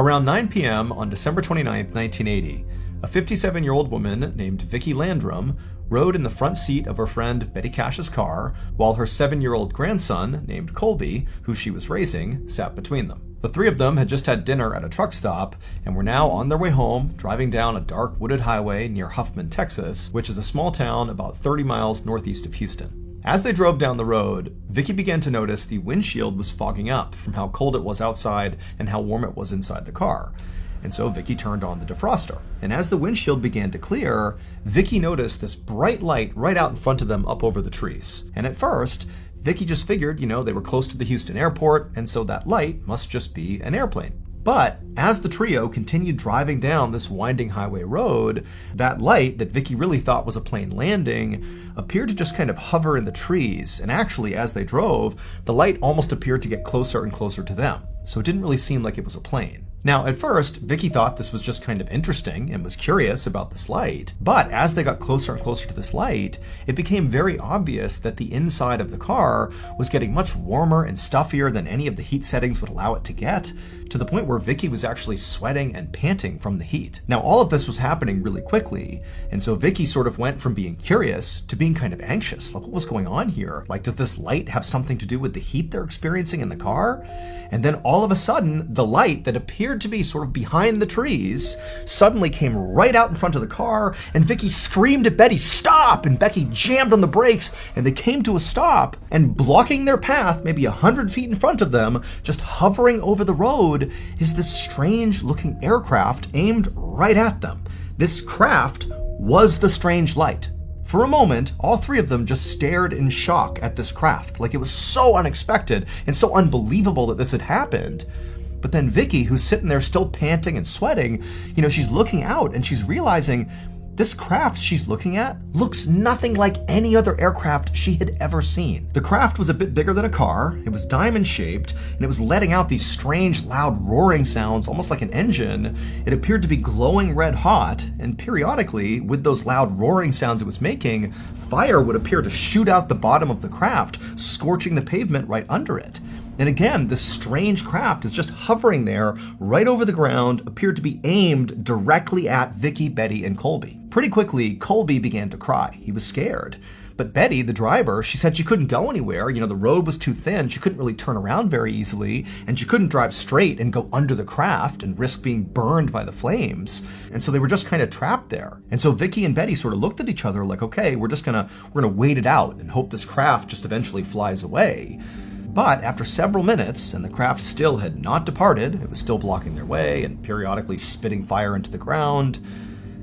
Around 9 p.m. on December 29, 1980, a 57-year-old woman named Vicki Landrum rode in the front seat of her friend Betty Cash's car, while her 7-year-old grandson, named Colby, who she was raising, sat between them. The three of them had just had dinner at a truck stop and were now on their way home, driving down a dark wooded highway near Huffman, Texas, which is a small town about 30 miles northeast of Houston. As they drove down the road, Vicki began to notice the windshield was fogging up from how cold it was outside and how warm it was inside the car. And so Vicki turned on the defroster. And as the windshield began to clear, Vicki noticed this bright light right out in front of them up over the trees. And at first, Vicki just figured, they were close to the Houston airport, and so that light must just be an airplane. But as the trio continued driving down this winding highway road, that light that Vicki really thought was a plane landing appeared to just kind of hover in the trees. And actually, as they drove, the light almost appeared to get closer and closer to them. So it didn't really seem like it was a plane. Now, at first, Vicki thought this was just kind of interesting and was curious about this light. But as they got closer and closer to this light, it became very obvious that the inside of the car was getting much warmer and stuffier than any of the heat settings would allow it to get, to the point where Vicki was actually sweating and panting from the heat. Now, all of this was happening really quickly, and so Vicki sort of went from being curious to being kind of anxious. Like, what was going on here? Like, does this light have something to do with the heat they're experiencing in the car? And then all of a sudden, the light that appeared to be sort of behind the trees suddenly came right out in front of the car, and Vicki screamed at Betty, "Stop!" And Becky jammed on the brakes, and they came to a stop, and blocking their path maybe 100 feet in front of them, just hovering over the road, is this strange-looking aircraft aimed right at them. This craft was the strange light. For a moment, all three of them just stared in shock at this craft, like it was so unexpected and so unbelievable that this had happened. But then Vicki, who's sitting there still panting and sweating, she's looking out and she's realizing this craft she's looking at looks nothing like any other aircraft she had ever seen. The craft was a bit bigger than a car, it was diamond-shaped, and it was letting out these strange, loud roaring sounds, almost like an engine. It appeared to be glowing red hot, and periodically, with those loud roaring sounds it was making, fire would appear to shoot out the bottom of the craft, scorching the pavement right under it. And again, this strange craft is just hovering there right over the ground, appeared to be aimed directly at Vicki, Betty, and Colby. Pretty quickly, Colby began to cry. He was scared. But Betty, the driver, she said she couldn't go anywhere. The road was too thin. She couldn't really turn around very easily, and she couldn't drive straight and go under the craft and risk being burned by the flames. And so they were just kind of trapped there. And so Vicki and Betty sort of looked at each other like, okay, we're gonna wait it out and hope this craft just eventually flies away. But after several minutes, and the craft still had not departed, it was still blocking their way and periodically spitting fire into the ground,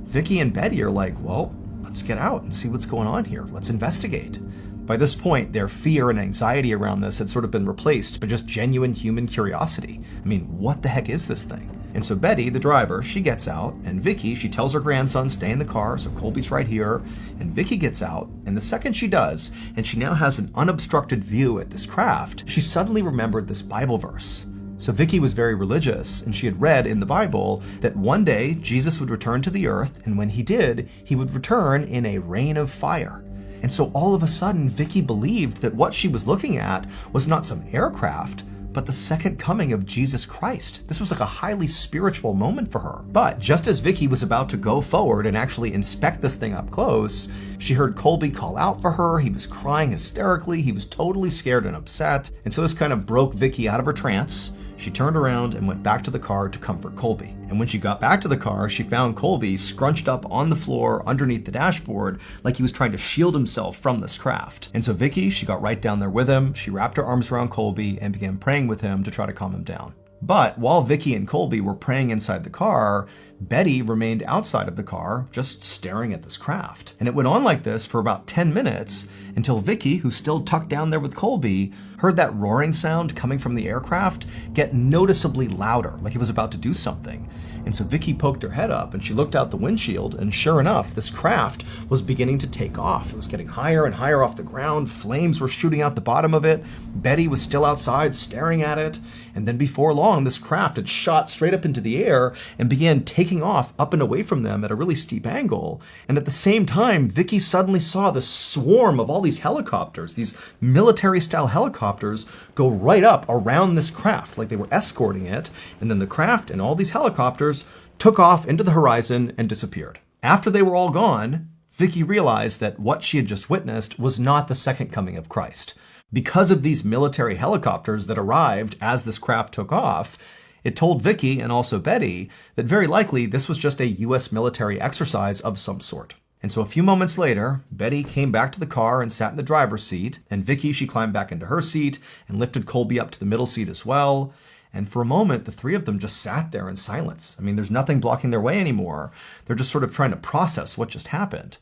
Vicki and Betty are like, well, let's get out and see what's going on here. Let's investigate. By this point, their fear and anxiety around this had sort of been replaced by just genuine human curiosity. I mean, what the heck is this thing? And so Betty, the driver, she gets out, and Vicki, she tells her grandson, stay in the car, so Colby's right here, and Vicki gets out, and the second she does, and she now has an unobstructed view at this craft, she suddenly remembered this Bible verse. So Vicki was very religious, and she had read in the Bible that one day Jesus would return to the earth, and when he did, he would return in a rain of fire. And so all of a sudden, Vicki believed that what she was looking at was not some aircraft, but the second coming of Jesus Christ. This was like a highly spiritual moment for her. But just as Vicki was about to go forward and actually inspect this thing up close, she heard Colby call out for her. He was crying hysterically. He was totally scared and upset. And so this kind of broke Vicki out of her trance. She turned around and went back to the car to comfort Colby. And when she got back to the car, she found Colby scrunched up on the floor underneath the dashboard like he was trying to shield himself from this craft. And so Vicki, she got right down there with him. She wrapped her arms around Colby and began praying with him to try to calm him down. But while Vicki and Colby were praying inside the car, Betty remained outside of the car, just staring at this craft. And it went on like this for about 10 minutes until Vicki, who's still tucked down there with Colby, heard that roaring sound coming from the aircraft get noticeably louder, like it was about to do something. And so Vicki poked her head up and she looked out the windshield, and sure enough, this craft was beginning to take off. It was getting higher and higher off the ground. Flames were shooting out the bottom of it. Betty was still outside staring at it. And then before long, this craft had shot straight up into the air and began taking off up and away from them at a really steep angle. And at the same time, Vicki suddenly saw this swarm of all these helicopters, these military-style helicopters, helicopters go right up around this craft, like they were escorting it, and then the craft and all these helicopters took off into the horizon and disappeared. After they were all gone, Vicky realized that what she had just witnessed was not the second coming of Christ. Because of these military helicopters that arrived as this craft took off, it told Vicky and also Betty that very likely this was just a US military exercise of some sort. And so a few moments later, Betty came back to the car and sat in the driver's seat, and Vicky, she climbed back into her seat and lifted Colby up to the middle seat as well. And for a moment, the three of them just sat there in silence. I mean, there's nothing blocking their way anymore. They're just sort of trying to process what just happened.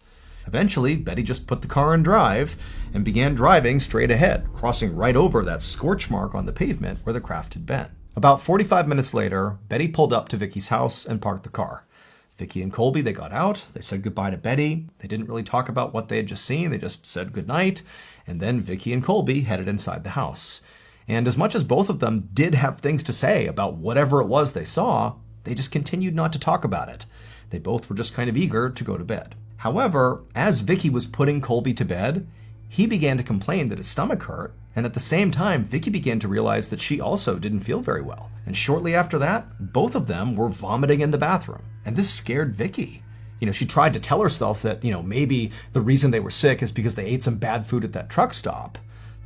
Eventually, Betty just put the car in drive and began driving straight ahead, crossing right over that scorch mark on the pavement where the craft had been. About 45 minutes later, Betty pulled up to Vicky's house and parked the car. Vicky and Colby, they got out, they said goodbye to Betty. They didn't really talk about what they had just seen, they just said goodnight. And then Vicky and Colby headed inside the house. And as much as both of them did have things to say about whatever it was they saw, they just continued not to talk about it. They both were just kind of eager to go to bed. However, as Vicky was putting Colby to bed, he began to complain that his stomach hurt, and at the same time, Vicky began to realize that she also didn't feel very well. And shortly after that, both of them were vomiting in the bathroom. And this scared Vicky. She tried to tell herself that, maybe the reason they were sick is because they ate some bad food at that truck stop.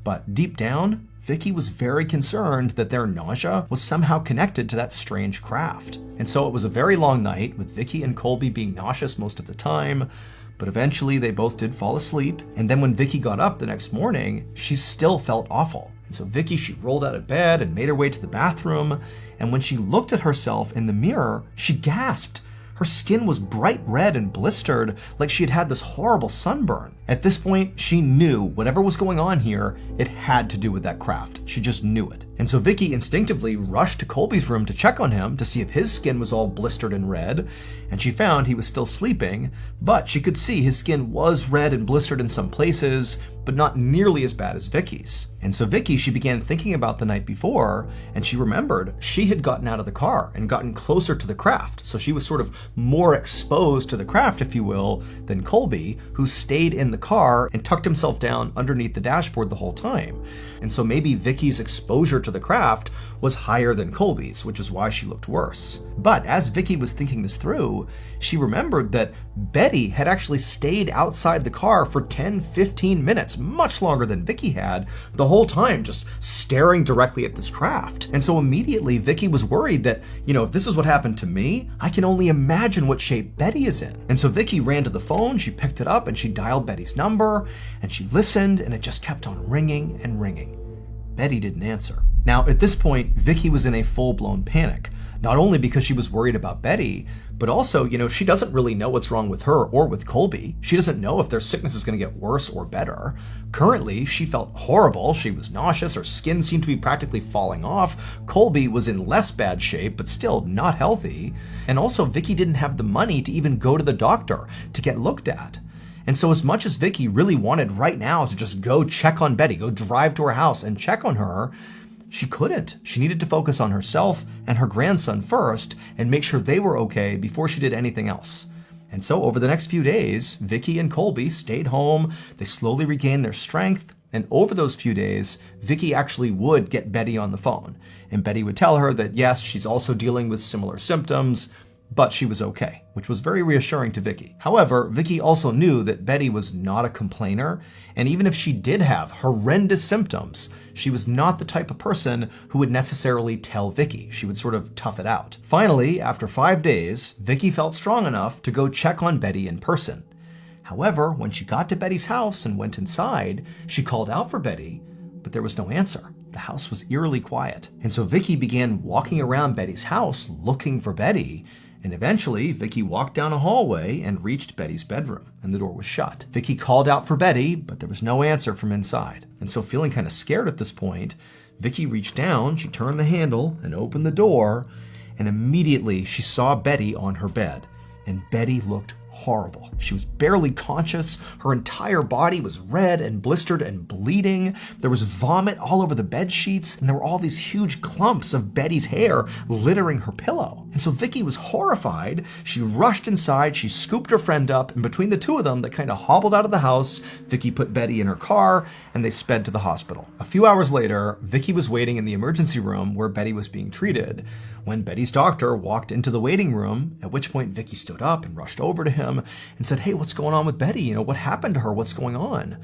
But deep down, Vicky was very concerned that their nausea was somehow connected to that strange craft. And so it was a very long night, with Vicky and Colby being nauseous most of the time. But eventually they both did fall asleep, and then when Vicky got up the next morning, she still felt awful. And so Vicky, she rolled out of bed and made her way to the bathroom, and when she looked at herself in the mirror, she gasped. Her skin was bright red and blistered, like she had had this horrible sunburn. At this point, she knew whatever was going on here, it had to do with that craft. She just knew it. And so Vicky instinctively rushed to Colby's room to check on him to see if his skin was all blistered and red, and she found he was still sleeping, but she could see his skin was red and blistered in some places, but not nearly as bad as Vicky's. And so Vicky, she began thinking about the night before, and she remembered she had gotten out of the car and gotten closer to the craft. So she was sort of more exposed to the craft, if you will, than Colby, who stayed in the car and tucked himself down underneath the dashboard the whole time. And so maybe Vicky's exposure to the craft was higher than Colby's, which is why she looked worse. But as Vicky was thinking this through, she remembered that Betty had actually stayed outside the car for 10-15 minutes, much longer than Vicky had, the whole time just staring directly at this craft. And so immediately Vicky was worried that, if this is what happened to me, I can only imagine what shape Betty is in. And so Vicky ran to the phone, she picked it up and she dialed Betty's number, and she listened, and it just kept on ringing and ringing. Betty didn't answer. Now, at this point, Vicky was in a full-blown panic, not only because she was worried about Betty, but also, she doesn't really know what's wrong with her or with Colby. She doesn't know if their sickness is going to get worse or better. Currently, she felt horrible. She was nauseous. Her skin seemed to be practically falling off. Colby was in less bad shape, but still not healthy. And also, Vicky didn't have the money to even go to the doctor to get looked at. And so as much as Vicky really wanted right now to just go check on Betty, go drive to her house and check on her, she couldn't. She needed to focus on herself and her grandson first and make sure they were okay before she did anything else. And so over the next few days, Vicky and Colby stayed home. They slowly regained their strength. And over those few days, Vicky actually would get Betty on the phone. And Betty would tell her that yes, she's also dealing with similar symptoms, but she was okay, which was very reassuring to Vicky. However, Vicky also knew that Betty was not a complainer, and even if she did have horrendous symptoms, she was not the type of person who would necessarily tell Vicky. She would sort of tough it out. Finally, after 5 days, Vicky felt strong enough to go check on Betty in person. However, when she got to Betty's house and went inside, she called out for Betty, but there was no answer. The house was eerily quiet. And so Vicky began walking around Betty's house looking for Betty, and eventually, Vicky walked down a hallway and reached Betty's bedroom, and the door was shut. Vicky called out for Betty, but there was no answer from inside. And so feeling kind of scared at this point, Vicky reached down, she turned the handle and opened the door, and immediately she saw Betty on her bed. And Betty looked horrible. She was barely conscious. Her entire body was red and blistered and bleeding. There was vomit all over the bed sheets, and there were all these huge clumps of Betty's hair littering her pillow. And so Vicky was horrified. She rushed inside, she scooped her friend up, and between the two of them, they kind of hobbled out of the house. Vicky put Betty in her car, and they sped to the hospital. A few hours later, Vicky was waiting in the emergency room where Betty was being treated when Betty's doctor walked into the waiting room, at which point Vicky stood up and rushed over to him and said, "Hey, what's going on with Betty? What happened to her? What's going on?"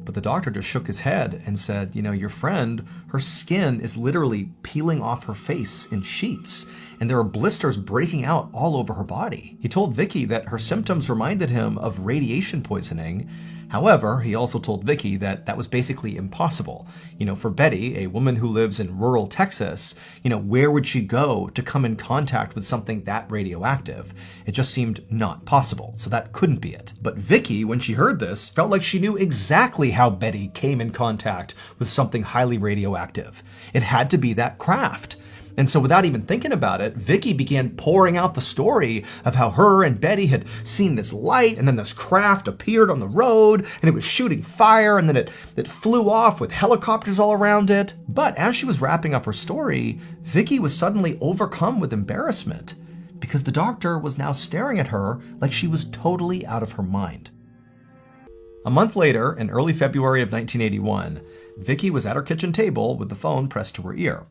But the doctor just shook his head and said, your friend, her skin is literally peeling off her face in sheets, and there are blisters breaking out all over her body. He told Vicky that her symptoms reminded him of radiation poisoning. However, he also told Vicky that that was basically impossible. For Betty, a woman who lives in rural Texas, where would she go to come in contact with something that radioactive? It just seemed not possible, so that couldn't be it. But Vicky, when she heard this, felt like she knew exactly how Betty came in contact with something highly radioactive. It had to be that craft. And so without even thinking about it, Vicky began pouring out the story of how her and Betty had seen this light, and then this craft appeared on the road, and it was shooting fire, and then it flew off with helicopters all around it. But as she was wrapping up her story, Vicky was suddenly overcome with embarrassment because the doctor was now staring at her like she was totally out of her mind. A month later, in early February of 1981, Vicky was at her kitchen table with the phone pressed to her ear.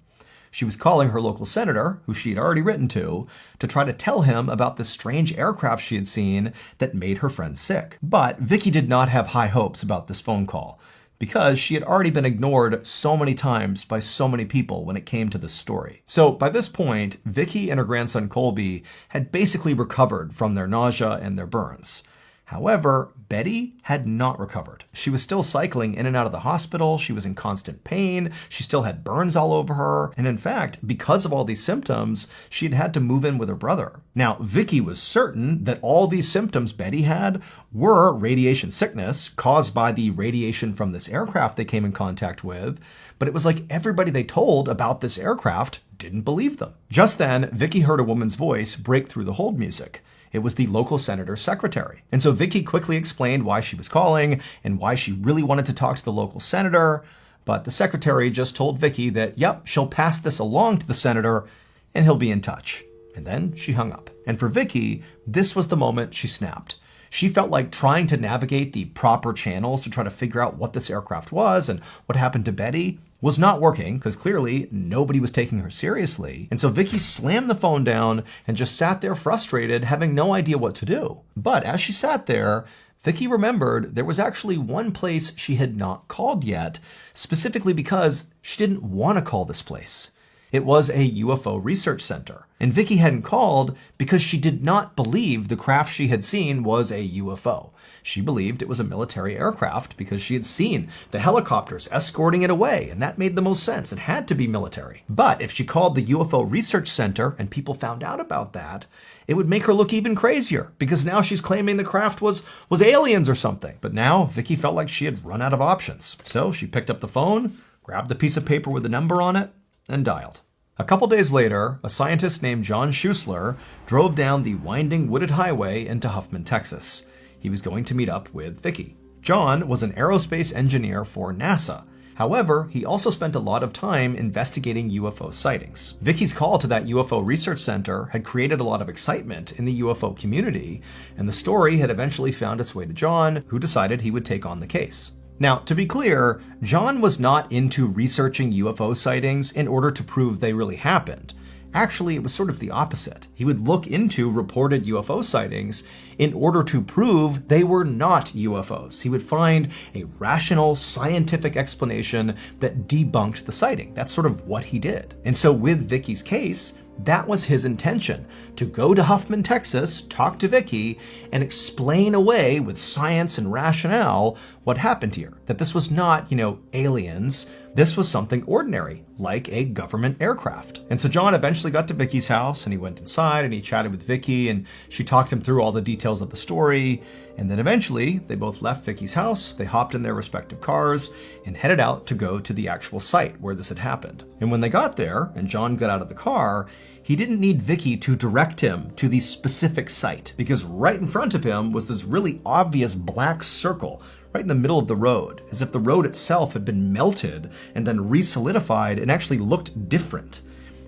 She was calling her local senator, who she had already written to try to tell him about this strange aircraft she had seen that made her friend sick. But Vicky did not have high hopes about this phone call, because she had already been ignored so many times by so many people when it came to this story. So by this point, Vicky and her grandson Colby had basically recovered from their nausea and their burns. However, Betty had not recovered. She was still cycling in and out of the hospital. She was in constant pain. She still had burns all over her. And in fact, because of all these symptoms, she had had to move in with her brother. Now, Vicky was certain that all these symptoms Betty had were radiation sickness caused by the radiation from this aircraft they came in contact with. But it was like everybody they told about this aircraft didn't believe them. Just then, Vicky heard a woman's voice break through the hold music. It was the local senator's secretary. And so Vicky quickly explained why she was calling and why she really wanted to talk to the local senator. But the secretary just told Vicky that, yep, she'll pass this along to the senator and he'll be in touch. And then she hung up. And for Vicky, this was the moment she snapped. She felt like trying to navigate the proper channels to try to figure out what this aircraft was and what happened to Betty was not working, because clearly nobody was taking her seriously. And so Vicky slammed the phone down and just sat there frustrated, having no idea what to do. But as she sat there, Vicky remembered there was actually one place she had not called yet, specifically because she didn't want to call this place. It was a UFO research center. And Vicky hadn't called because she did not believe the craft she had seen was a UFO. She believed it was a military aircraft because she had seen the helicopters escorting it away, and that made the most sense. It had to be military. But if she called the UFO research center and people found out about that, it would make her look even crazier, because now she's claiming the craft was aliens or something. But now Vicky felt like she had run out of options. So she picked up the phone, grabbed the piece of paper with the number on it, and dialed. A couple days later, a scientist named John Schuessler drove down the winding wooded highway into Huffman, Texas. He was going to meet up with Vicky. John was an aerospace engineer for NASA. However, he also spent a lot of time investigating UFO sightings. Vicky's call to that UFO research center had created a lot of excitement in the UFO community, and the story had eventually found its way to John, who decided he would take on the case. Now, to be clear, John was not into researching UFO sightings in order to prove they really happened. Actually, it was sort of the opposite. He would look into reported UFO sightings in order to prove they were not UFOs. He would find a rational, scientific explanation that debunked the sighting. That's sort of what he did. And so with Vicky's case, that was his intention, to go to Huffman, Texas, talk to Vicky, and explain away with science and rationale what happened here. That this was not, aliens, This was something ordinary, like a government aircraft. And so John eventually got to Vicky's house, and he went inside and he chatted with Vicky, and she talked him through all the details of the story. And then eventually they both left Vicky's house, they hopped in their respective cars and headed out to go to the actual site where this had happened. And when they got there and John got out of the car, he didn't need Vicky to direct him to the specific site, because right in front of him was this really obvious black circle right in the middle of the road, as if the road itself had been melted and then re-solidified and actually looked different.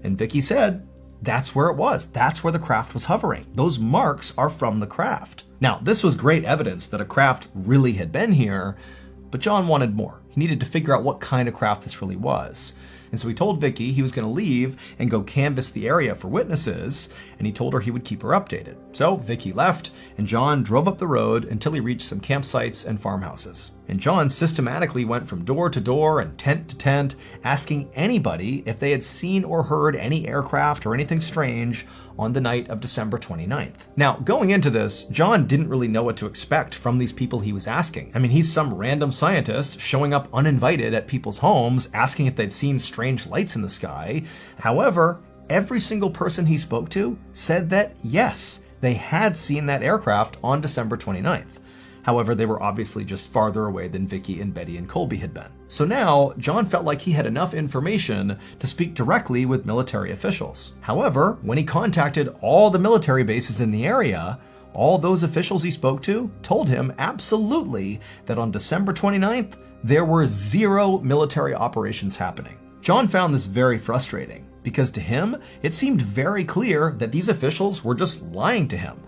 And Vicky said, that's where it was. That's where the craft was hovering. Those marks are from the craft. Now, this was great evidence that a craft really had been here, but John wanted more. He needed to figure out what kind of craft this really was. And so he told Vicky he was going to leave and go canvass the area for witnesses, and he told her he would keep her updated. So Vicky left, and John drove up the road until he reached some campsites and farmhouses. And John systematically went from door to door and tent to tent, asking anybody if they had seen or heard any aircraft or anything strange on the night of December 29th. Now, going into this, John didn't really know what to expect from these people he was asking. I mean, he's some random scientist showing up uninvited at people's homes, asking if they'd seen strange lights in the sky. However, every single person he spoke to said that yes, they had seen that aircraft on December 29th. However, they were obviously just farther away than Vicky and Betty and Colby had been. So now, John felt like he had enough information to speak directly with military officials. However, when he contacted all the military bases in the area, all those officials he spoke to told him absolutely that on December 29th, there were 0 military operations happening. John found this very frustrating, because to him, it seemed very clear that these officials were just lying to him.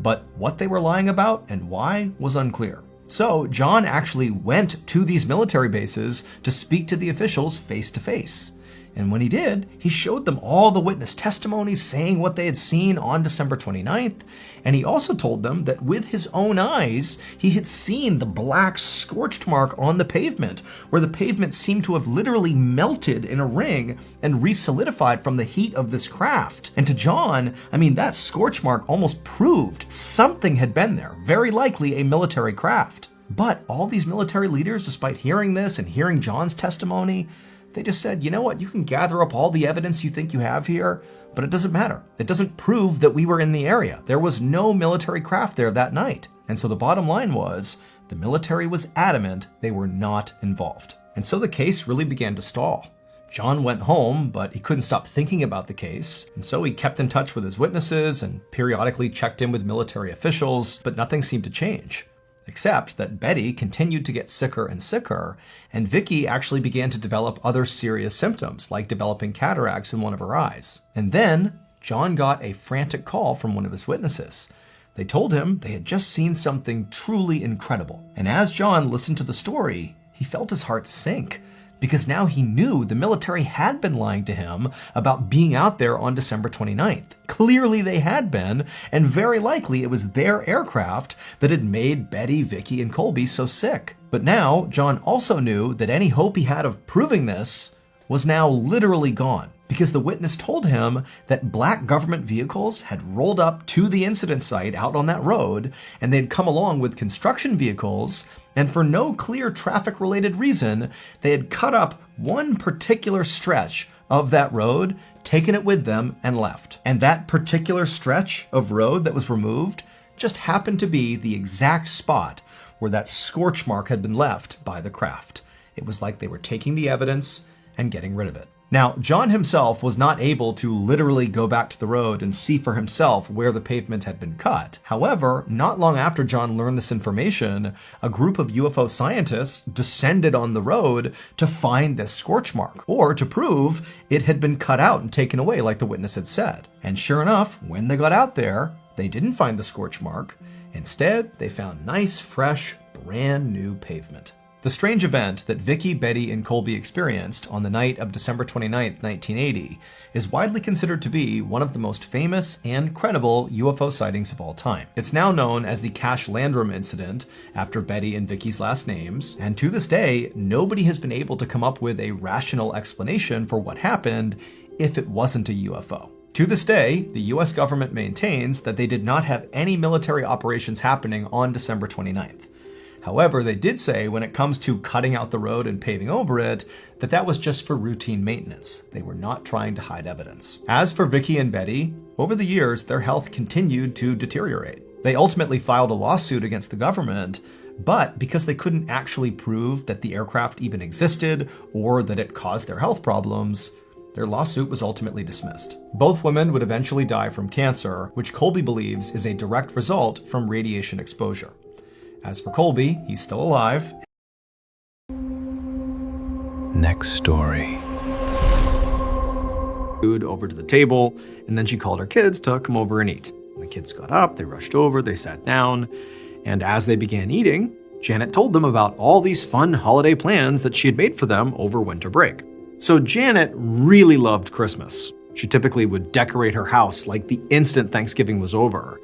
But what they were lying about and why was unclear. So John actually went to these military bases to speak to the officials face to face. And when he did, he showed them all the witness testimonies saying what they had seen on December 29th. And he also told them that with his own eyes, he had seen the black scorched mark on the pavement, where the pavement seemed to have literally melted in a ring and re-solidified from the heat of this craft. And to John, I mean, that scorch mark almost proved something had been there, very likely a military craft. But all these military leaders, despite hearing this and hearing John's testimony, they just said, you know what, you can gather up all the evidence you think you have here, but it doesn't matter. It doesn't prove that we were in the area. There was no military craft there that night. And so the bottom line was, the military was adamant they were not involved. And so the case really began to stall. John went home, but he couldn't stop thinking about the case, and so he kept in touch with his witnesses and periodically checked in with military officials, but nothing seemed to change. Except that Betty continued to get sicker and sicker, and Vicky actually began to develop other serious symptoms, like developing cataracts in one of her eyes. And then John got a frantic call from one of his witnesses. They told him they had just seen something truly incredible. And as John listened to the story, he felt his heart sink, because now he knew the military had been lying to him about being out there on December 29th. Clearly they had been, and very likely it was their aircraft that had made Betty, Vicky, and Colby so sick. But now, John also knew that any hope he had of proving this was now literally gone, because the witness told him that black government vehicles had rolled up to the incident site out on that road, and they'd come along with construction vehicles, and for no clear traffic-related reason, they had cut up one particular stretch of that road, taken it with them, and left. And that particular stretch of road that was removed just happened to be the exact spot where that scorch mark had been left by the craft. It was like they were taking the evidence and getting rid of it. Now, John himself was not able to literally go back to the road and see for himself where the pavement had been cut. However, not long after John learned this information, a group of UFO scientists descended on the road to find this scorch mark, or to prove it had been cut out and taken away like the witness had said. And sure enough, when they got out there, they didn't find the scorch mark. Instead, they found nice, fresh, brand new pavement. The strange event that Vicky, Betty, and Colby experienced on the night of December 29, 1980, is widely considered to be one of the most famous and credible UFO sightings of all time. It's now known as the Cash Landrum incident, after Betty and Vicky's last names, and to this day, nobody has been able to come up with a rational explanation for what happened if it wasn't a UFO. To this day, the US government maintains that they did not have any military operations happening on December 29th. However, they did say when it comes to cutting out the road and paving over it, that was just for routine maintenance. They were not trying to hide evidence. As for Vicky and Betty, over the years, their health continued to deteriorate. They ultimately filed a lawsuit against the government, but because they couldn't actually prove that the aircraft even existed or that it caused their health problems, their lawsuit was ultimately dismissed. Both women would eventually die from cancer, which Colby believes is a direct result from radiation exposure. As for Colby, he's still alive. Next story. Food over to the table, and then she called her kids to come over and eat. The kids got up, they rushed over, they sat down, and as they began eating, Janet told them about all these fun holiday plans that she had made for them over winter break. So Janet really loved Christmas. She typically would decorate her house like the instant Thanksgiving was over.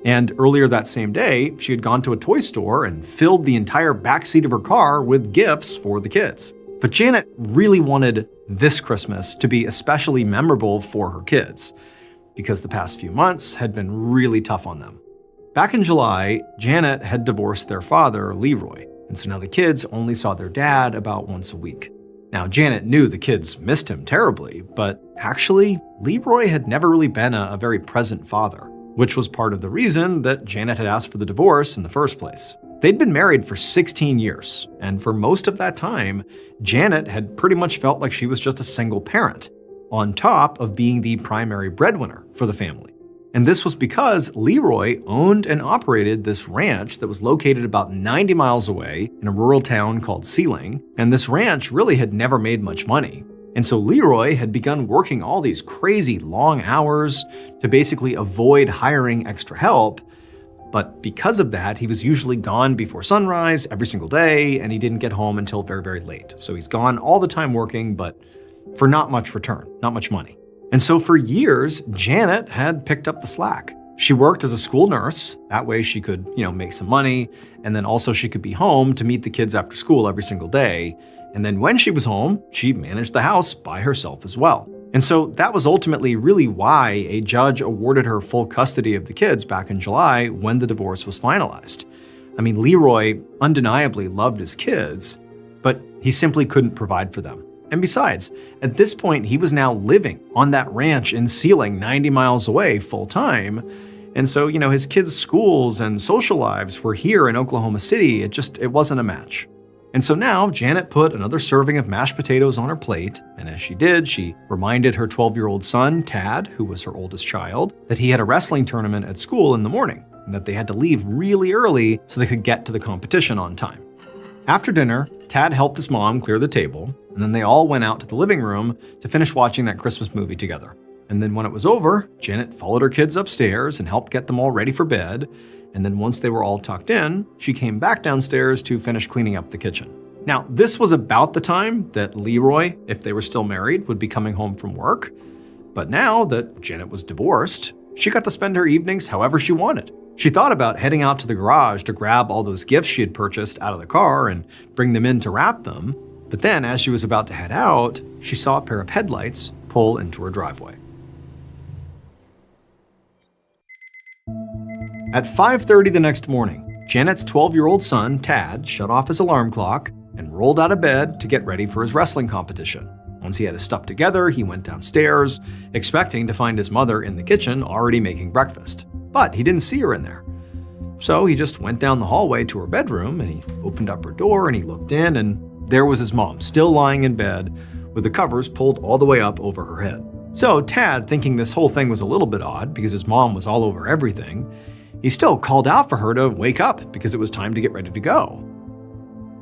And earlier that same day, she had gone to a toy store and filled the entire backseat of her car with gifts for the kids. But Janet really wanted this Christmas to be especially memorable for her kids, because the past few months had been really tough on them. Back in July, Janet had divorced their father, Leroy, and so now the kids only saw their dad about once a week. Now, Janet knew the kids missed him terribly, but actually, Leroy had never really been a very present father, which was part of the reason that Janet had asked for the divorce in the first place. They'd been married for 16 years, and for most of that time, Janet had pretty much felt like she was just a single parent, on top of being the primary breadwinner for the family. And this was because Leroy owned and operated this ranch that was located about 90 miles away in a rural town called Sealing, and this ranch really had never made much money. And so Leroy had begun working all these crazy long hours to basically avoid hiring extra help. But because of that, he was usually gone before sunrise every single day, and he didn't get home until very, very late. So he's gone all the time working, but for not much return, not much money. And so for years, Janet had picked up the slack. She worked as a school nurse. That way she could, make some money. And then also she could be home to meet the kids after school every single day. And then when she was home, she managed the house by herself as well. And so that was ultimately really why a judge awarded her full custody of the kids back in July when the divorce was finalized. I mean, Leroy undeniably loved his kids, but he simply couldn't provide for them. And besides, at this point, he was now living on that ranch in Sealing, 90 miles away full time. And so, his kids' schools and social lives were here in Oklahoma City. It wasn't a match. And so now Janet put another serving of mashed potatoes on her plate, and as she did, she reminded her 12-year-old son, Tad, who was her oldest child, that he had a wrestling tournament at school in the morning, and that they had to leave really early so they could get to the competition on time. After dinner, Tad helped his mom clear the table, and then they all went out to the living room to finish watching that Christmas movie together. And then when it was over, Janet followed her kids upstairs and helped get them all ready for bed. And then once they were all tucked in, she came back downstairs to finish cleaning up the kitchen. Now, this was about the time that Leroy, if they were still married, would be coming home from work. But now that Janet was divorced, she got to spend her evenings however she wanted. She thought about heading out to the garage to grab all those gifts she had purchased out of the car and bring them in to wrap them. But then, as she was about to head out, she saw a pair of headlights pull into her driveway. At 5:30 the next morning, Janet's 12-year-old son, Tad, shut off his alarm clock and rolled out of bed to get ready for his wrestling competition. Once he had his stuff together, he went downstairs, expecting to find his mother in the kitchen already making breakfast. But he didn't see her in there. So he just went down the hallway to her bedroom, and he opened up her door and he looked in, and there was his mom, still lying in bed with the covers pulled all the way up over her head. So Tad, thinking this whole thing was a little bit odd because his mom was all over everything, he still called out for her to wake up because it was time to get ready to go.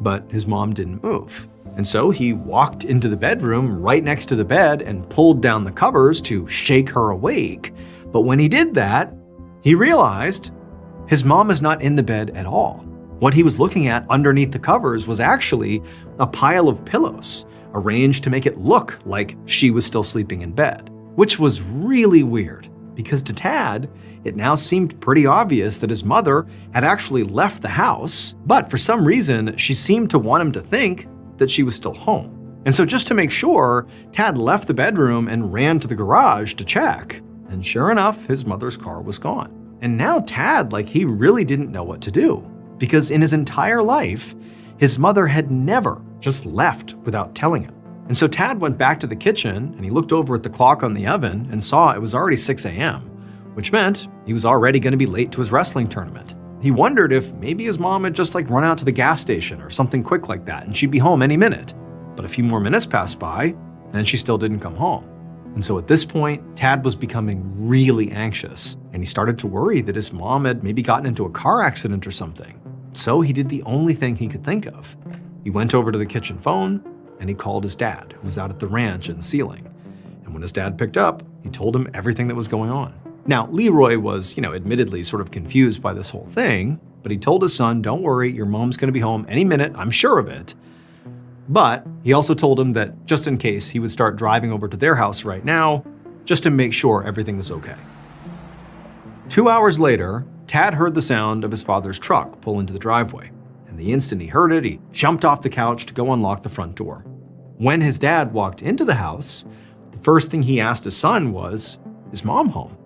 But his mom didn't move. And so he walked into the bedroom right next to the bed and pulled down the covers to shake her awake. But when he did that, he realized his mom is not in the bed at all. What he was looking at underneath the covers was actually a pile of pillows, arranged to make it look like she was still sleeping in bed, which was really weird because to Tad, it now seemed pretty obvious that his mother had actually left the house, but for some reason, she seemed to want him to think that she was still home. And so just to make sure, Tad left the bedroom and ran to the garage to check. And sure enough, his mother's car was gone. And now Tad, he really didn't know what to do. because in his entire life, his mother had never just left without telling him. And so Tad went back to the kitchen and he looked over at the clock on the oven and saw it was already 6 a.m., which meant he was already going to be late to his wrestling tournament. He wondered if maybe his mom had just run out to the gas station or something quick like that and she'd be home any minute. But a few more minutes passed by and she still didn't come home. And so at this point, Tad was becoming really anxious and he started to worry that his mom had maybe gotten into a car accident or something. So he did the only thing he could think of. He went over to the kitchen phone and he called his dad, who was out at the ranch in Sealing. And when his dad picked up, he told him everything that was going on. Now, Leroy was, admittedly sort of confused by this whole thing, but he told his son, don't worry, your mom's gonna be home any minute, I'm sure of it. But he also told him that just in case, he would start driving over to their house right now, just to make sure everything was okay. 2 hours later, Tad heard the sound of his father's truck pull into the driveway. And the instant he heard it, he jumped off the couch to go unlock the front door. When his dad walked into the house, the first thing he asked his son was, is Mom home?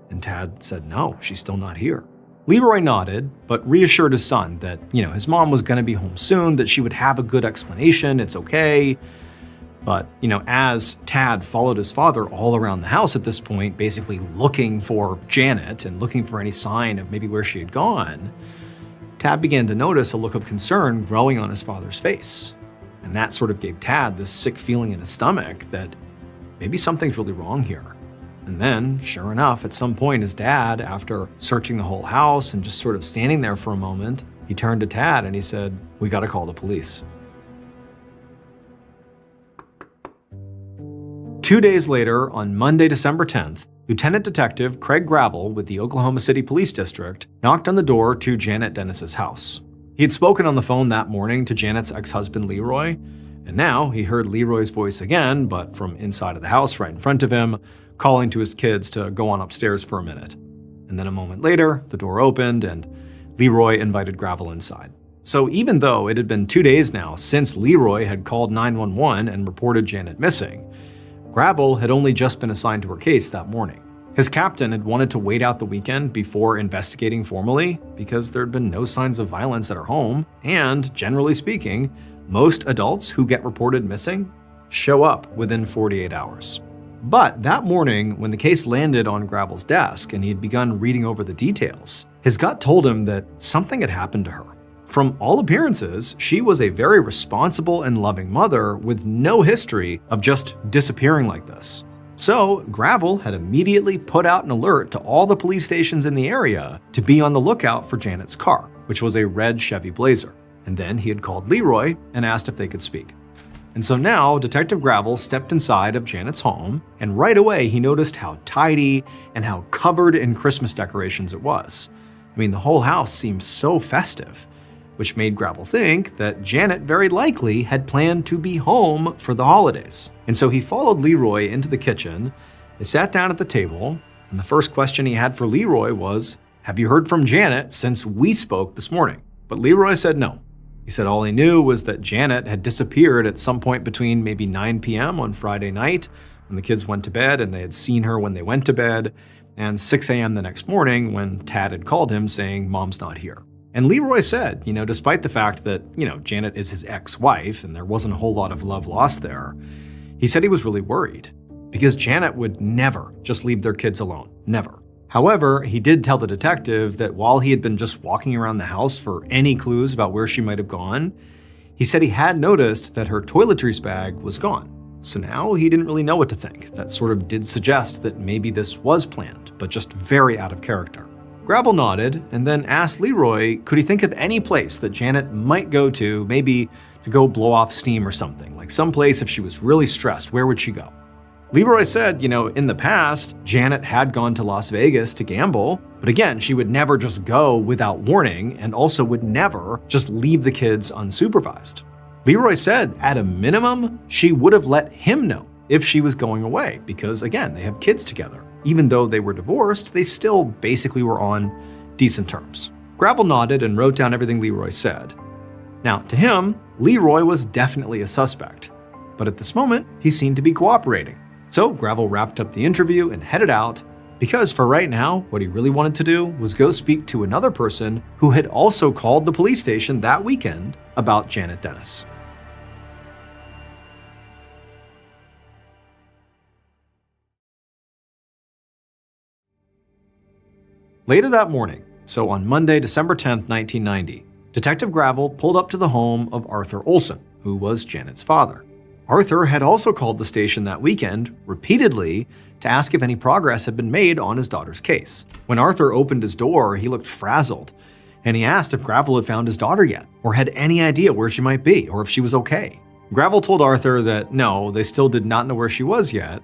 And Tad said, no, she's still not here. Leroy nodded, but reassured his son that, his mom was gonna be home soon, that she would have a good explanation, it's okay. But, as Tad followed his father all around the house at this point, basically looking for Janet and looking for any sign of maybe where she had gone, Tad began to notice a look of concern growing on his father's face. And that sort of gave Tad this sick feeling in his stomach that maybe something's really wrong here. And then, sure enough, at some point, his dad, after searching the whole house and just sort of standing there for a moment, he turned to Tad and he said, we gotta call the police. 2 days later, on Monday, December 10th, Lieutenant Detective Craig Gravel with the Oklahoma City Police District knocked on the door to Janet Dennis's house. He had spoken on the phone that morning to Janet's ex-husband Leroy, and now he heard Leroy's voice again, but from inside of the house right in front of him, calling to his kids to go on upstairs for a minute. And then a moment later, the door opened and Leroy invited Gravel inside. So even though it had been 2 days now since Leroy had called 911 and reported Janet missing, Gravel had only just been assigned to her case that morning. His captain had wanted to wait out the weekend before investigating formally because there had been no signs of violence at her home, and generally speaking, most adults who get reported missing show up within 48 hours. But that morning, when the case landed on Gravel's desk and he had begun reading over the details, his gut told him that something had happened to her. From all appearances, she was a very responsible and loving mother with no history of just disappearing like this. So Gravel had immediately put out an alert to all the police stations in the area to be on the lookout for Janet's car, which was a red Chevy Blazer. And then he had called Leroy and asked if they could speak. And so now Detective Gravel stepped inside of Janet's home, and right away he noticed how tidy and how covered in Christmas decorations it was. I mean, the whole house seemed so festive, which made Gravel think that Janet very likely had planned to be home for the holidays. And so he followed Leroy into the kitchen, they sat down at the table, and the first question he had for Leroy was, have you heard from Janet since we spoke this morning? But Leroy said no. He said all he knew was that Janet had disappeared at some point between maybe 9 p.m. on Friday night when the kids went to bed and they had seen her when they went to bed, and 6 a.m. the next morning when Tad had called him saying, Mom's not here. And Leroy said, despite the fact that, Janet is his ex-wife and there wasn't a whole lot of love lost there, he said he was really worried because Janet would never just leave their kids alone, never. However, he did tell the detective that while he had been just walking around the house for any clues about where she might have gone, he said he had noticed that her toiletries bag was gone. So now he didn't really know what to think. That sort of did suggest that maybe this was planned, but just very out of character. Gravel nodded and then asked Leroy, could he think of any place that Janet might go to, maybe to go blow off steam or something, like some place if she was really stressed, where would she go? Leroy said, in the past, Janet had gone to Las Vegas to gamble, but again, she would never just go without warning and also would never just leave the kids unsupervised. Leroy said, at a minimum, she would have let him know if she was going away because, again, they have kids together. Even though they were divorced, they still basically were on decent terms. Gravel nodded and wrote down everything Leroy said. Now, to him, Leroy was definitely a suspect, but at this moment, he seemed to be cooperating. So Gravel wrapped up the interview and headed out, Because for right now, what he really wanted to do was go speak to another person who had also called the police station that weekend about Janet Dennis. Later that morning, so on Monday, December 10th, 1990, Detective Gravel pulled up to the home of Arthur Olson, who was Janet's father. Arthur had also called the station that weekend repeatedly to ask if any progress had been made on his daughter's case. When Arthur opened his door, he looked frazzled, and he asked if Gravel had found his daughter yet, or had any idea where she might be, or if she was okay. Gravel told Arthur that no, they still did not know where she was yet.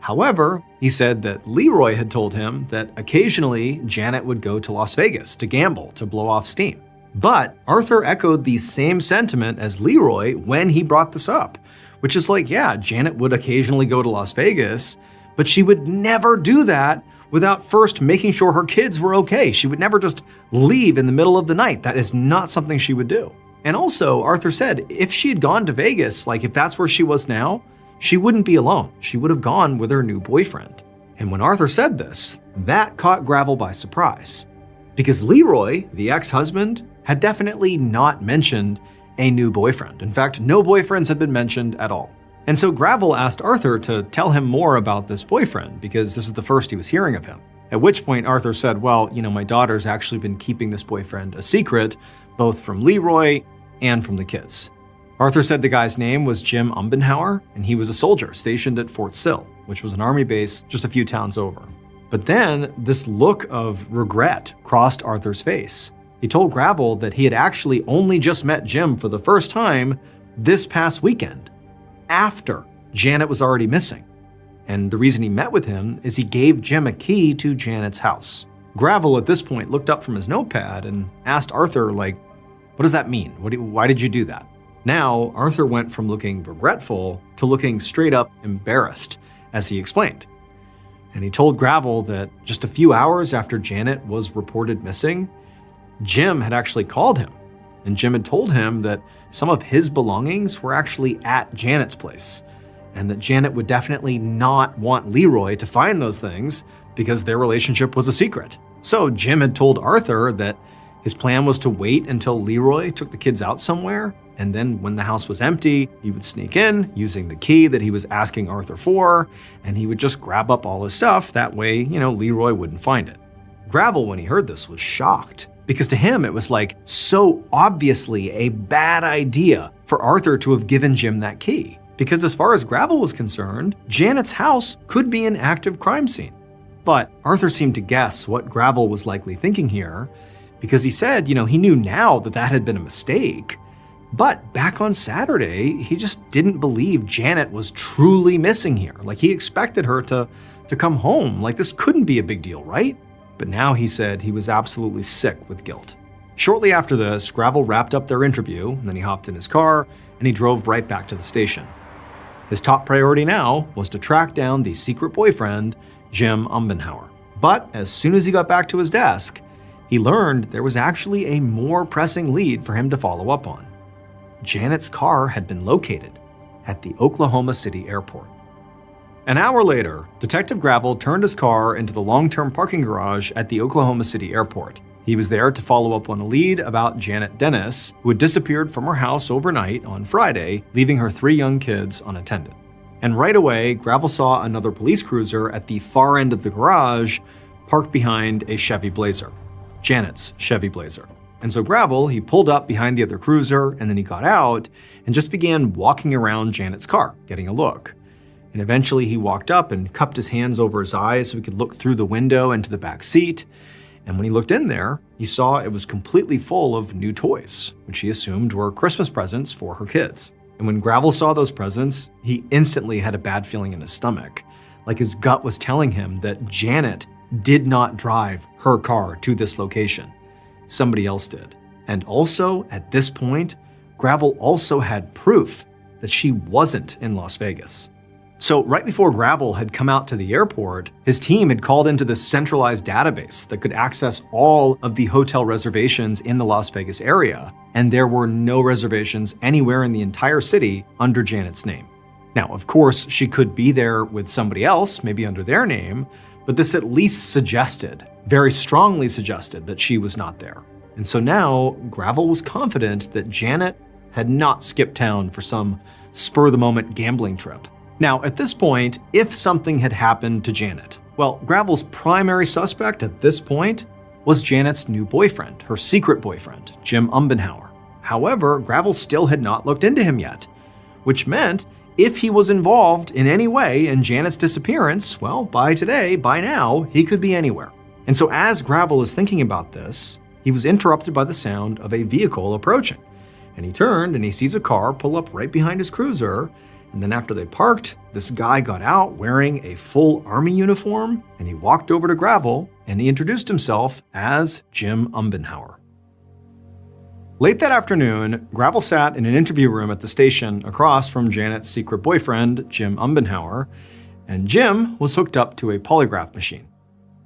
However, he said that Leroy had told him that occasionally Janet would go to Las Vegas to gamble to blow off steam. But Arthur echoed the same sentiment as Leroy when he brought this up, which is like, yeah, Janet would occasionally go to Las Vegas, but she would never do that without first making sure her kids were okay. She would never just leave in the middle of the night. That is not something she would do. And also, Arthur said if she had gone to Vegas, like if that's where she was now, she wouldn't be alone. She would have gone with her new boyfriend. And when Arthur said this, that caught Gravel by surprise. Because Leroy, the ex-husband, had definitely not mentioned a new boyfriend. In fact, no boyfriends had been mentioned at all. And so Gravel asked Arthur to tell him more about this boyfriend, because this is the first he was hearing of him. At which point Arthur said, well, my daughter's actually been keeping this boyfriend a secret, both from Leroy and from the kids. Arthur said the guy's name was Jim Umbenhauer, and he was a soldier stationed at Fort Sill, which was an army base just a few towns over. But then this look of regret crossed Arthur's face. He told Gravel that he had actually only just met Jim for the first time this past weekend, after Janet was already missing. And the reason he met with him is he gave Jim a key to Janet's house. Gravel at this point looked up from his notepad and asked Arthur, what does that mean? Why did you do that? Now, Arthur went from looking regretful to looking straight up embarrassed as he explained. And he told Gravel that just a few hours after Janet was reported missing, Jim had actually called him, and Jim had told him that some of his belongings were actually at Janet's place, and that Janet would definitely not want Leroy to find those things because their relationship was a secret. So Jim had told Arthur that his plan was to wait until Leroy took the kids out somewhere, and then when the house was empty, he would sneak in using the key that he was asking Arthur for, and he would just grab up all his stuff. That way, Leroy wouldn't find it. Gravel, when he heard this, was shocked, because to him it was so obviously a bad idea for Arthur to have given Jim that key. Because as far as Gravel was concerned, Janet's house could be an active crime scene. But Arthur seemed to guess what Gravel was likely thinking here, because he said, he knew now that that had been a mistake. But back on Saturday, he just didn't believe Janet was truly missing here. He expected her to come home. This couldn't be a big deal, right? But now he said he was absolutely sick with guilt. Shortly after this, Gravel wrapped up their interview, and then he hopped in his car, and he drove right back to the station. His top priority now was to track down the secret boyfriend, Jim Umbenhauer. But as soon as he got back to his desk, he learned there was actually a more pressing lead for him to follow up on. Janet's car had been located at the Oklahoma City airport. An hour later, Detective Gravel turned his car into the long-term parking garage at the Oklahoma City airport. He was there to follow up on a lead about Janet Dennis, who had disappeared from her house overnight on Friday, leaving her 3 young kids unattended. And right away, Gravel saw another police cruiser at the far end of the garage, parked behind a Chevy Blazer, Janet's Chevy Blazer. And so Gravel, he pulled up behind the other cruiser, and then he got out and just began walking around Janet's car, getting a look. And eventually he walked up and cupped his hands over his eyes so he could look through the window into the back seat. And when he looked in there, he saw it was completely full of new toys, which he assumed were Christmas presents for her kids. And when Gravel saw those presents, he instantly had a bad feeling in his stomach, like his gut was telling him that Janet did not drive her car to this location. Somebody else did. And also, at this point, Gravel also had proof that she wasn't in Las Vegas. So right before Gravel had come out to the airport, his team had called into this centralized database that could access all of the hotel reservations in the Las Vegas area, and there were no reservations anywhere in the entire city under Janet's name. Now, of course, she could be there with somebody else, maybe under their name, but this at least suggested, very strongly suggested, that she was not there. And so now Gravel was confident that Janet had not skipped town for some spur-of-the-moment gambling trip. Now, at this point, if something had happened to Janet, well, Gravel's primary suspect at this point was Janet's new boyfriend, her secret boyfriend, Jim Umbenhauer. However, Gravel still had not looked into him yet, which meant if he was involved in any way in Janet's disappearance, well, by now, he could be anywhere. And so as Gravel is thinking about this, he was interrupted by the sound of a vehicle approaching. And he turned and he sees a car pull up right behind his cruiser. And then after they parked, this guy got out wearing a full army uniform, and he walked over to Gravel and he introduced himself as Jim Umbenhauer. Late that afternoon, Gravel sat in an interview room at the station across from Janet's secret boyfriend, Jim Umbenhauer, and Jim was hooked up to a polygraph machine.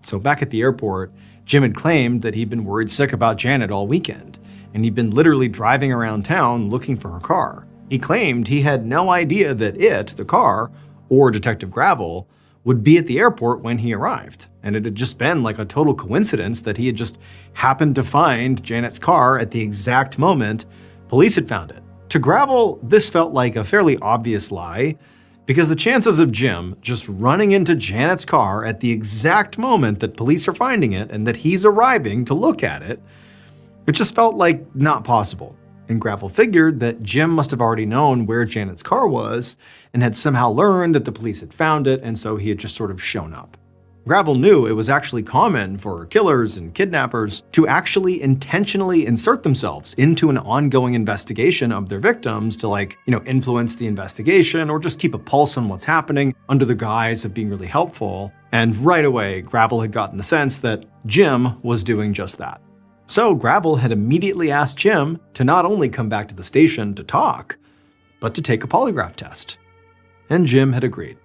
So back at the airport, Jim had claimed that he'd been worried sick about Janet all weekend, and he'd been literally driving around town looking for her car. He claimed he had no idea that the car, or Detective Gravel, would be at the airport when he arrived, and it had just been like a total coincidence that he had just happened to find Janet's car at the exact moment police had found it. To Gravel, this felt like a fairly obvious lie, because the chances of Jim just running into Janet's car at the exact moment that police are finding it and that he's arriving to look at it, it just felt like not possible. And Gravel figured that Jim must have already known where Janet's car was and had somehow learned that the police had found it, and so he had just sort of shown up. Gravel knew it was actually common for killers and kidnappers to actually intentionally insert themselves into an ongoing investigation of their victims to influence the investigation or just keep a pulse on what's happening under the guise of being really helpful. And right away, Gravel had gotten the sense that Jim was doing just that. So Gravel had immediately asked Jim to not only come back to the station to talk, but to take a polygraph test. And Jim had agreed.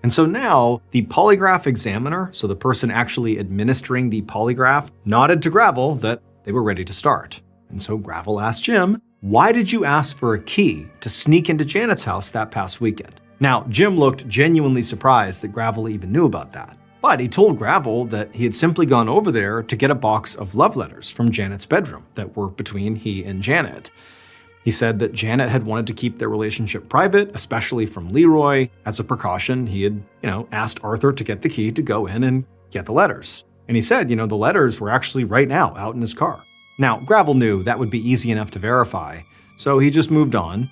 And so now the polygraph examiner, so the person actually administering the polygraph, nodded to Gravel that they were ready to start. And so Gravel asked Jim, "Why did you ask for a key to sneak into Janet's house that past weekend?" Now, Jim looked genuinely surprised that Gravel even knew about that. But he told Gravel that he had simply gone over there to get a box of love letters from Janet's bedroom that were between he and Janet. He said that Janet had wanted to keep their relationship private, especially from Leroy. As a precaution, he had, asked Arthur to get the key to go in and get the letters. And he said, the letters were actually right now out in his car. Now, Gravel knew that would be easy enough to verify, so he just moved on.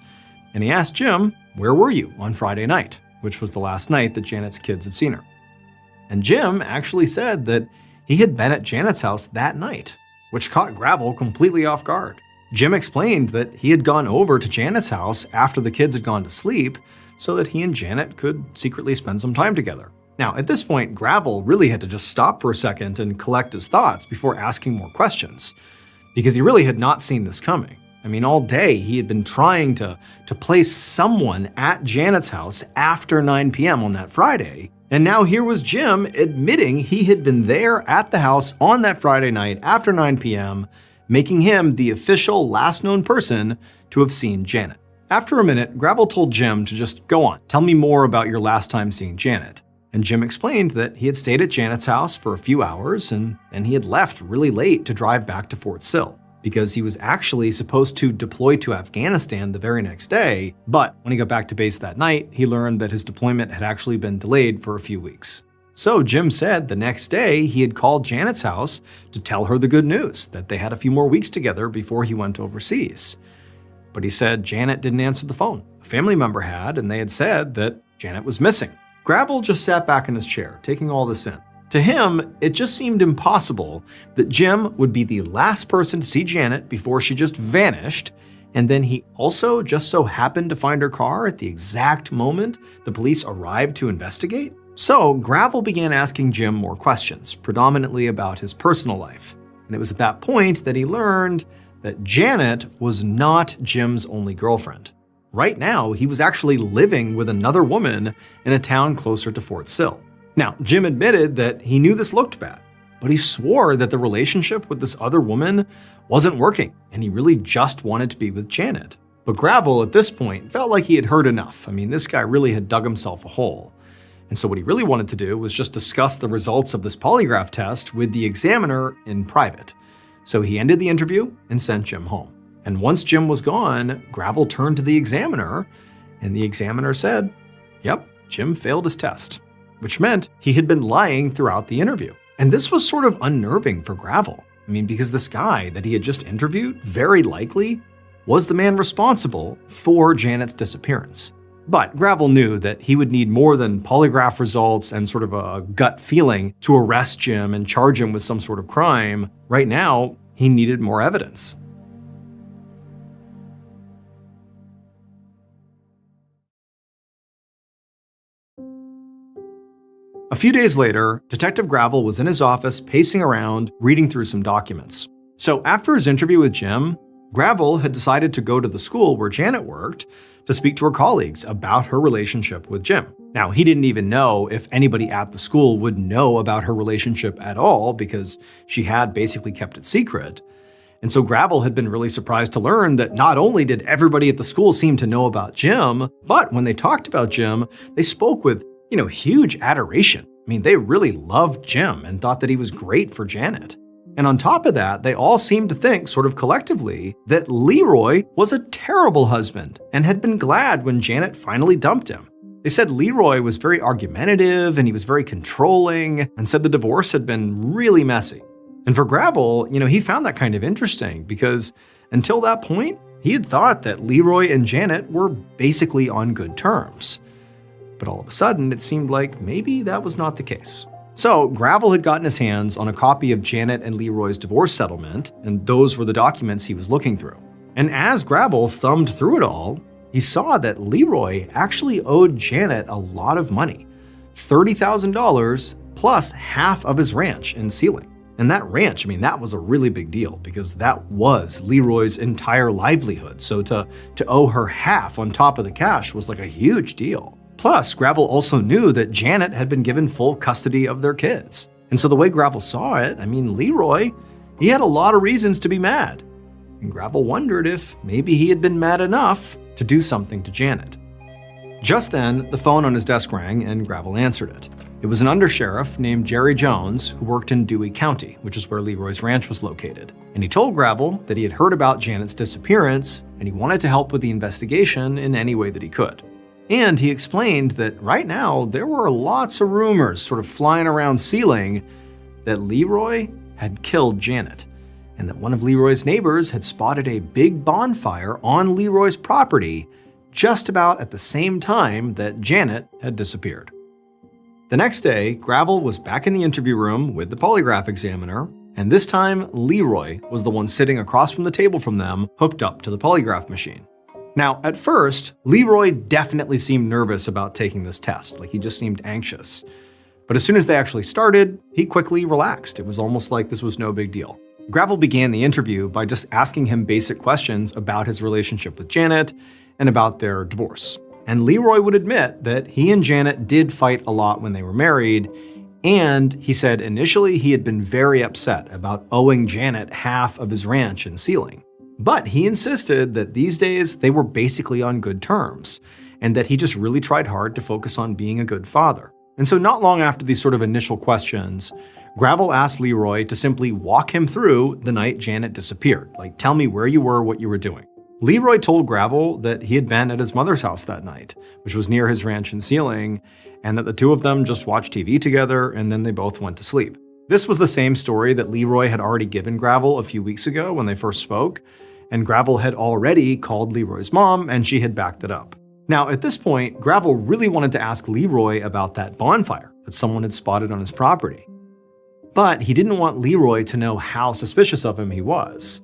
And he asked Jim, "Where were you on Friday night?" which was the last night that Janet's kids had seen her. And Jim actually said that he had been at Janet's house that night, which caught Gravel completely off guard. Jim explained that he had gone over to Janet's house after the kids had gone to sleep so that he and Janet could secretly spend some time together. Now, at this point, Gravel really had to just stop for a second and collect his thoughts before asking more questions, because he really had not seen this coming. I mean, all day he had been trying to place someone at Janet's house after 9 p.m. on that Friday. And now here was Jim admitting he had been there at the house on that Friday night after 9 p.m., making him the official last known person to have seen Janet. After a minute, Gravel told Jim to just go on, tell me more about your last time seeing Janet. And Jim explained that he had stayed at Janet's house for a few hours and he had left really late to drive back to Fort Sill, because he was actually supposed to deploy to Afghanistan the very next day, but when he got back to base that night, he learned that his deployment had actually been delayed for a few weeks. So Jim said the next day he had called Janet's house to tell her the good news, that they had a few more weeks together before he went overseas. But he said Janet didn't answer the phone. A family member had, and they had said that Janet was missing. Gravel just sat back in his chair, taking all this in. To him, it just seemed impossible that Jim would be the last person to see Janet before she just vanished, and then he also just so happened to find her car at the exact moment the police arrived to investigate. So Gravel began asking Jim more questions, predominantly about his personal life. And it was at that point that he learned that Janet was not Jim's only girlfriend. Right now, he was actually living with another woman in a town closer to Fort Sill. Now, Jim admitted that he knew this looked bad, but he swore that the relationship with this other woman wasn't working, and he really just wanted to be with Janet. But Gravel, at this point, felt like he had heard enough. I mean, this guy really had dug himself a hole. And so what he really wanted to do was just discuss the results of this polygraph test with the examiner in private. So he ended the interview and sent Jim home. And once Jim was gone, Gravel turned to the examiner, and the examiner said, "Yep, Jim failed his test," which meant he had been lying throughout the interview. And this was sort of unnerving for Gravel. I mean, because this guy that he had just interviewed very likely was the man responsible for Janet's disappearance. But Gravel knew that he would need more than polygraph results and sort of a gut feeling to arrest Jim and charge him with some sort of crime. Right now, he needed more evidence. A few days later, Detective Gravel was in his office pacing around, reading through some documents. So after his interview with Jim, Gravel had decided to go to the school where Janet worked to speak to her colleagues about her relationship with Jim. Now, he didn't even know if anybody at the school would know about her relationship at all because she had basically kept it secret. And so Gravel had been really surprised to learn that not only did everybody at the school seem to know about Jim, but when they talked about Jim, they spoke with huge adoration. I mean, they really loved Jim and thought that he was great for Janet. And on top of that, they all seemed to think, sort of collectively, that Leroy was a terrible husband and had been glad when Janet finally dumped him. They said Leroy was very argumentative and he was very controlling, and said the divorce had been really messy. And for Gravel, he found that kind of interesting because until that point, he had thought that Leroy and Janet were basically on good terms. But all of a sudden, it seemed like maybe that was not the case. So Gravel had gotten his hands on a copy of Janet and Leroy's divorce settlement, and those were the documents he was looking through. And as Gravel thumbed through it all, he saw that Leroy actually owed Janet a lot of money, $30,000 plus half of his ranch in Sealing. And that ranch, that was a really big deal because that was Leroy's entire livelihood. So to owe her half on top of the cash was like a huge deal. Plus, Gravel also knew that Janet had been given full custody of their kids. And so the way Gravel saw it, Leroy, he had a lot of reasons to be mad. And Gravel wondered if maybe he had been mad enough to do something to Janet. Just then, the phone on his desk rang and Gravel answered it. It was an undersheriff named Jerry Jones who worked in Dewey County, which is where Leroy's ranch was located. And he told Gravel that he had heard about Janet's disappearance and he wanted to help with the investigation in any way that he could. And he explained that right now there were lots of rumors sort of flying around Sealing that Leroy had killed Janet, and that one of Leroy's neighbors had spotted a big bonfire on Leroy's property just about at the same time that Janet had disappeared. The next day, Gravel was back in the interview room with the polygraph examiner, and this time Leroy was the one sitting across from the table from them, hooked up to the polygraph machine. Now, at first, Leroy definitely seemed nervous about taking this test, like he just seemed anxious. But as soon as they actually started, he quickly relaxed. It was almost like this was no big deal. Gravel began the interview by just asking him basic questions about his relationship with Janet and about their divorce. And Leroy would admit that he and Janet did fight a lot when they were married, and he said initially he had been very upset about owing Janet half of his ranch in Sealing. But he insisted that these days they were basically on good terms, and that he just really tried hard to focus on being a good father. And so not long after these sort of initial questions, Gravel asked Leroy to simply walk him through the night Janet disappeared. Like, tell me where you were, what you were doing. Leroy told Gravel that he had been at his mother's house that night, which was near his ranch in Sealing, and that the two of them just watched TV together and then they both went to sleep. This was the same story that Leroy had already given Gravel a few weeks ago when they first spoke, and Gravel had already called Leroy's mom and she had backed it up. Now, at this point, Gravel really wanted to ask Leroy about that bonfire that someone had spotted on his property. But he didn't want Leroy to know how suspicious of him he was.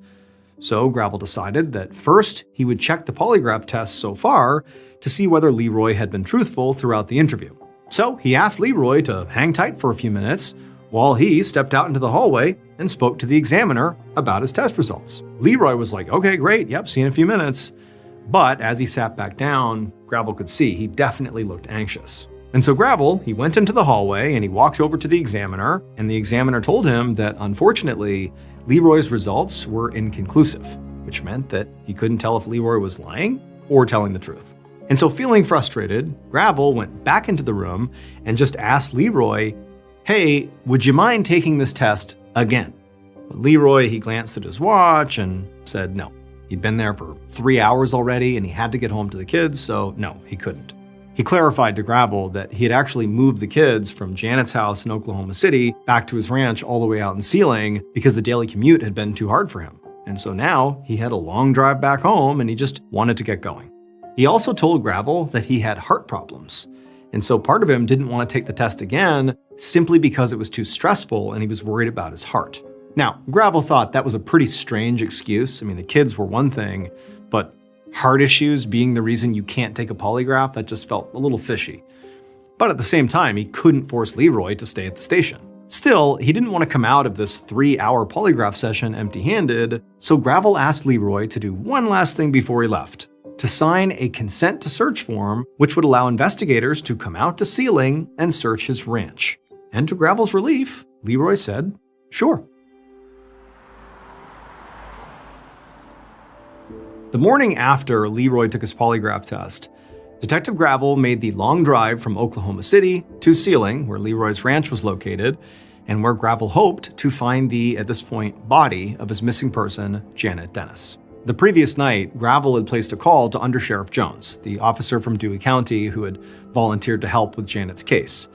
So Gravel decided that first he would check the polygraph tests so far to see whether Leroy had been truthful throughout the interview. So he asked Leroy to hang tight for a few minutes while he stepped out into the hallway and spoke to the examiner about his test results. Leroy was like, okay, great, yep, see you in a few minutes. But as he sat back down, Gravel could see he definitely looked anxious. And so Gravel, he went into the hallway and he walked over to the examiner, and the examiner told him that unfortunately, Leroy's results were inconclusive, which meant that he couldn't tell if Leroy was lying or telling the truth. And so feeling frustrated, Gravel went back into the room and just asked Leroy, "Hey, would you mind taking this test again?" But Leroy, he glanced at his watch and said no. He'd been there for 3 hours already and he had to get home to the kids, so no, he couldn't. He clarified to Gravel that he had actually moved the kids from Janet's house in Oklahoma City back to his ranch all the way out in Sealing because the daily commute had been too hard for him. And so now he had a long drive back home and he just wanted to get going. He also told Gravel that he had heart problems. And so part of him didn't want to take the test again simply because it was too stressful and he was worried about his heart. Now, Gravel thought that was a pretty strange excuse. I mean, the kids were one thing, but heart issues being the reason you can't take a polygraph, that just felt a little fishy. But at the same time, he couldn't force Leroy to stay at the station. Still, he didn't want to come out of this 3-hour polygraph session empty-handed, so Gravel asked Leroy to do one last thing before he left: to sign a consent to search form, which would allow investigators to come out to Sealing and search his ranch. And to Gravel's relief, Leroy said, "Sure." The morning after Leroy took his polygraph test, Detective Gravel made the long drive from Oklahoma City to Sealing, where Leroy's ranch was located, and where Gravel hoped to find the, at this point, body of his missing person, Janet Dennis. The previous night, Gravel had placed a call to Undersheriff Jones, the officer from Dewey County who had volunteered to help with Janet's case.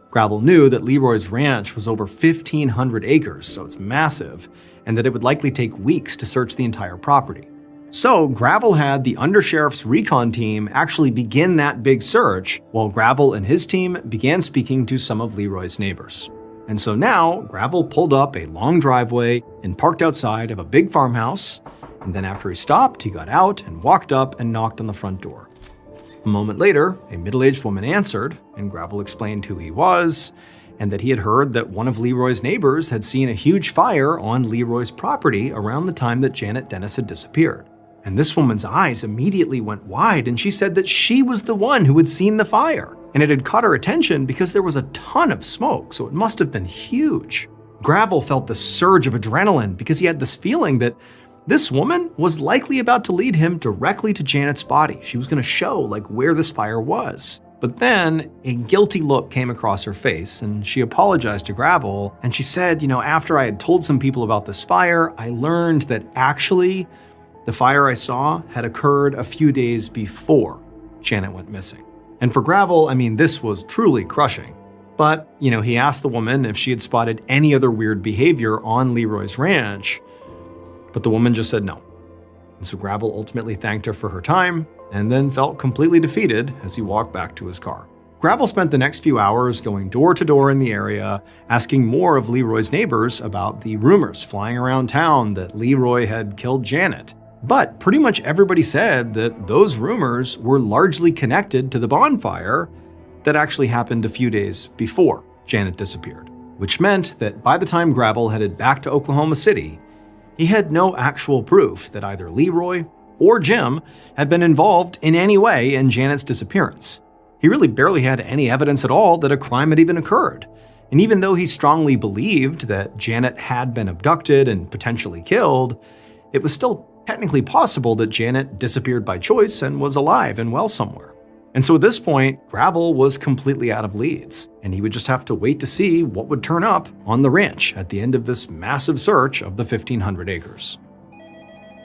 Gravel knew that Leroy's ranch was over 1,500 acres, so it's massive, and that it would likely take weeks to search the entire property. So Gravel had the Undersheriff's recon team actually begin that big search, while Gravel and his team began speaking to some of Leroy's neighbors. And so now, Gravel pulled up a long driveway and parked outside of a big farmhouse, and then after he stopped, he got out and walked up and knocked on the front door. A moment later, a middle-aged woman answered, and Gravel explained who he was, and that he had heard that one of Leroy's neighbors had seen a huge fire on Leroy's property around the time that Janet Dennis had disappeared. And this woman's eyes immediately went wide, and she said that she was the one who had seen the fire. And it had caught her attention because there was a ton of smoke, so it must have been huge. Gravel felt the surge of adrenaline because he had this feeling that this woman was likely about to lead him directly to Janet's body. She was going to show where this fire was. But then a guilty look came across her face, and she apologized to Gravel, and she said, after I had told some people about this fire, I learned that actually the fire I saw had occurred a few days before Janet went missing. And for Gravel, this was truly crushing. But, he asked the woman if she had spotted any other weird behavior on Leroy's ranch, but the woman just said no. And so Gravel ultimately thanked her for her time and then felt completely defeated as he walked back to his car. Gravel spent the next few hours going door to door in the area, asking more of Leroy's neighbors about the rumors flying around town that Leroy had killed Janet. But pretty much everybody said that those rumors were largely connected to the bonfire that actually happened a few days before Janet disappeared, which meant that by the time Gravel headed back to Oklahoma City, he had no actual proof that either Leroy or Jim had been involved in any way in Janet's disappearance. He really barely had any evidence at all that a crime had even occurred. And even though he strongly believed that Janet had been abducted and potentially killed, it was still technically possible that Janet disappeared by choice and was alive and well somewhere. And so at this point, Gravel was completely out of leads, and he would just have to wait to see what would turn up on the ranch at the end of this massive search of the 1,500 acres.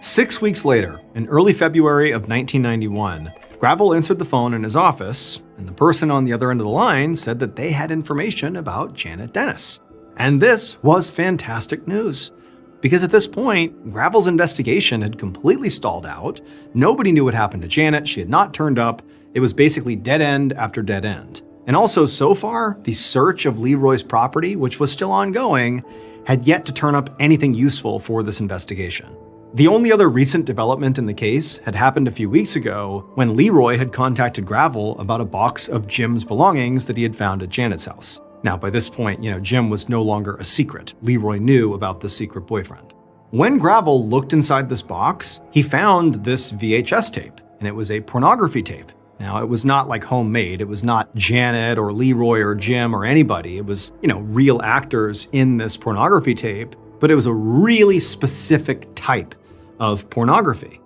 6 weeks later, in early February of 1991, Gravel answered the phone in his office, and the person on the other end of the line said that they had information about Janet Dennis. And this was fantastic news. Because at this point, Gravel's investigation had completely stalled out. Nobody knew what happened to Janet. She had not turned up. It was basically dead end after dead end. And also, so far, the search of Leroy's property, which was still ongoing, had yet to turn up anything useful for this investigation. The only other recent development in the case had happened a few weeks ago when Leroy had contacted Gravel about a box of Jim's belongings that he had found at Janet's house. Now, by this point, Jim was no longer a secret. Leroy knew about the secret boyfriend. When Gravel looked inside this box, he found this VHS tape, and it was a pornography tape. Now, it was not homemade. It was not Janet or Leroy or Jim or anybody. It was, real actors in this pornography tape, but it was a really specific type of pornography.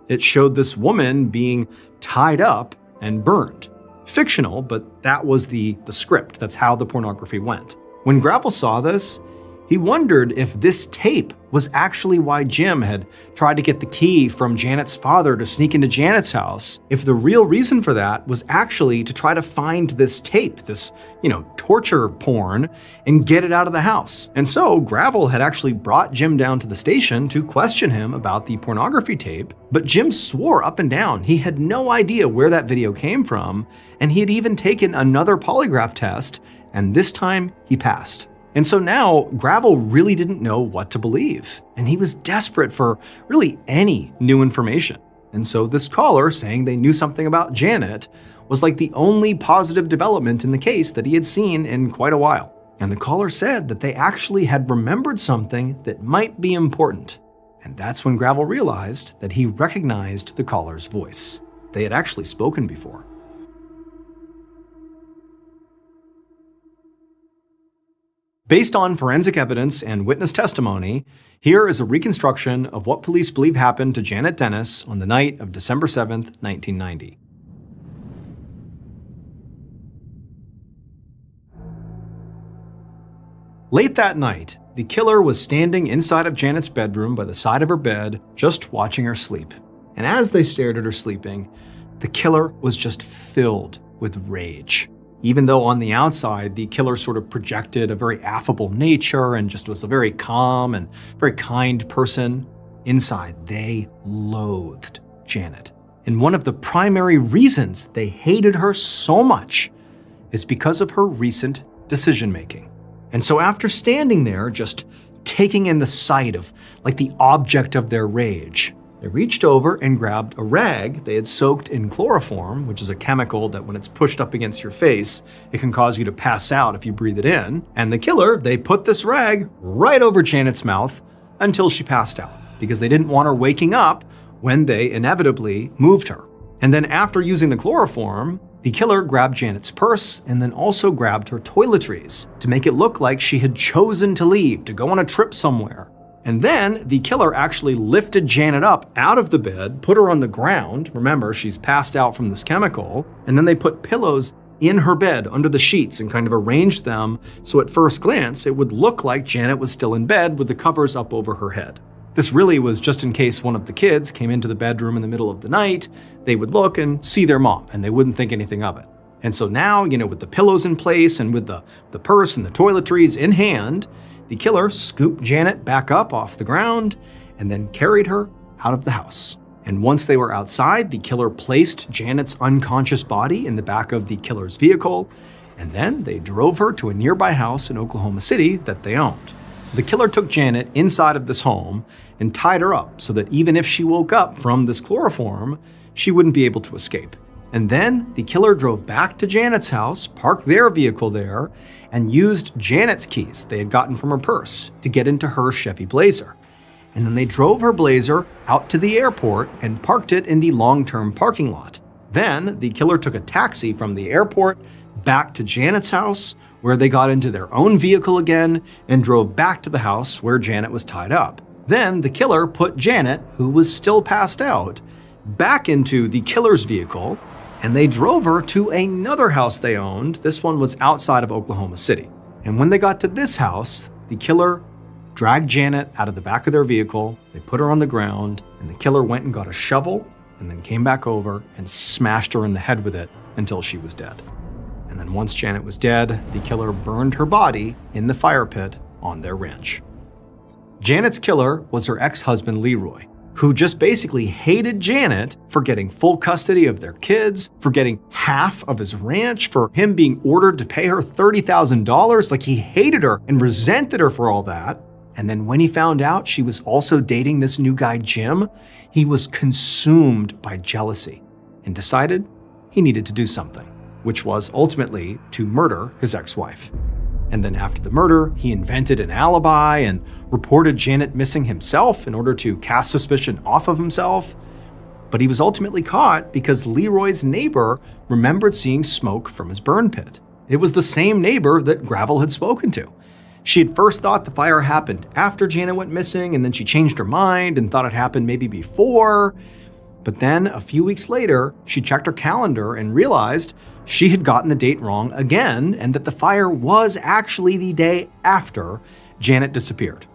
It showed this woman being tied up and burned. Fictional, but that was the script. That's how the pornography went. When Gravel saw this, he wondered if this tape was actually why Jim had tried to get the key from Janet's father to sneak into Janet's house, if the real reason for that was actually to try to find this tape, this, torture porn, and get it out of the house. And so Gravel had actually brought Jim down to the station to question him about the pornography tape, but Jim swore up and down he had no idea where that video came from, and he had even taken another polygraph test, and this time he passed. And so now Gravel really didn't know what to believe, and he was desperate for really any new information. And so this caller saying they knew something about Janet was like the only positive development in the case that he had seen in quite a while. And the caller said that they actually had remembered something that might be important. And that's when Gravel realized that he recognized the caller's voice. They had actually spoken before. Based on forensic evidence and witness testimony, here is a reconstruction of what police believe happened to Janet Dennis on the night of December 7th, 1990. Late that night, the killer was standing inside of Janet's bedroom by the side of her bed, just watching her sleep. And as they stared at her sleeping, the killer was just filled with rage. Even though on the outside, the killer sort of projected a very affable nature and just was a very calm and very kind person, inside they loathed Janet. And one of the primary reasons they hated her so much is because of her recent decision-making. And so after standing there, just taking in the sight of like the object of their rage, they reached over and grabbed a rag they had soaked in chloroform, which is a chemical that when it's pushed up against your face, it can cause you to pass out if you breathe it in. And the killer, they put this rag right over Janet's mouth until she passed out, because they didn't want her waking up when they inevitably moved her. And then after using the chloroform, the killer grabbed Janet's purse and then also grabbed her toiletries to make it look like she had chosen to leave, to go on a trip somewhere. And then the killer actually lifted Janet up out of the bed, put her on the ground. Remember, she's passed out from this chemical. And then they put pillows in her bed under the sheets and kind of arranged them so at first glance it would look like Janet was still in bed with the covers up over her head. This really was just in case one of the kids came into the bedroom in the middle of the night, they would look and see their mom and they wouldn't think anything of it. And so now, with the pillows in place and with the purse and the toiletries in hand, the killer scooped Janet back up off the ground and then carried her out of the house. And once they were outside, the killer placed Janet's unconscious body in the back of the killer's vehicle, and then they drove her to a nearby house in Oklahoma City that they owned. The killer took Janet inside of this home and tied her up so that even if she woke up from this chloroform, she wouldn't be able to escape. And then the killer drove back to Janet's house, parked their vehicle there, and used Janet's keys they had gotten from her purse to get into her Chevy Blazer. And then they drove her Blazer out to the airport and parked it in the long-term parking lot. Then the killer took a taxi from the airport back to Janet's house, where they got into their own vehicle again and drove back to the house where Janet was tied up. Then the killer put Janet, who was still passed out, back into the killer's vehicle, and they drove her to another house they owned. This one was outside of Oklahoma City. And when they got to this house, the killer dragged Janet out of the back of their vehicle, they put her on the ground, and the killer went and got a shovel and then came back over and smashed her in the head with it until she was dead. And then once Janet was dead, the killer burned her body in the fire pit on their ranch. Janet's killer was her ex-husband Leroy, who just basically hated Janet for getting full custody of their kids, for getting half of his ranch, for him being ordered to pay her $30,000. Like, he hated her and resented her for all that. And then when he found out she was also dating this new guy, Jim, he was consumed by jealousy and decided he needed to do something, which was ultimately to murder his ex-wife. And then after the murder, he invented an alibi and reported Janet missing himself in order to cast suspicion off of himself. But he was ultimately caught because Leroy's neighbor remembered seeing smoke from his burn pit. It was the same neighbor that Gravel had spoken to. She had first thought the fire happened after Janet went missing, and then she changed her mind and thought it happened maybe before. But then, a few weeks later, she checked her calendar and realized she had gotten the date wrong again, and that the fire was actually the day after Janet disappeared.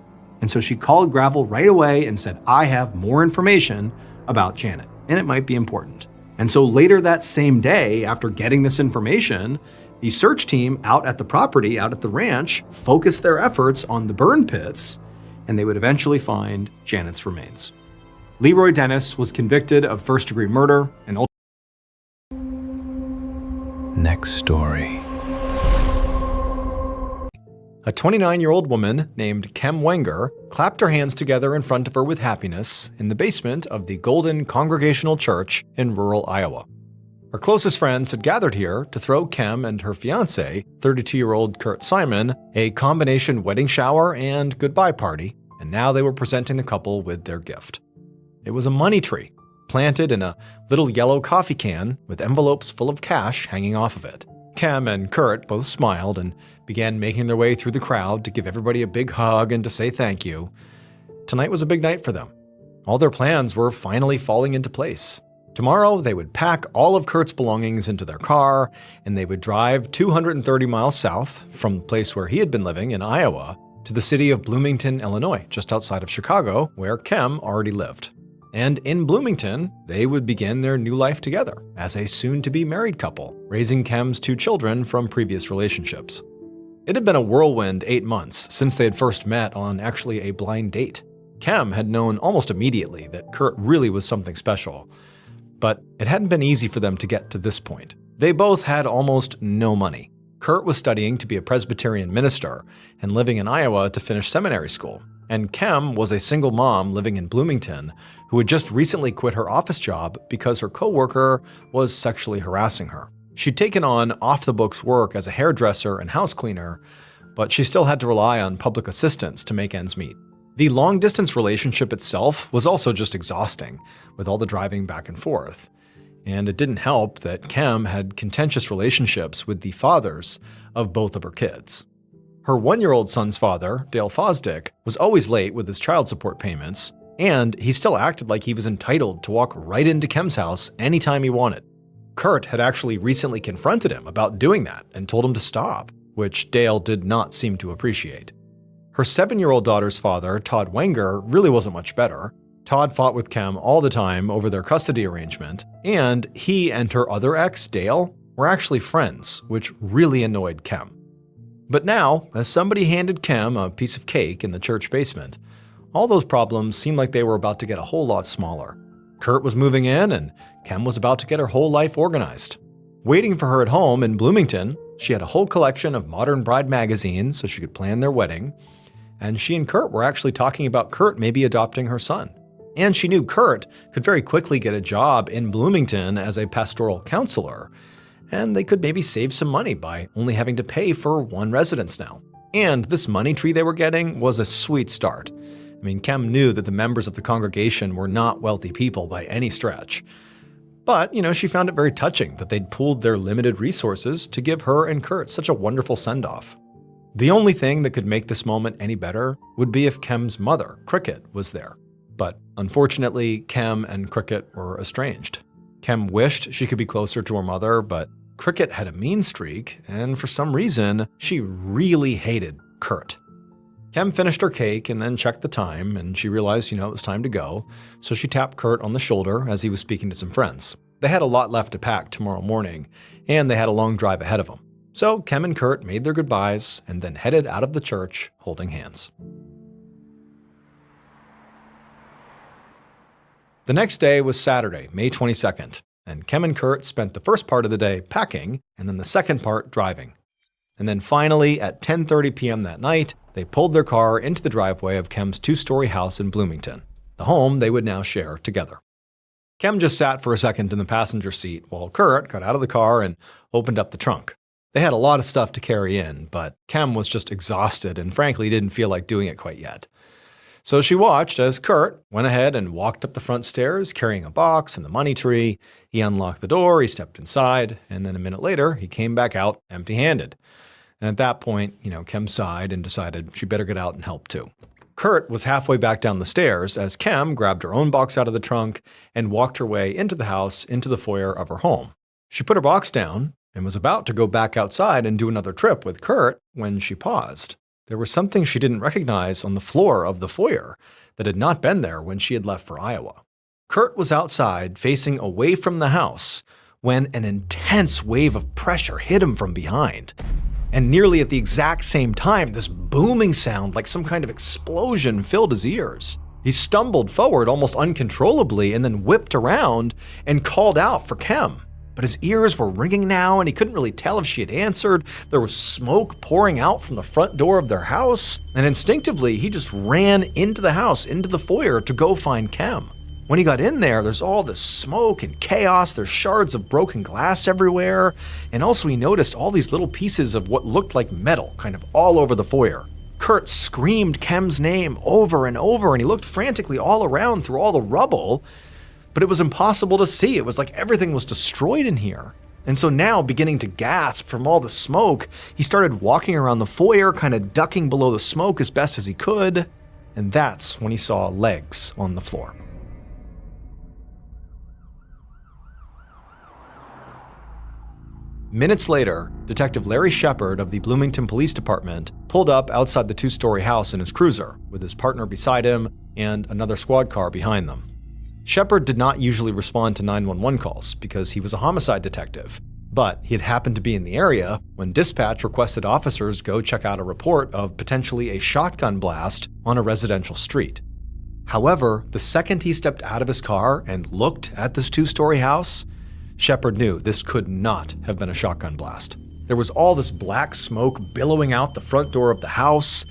And so she called Gravel right away and said, "I have more information about Janet, and it might be important." And so later that same day, after getting this information, the search team out at the property, out at the ranch, focused their efforts on the burn pits, and they would eventually find Janet's remains. Leroy Dennis was convicted of first-degree murder and Next story. A 29-year-old woman named Kem Wenger clapped her hands together in front of her with happiness in the basement of the Golden Congregational Church in rural Iowa. Her closest friends had gathered here to throw Kem and her fiancé, 32-year-old Kurt Simon, a combination wedding shower and goodbye party, and now they were presenting the couple with their gift. It was a money tree, planted in a little yellow coffee can with envelopes full of cash hanging off of it. Kem and Kurt both smiled and began making their way through the crowd to give everybody a big hug and to say thank you. Tonight was a big night for them. All their plans were finally falling into place. Tomorrow, they would pack all of Kurt's belongings into their car, and they would drive 230 miles south from the place where he had been living in Iowa to the city of Bloomington, Illinois, just outside of Chicago, where Kem already lived. And in Bloomington, they would begin their new life together as a soon-to-be married couple, raising Kem's 2 children from previous relationships. It had been a whirlwind 8 months since they had first met on actually a blind date. Kem had known almost immediately that Kurt really was something special, but it hadn't been easy for them to get to this point. They both had almost no money. Kurt was studying to be a Presbyterian minister and living in Iowa to finish seminary school, and Kem was a single mom living in Bloomington who had just recently quit her office job because her coworker was sexually harassing her. She'd taken on off-the-books work as a hairdresser and house cleaner, but she still had to rely on public assistance to make ends meet. The long-distance relationship itself was also just exhausting, with all the driving back and forth. And it didn't help that Kem had contentious relationships with the fathers of both of her kids. Her 1-year-old son's father, Dale Fosdick, was always late with his child support payments, and he still acted like he was entitled to walk right into Kem's house anytime he wanted. Kurt had actually recently confronted him about doing that and told him to stop, which Dale did not seem to appreciate. Her 7-year-old daughter's father, Todd Wenger, really wasn't much better. Todd fought with Kem all the time over their custody arrangement, and he and her other ex, Dale, were actually friends, which really annoyed Kem. But now, as somebody handed Kem a piece of cake in the church basement, all those problems seemed like they were about to get a whole lot smaller. Kurt was moving in, and Kem was about to get her whole life organized. Waiting for her at home in Bloomington, she had a whole collection of modern bride magazines so she could plan their wedding, and she and Kurt were actually talking about Kurt maybe adopting her son. And she knew Kurt could very quickly get a job in Bloomington as a pastoral counselor, and they could maybe save some money by only having to pay for one residence now. And this money tree they were getting was a sweet start. I mean, Kem knew that the members of the congregation were not wealthy people by any stretch. But, she found it very touching that they'd pooled their limited resources to give her and Kurt such a wonderful send-off. The only thing that could make this moment any better would be if Kem's mother, Cricket, was there. But unfortunately, Kem and Cricket were estranged. Kem wished she could be closer to her mother, but Cricket had a mean streak, and for some reason, she really hated Kurt. Kem finished her cake and then checked the time, and she realized, it was time to go, so she tapped Kurt on the shoulder as he was speaking to some friends. They had a lot left to pack tomorrow morning, and they had a long drive ahead of them. So Kem and Kurt made their goodbyes and then headed out of the church holding hands. The next day was Saturday, May 22nd, and Kem and Kurt spent the first part of the day packing and then the second part driving. And then finally, at 10:30 p.m. that night, they pulled their car into the driveway of Kem's 2-story house in Bloomington, the home they would now share together. Kem just sat for a second in the passenger seat while Kurt got out of the car and opened up the trunk. They had a lot of stuff to carry in, but Kem was just exhausted and frankly didn't feel like doing it quite yet. So she watched as Kurt went ahead and walked up the front stairs carrying a box and the money tree. He unlocked the door, he stepped inside, and then a minute later, he came back out empty-handed. And at that point, Kem sighed and decided she better get out and help too. Kurt was halfway back down the stairs as Kem grabbed her own box out of the trunk and walked her way into the house, into the foyer of her home. She put her box down and was about to go back outside and do another trip with Kurt when she paused. There was something she didn't recognize on the floor of the foyer that had not been there when she had left for Iowa. Kurt was outside, facing away from the house, when an intense wave of pressure hit him from behind. And nearly at the exact same time, this booming sound like some kind of explosion filled his ears. He stumbled forward almost uncontrollably and then whipped around and called out for Kem. But his ears were ringing now and he couldn't really tell if she had answered. There was smoke pouring out from the front door of their house, and instinctively he just ran into the house, into the foyer to go find Kem. When he got in there, there's all this smoke and chaos, there's shards of broken glass everywhere, and also he noticed all these little pieces of what looked like metal kind of all over the foyer. Kurt screamed Kem's name over and over, and he looked frantically all around through all the rubble, but it was impossible to see. It was like everything was destroyed in here. And so now, beginning to gasp from all the smoke, he started walking around the foyer, kind of ducking below the smoke as best as he could, and that's when he saw legs on the floor. Minutes later, Detective Larry Shepard of the Bloomington Police Department pulled up outside the two-story house in his cruiser, with his partner beside him and another squad car behind them. Shepard did not usually respond to 911 calls because he was a homicide detective, but he had happened to be in the area when dispatch requested officers go check out a report of potentially a shotgun blast on a residential street. However, the second he stepped out of his car and looked at this two-story house, Shepard knew this could not have been a shotgun blast. There was all this black smoke billowing out the front door of the house,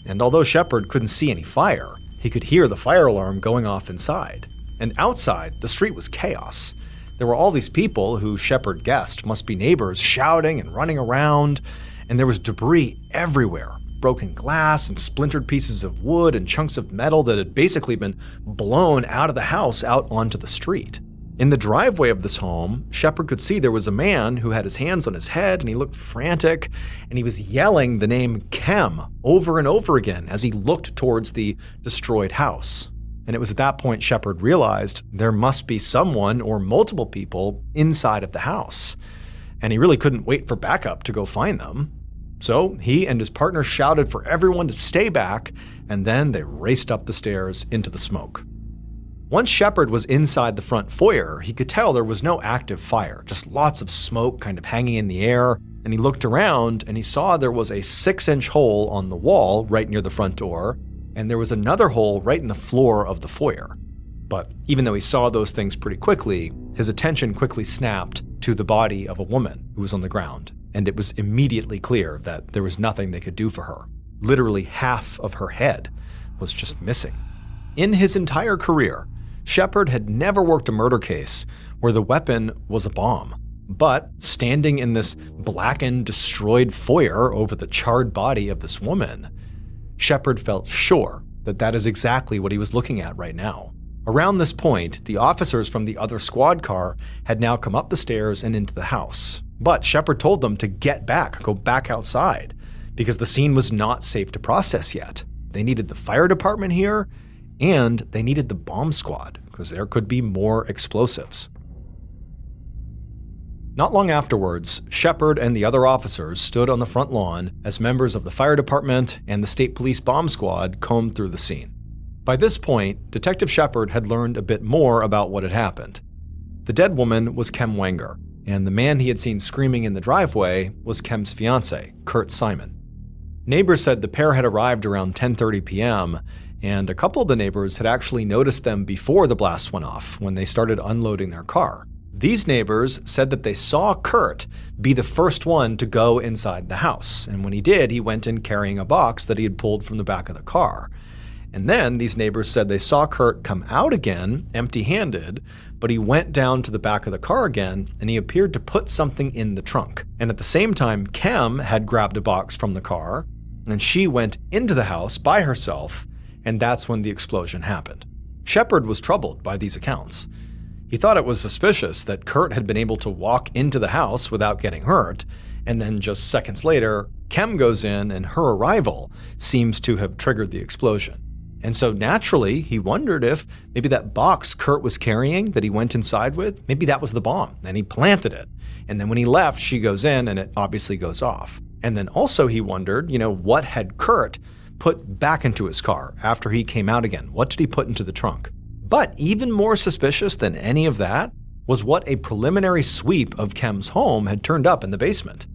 and although Shepard couldn't see any fire, he could hear the fire alarm going off inside. And outside, the street was chaos. There were all these people who Shepard guessed must be neighbors shouting and running around, and there was debris everywhere. Broken glass and splintered pieces of wood and chunks of metal that had basically been blown out of the house out onto the street. In the driveway of this home, Shepard could see there was a man who had his hands on his head and he looked frantic, and he was yelling the name Kem over and over again as he looked towards the destroyed house. And it was at that point Shepard realized there must be someone or multiple people inside of the house. And he really couldn't wait for backup to go find them. So he and his partner shouted for everyone to stay back, and then they raced up the stairs into the smoke. Once Shepard was inside the front foyer, he could tell there was no active fire, just lots of smoke kind of hanging in the air, and he looked around and he saw there was a 6-inch hole on the wall right near the front door, and there was another hole right in the floor of the foyer. But even though he saw those things pretty quickly, his attention quickly snapped to the body of a woman who was on the ground, and it was immediately clear that there was nothing they could do for her. Literally half of her head was just missing. In his entire career, Shepard had never worked a murder case where the weapon was a bomb. But standing in this blackened, destroyed foyer over the charred body of this woman, Shepard felt sure that that is exactly what he was looking at right now. Around this point, the officers from the other squad car had now come up the stairs and into the house. But Shepard told them to get back, go back outside, because the scene was not safe to process yet. They needed the fire department here, and they needed the bomb squad, because there could be more explosives. Not long afterwards, Shepard and the other officers stood on the front lawn as members of the fire department and the state police bomb squad combed through the scene. By this point, Detective Shepard had learned a bit more about what had happened. The dead woman was Kem Wenger, and the man he had seen screaming in the driveway was Kem's fiancé, Kurt Simon. Neighbors said the pair had arrived around 10:30 p.m., and a couple of the neighbors had actually noticed them before the blast went off when they started unloading their car. These neighbors said that they saw Kurt be the first one to go inside the house, and when he did, he went in carrying a box that he had pulled from the back of the car. And then these neighbors said they saw Kurt come out again, empty-handed, but he went down to the back of the car again, and he appeared to put something in the trunk. And at the same time, Kem had grabbed a box from the car, and she went into the house by herself, and that's when the explosion happened. Shepard was troubled by these accounts. He thought it was suspicious that Kurt had been able to walk into the house without getting hurt, and then just seconds later, Kem goes in and her arrival seems to have triggered the explosion. And so naturally, he wondered if maybe that box Kurt was carrying that he went inside with, maybe that was the bomb, and he planted it. And then when he left, she goes in and it obviously goes off. And then also he wondered, what had Kurt put back into his car after he came out again? What did he put into the trunk? But even more suspicious than any of that was what a preliminary sweep of Kem's home had turned up in the basement.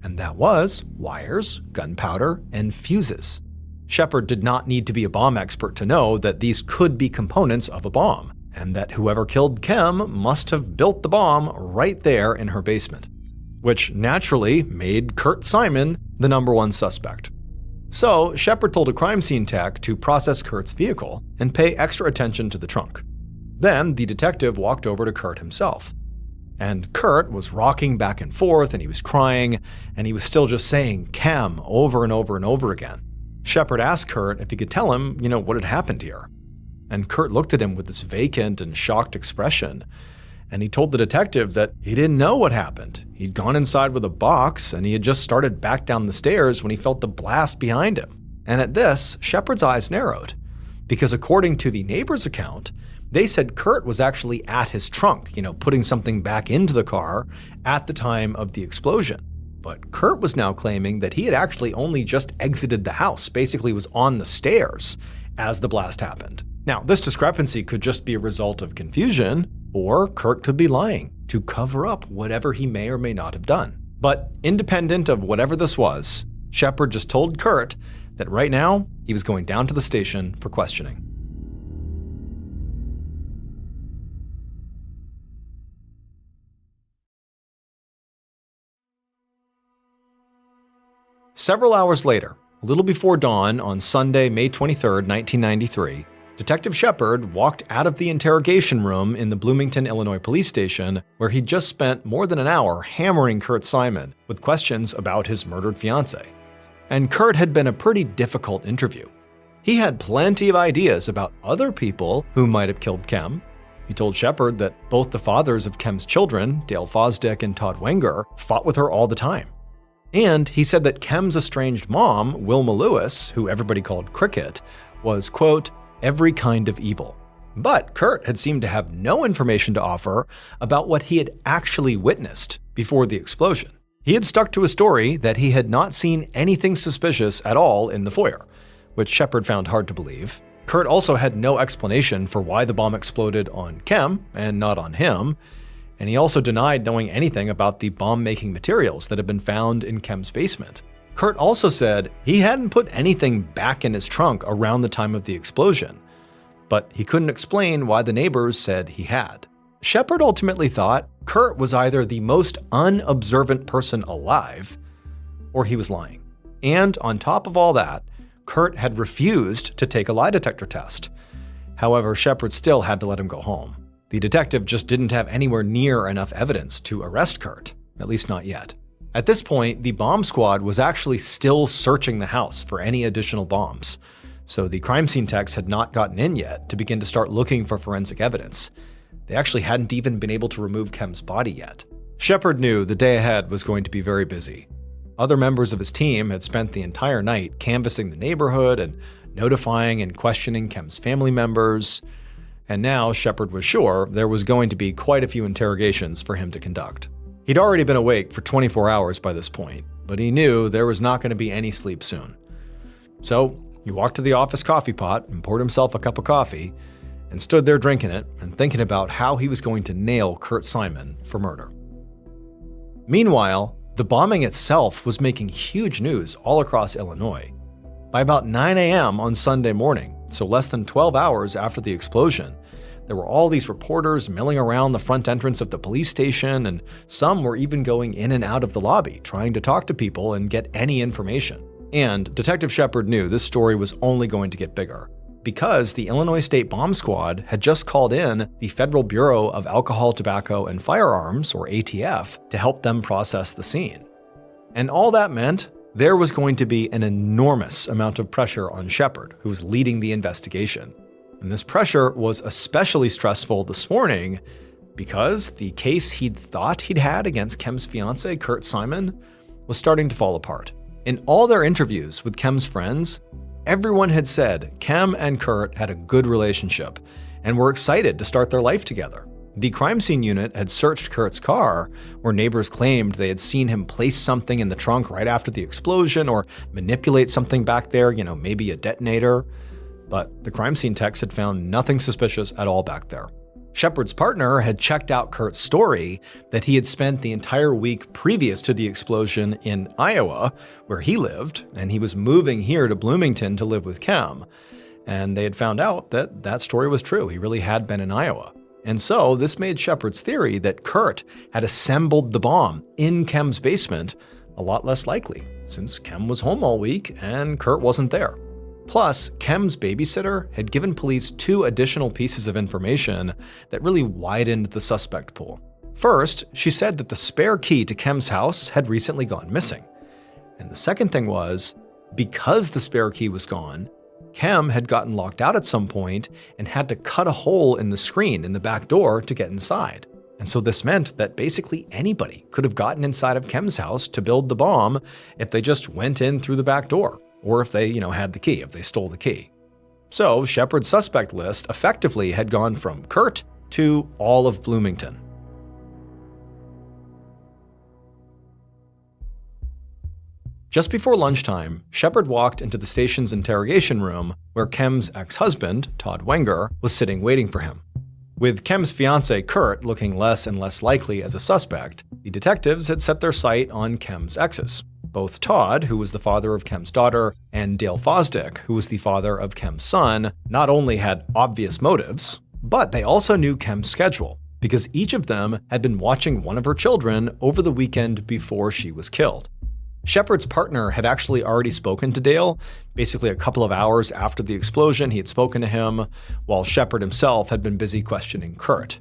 And that was wires, gunpowder, and fuses. Shepard did not need to be a bomb expert to know that these could be components of a bomb, and that whoever killed Kem must have built the bomb right there in her basement, which naturally made Kurt Simon the #1 suspect. So Shepard told a crime scene tech to process Kurt's vehicle and pay extra attention to the trunk. Then the detective walked over to Kurt himself. And Kurt was rocking back and forth, and he was crying, and he was still just saying Kem over and over and over again. Shepard asked Kurt if he could tell him, what had happened here. And Kurt looked at him with this vacant and shocked expression. And he told the detective that he didn't know what happened. He'd gone inside with a box, and he had just started back down the stairs when he felt the blast behind him. And at this, Shepard's eyes narrowed. Because according to the neighbor's account, they said Kurt was actually at his trunk, putting something back into the car at the time of the explosion. But Kurt was now claiming that he had actually only just exited the house, basically was on the stairs as the blast happened. Now, this discrepancy could just be a result of confusion, or Kurt could be lying to cover up whatever he may or may not have done. But independent of whatever this was, Shepard just told Kurt that right now he was going down to the station for questioning. Several hours later, a little before dawn on Sunday, May 23, 1993, Detective Shepard walked out of the interrogation room in the Bloomington, Illinois police station, where he'd just spent more than an hour hammering Kurt Simon with questions about his murdered fiancée. And Kurt had been a pretty difficult interview. He had plenty of ideas about other people who might have killed Kem. He told Shepard that both the fathers of Kem's children, Dale Fosdick and Todd Wenger, fought with her all the time. And he said that Kem's estranged mom, Wilma Lewis, who everybody called Cricket, was, quote, every kind of evil. But Kurt had seemed to have no information to offer about what he had actually witnessed before the explosion. He had stuck to a story that he had not seen anything suspicious at all in the foyer, which Shepard found hard to believe. Kurt also had no explanation for why the bomb exploded on Kem and not on him, and he also denied knowing anything about the bomb-making materials that had been found in Kem's basement. Kurt also said he hadn't put anything back in his trunk around the time of the explosion, but he couldn't explain why the neighbors said he had. Shepard ultimately thought Kurt was either the most unobservant person alive, or he was lying. And on top of all that, Kurt had refused to take a lie detector test. However, Shepard still had to let him go home. The detective just didn't have anywhere near enough evidence to arrest Kurt, at least not yet. At this point, the bomb squad was actually still searching the house for any additional bombs, so the crime scene techs had not gotten in yet to begin to start looking for forensic evidence. They actually hadn't even been able to remove Kem's body yet. Shepard knew the day ahead was going to be very busy. Other members of his team had spent the entire night canvassing the neighborhood and notifying and questioning Kem's family members. And now Shepard was sure there was going to be quite a few interrogations for him to conduct. He'd already been awake for 24 hours by this point, but he knew there was not going to be any sleep soon. So he walked to the office coffee pot and poured himself a cup of coffee and stood there drinking it and thinking about how he was going to nail Kurt Simon for murder. Meanwhile, the bombing itself was making huge news all across Illinois. By about 9 a.m. on Sunday morning, so less than 12 hours after the explosion, there were all these reporters milling around the front entrance of the police station, and some were even going in and out of the lobby trying to talk to people and get any information. And Detective Shepard knew this story was only going to get bigger, because the Illinois State Bomb Squad had just called in the Federal Bureau of Alcohol, Tobacco, and Firearms, or ATF, to help them process the scene. And all that meant there was going to be an enormous amount of pressure on Shepard, who was leading the investigation. And this pressure was especially stressful this morning because the case he'd thought he'd had against Kem's fiancé, Kurt Simon, was starting to fall apart. In all their interviews with Kem's friends, Everyone had said Kem and Kurt had a good relationship and were excited to start their life together. The crime scene unit had searched Kurt's car, where neighbors claimed they had seen him place something in the trunk right after the explosion or manipulate something back there, maybe a detonator. But the crime scene techs had found nothing suspicious at all back there. Shepard's partner had checked out Kurt's story that he had spent the entire week previous to the explosion in Iowa, where he lived, and he was moving here to Bloomington to live with Kem. And they had found out that that story was true. He really had been in Iowa. And so this made Shepard's theory that Kurt had assembled the bomb in Kem's basement a lot less likely, since Kem was home all week and Kurt wasn't there. Plus, Kem's babysitter had given police 2 additional pieces of information that really widened the suspect pool. First, she said that the spare key to Kem's house had recently gone missing. And the second thing was, because the spare key was gone, Kem had gotten locked out at some point and had to cut a hole in the screen in the back door to get inside. And so this meant that basically anybody could have gotten inside of Kem's house to build the bomb if they just went in through the back door, or if they, had the key, if they stole the key. So Shepard's suspect list effectively had gone from Kurt to all of Bloomington. Just before lunchtime, Shepard walked into the station's interrogation room where Kem's ex-husband, Todd Wenger, was sitting waiting for him. With Kem's fiancé, Kurt, looking less and less likely as a suspect, the detectives had set their sight on Kem's exes. Both Todd, who was the father of Kem's daughter, and Dale Fosdick, who was the father of Kem's son, not only had obvious motives, but they also knew Kem's schedule, because each of them had been watching one of her children over the weekend before she was killed. Shepard's partner had actually already spoken to Dale. Basically a couple of hours after the explosion, he had spoken to him, while Shepard himself had been busy questioning Kurt.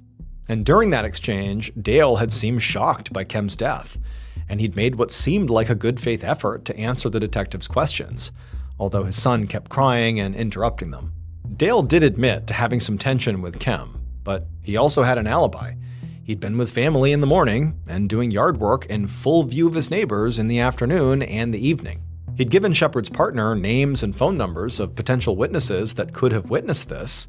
And during that exchange, Dale had seemed shocked by Kem's death, and he'd made what seemed like a good faith effort to answer the detective's questions, although his son kept crying and interrupting them. Dale did admit to having some tension with Kem, but he also had an alibi. He'd been with family in the morning and doing yard work in full view of his neighbors in the afternoon and the evening. He'd given Shepard's partner names and phone numbers of potential witnesses that could have witnessed this,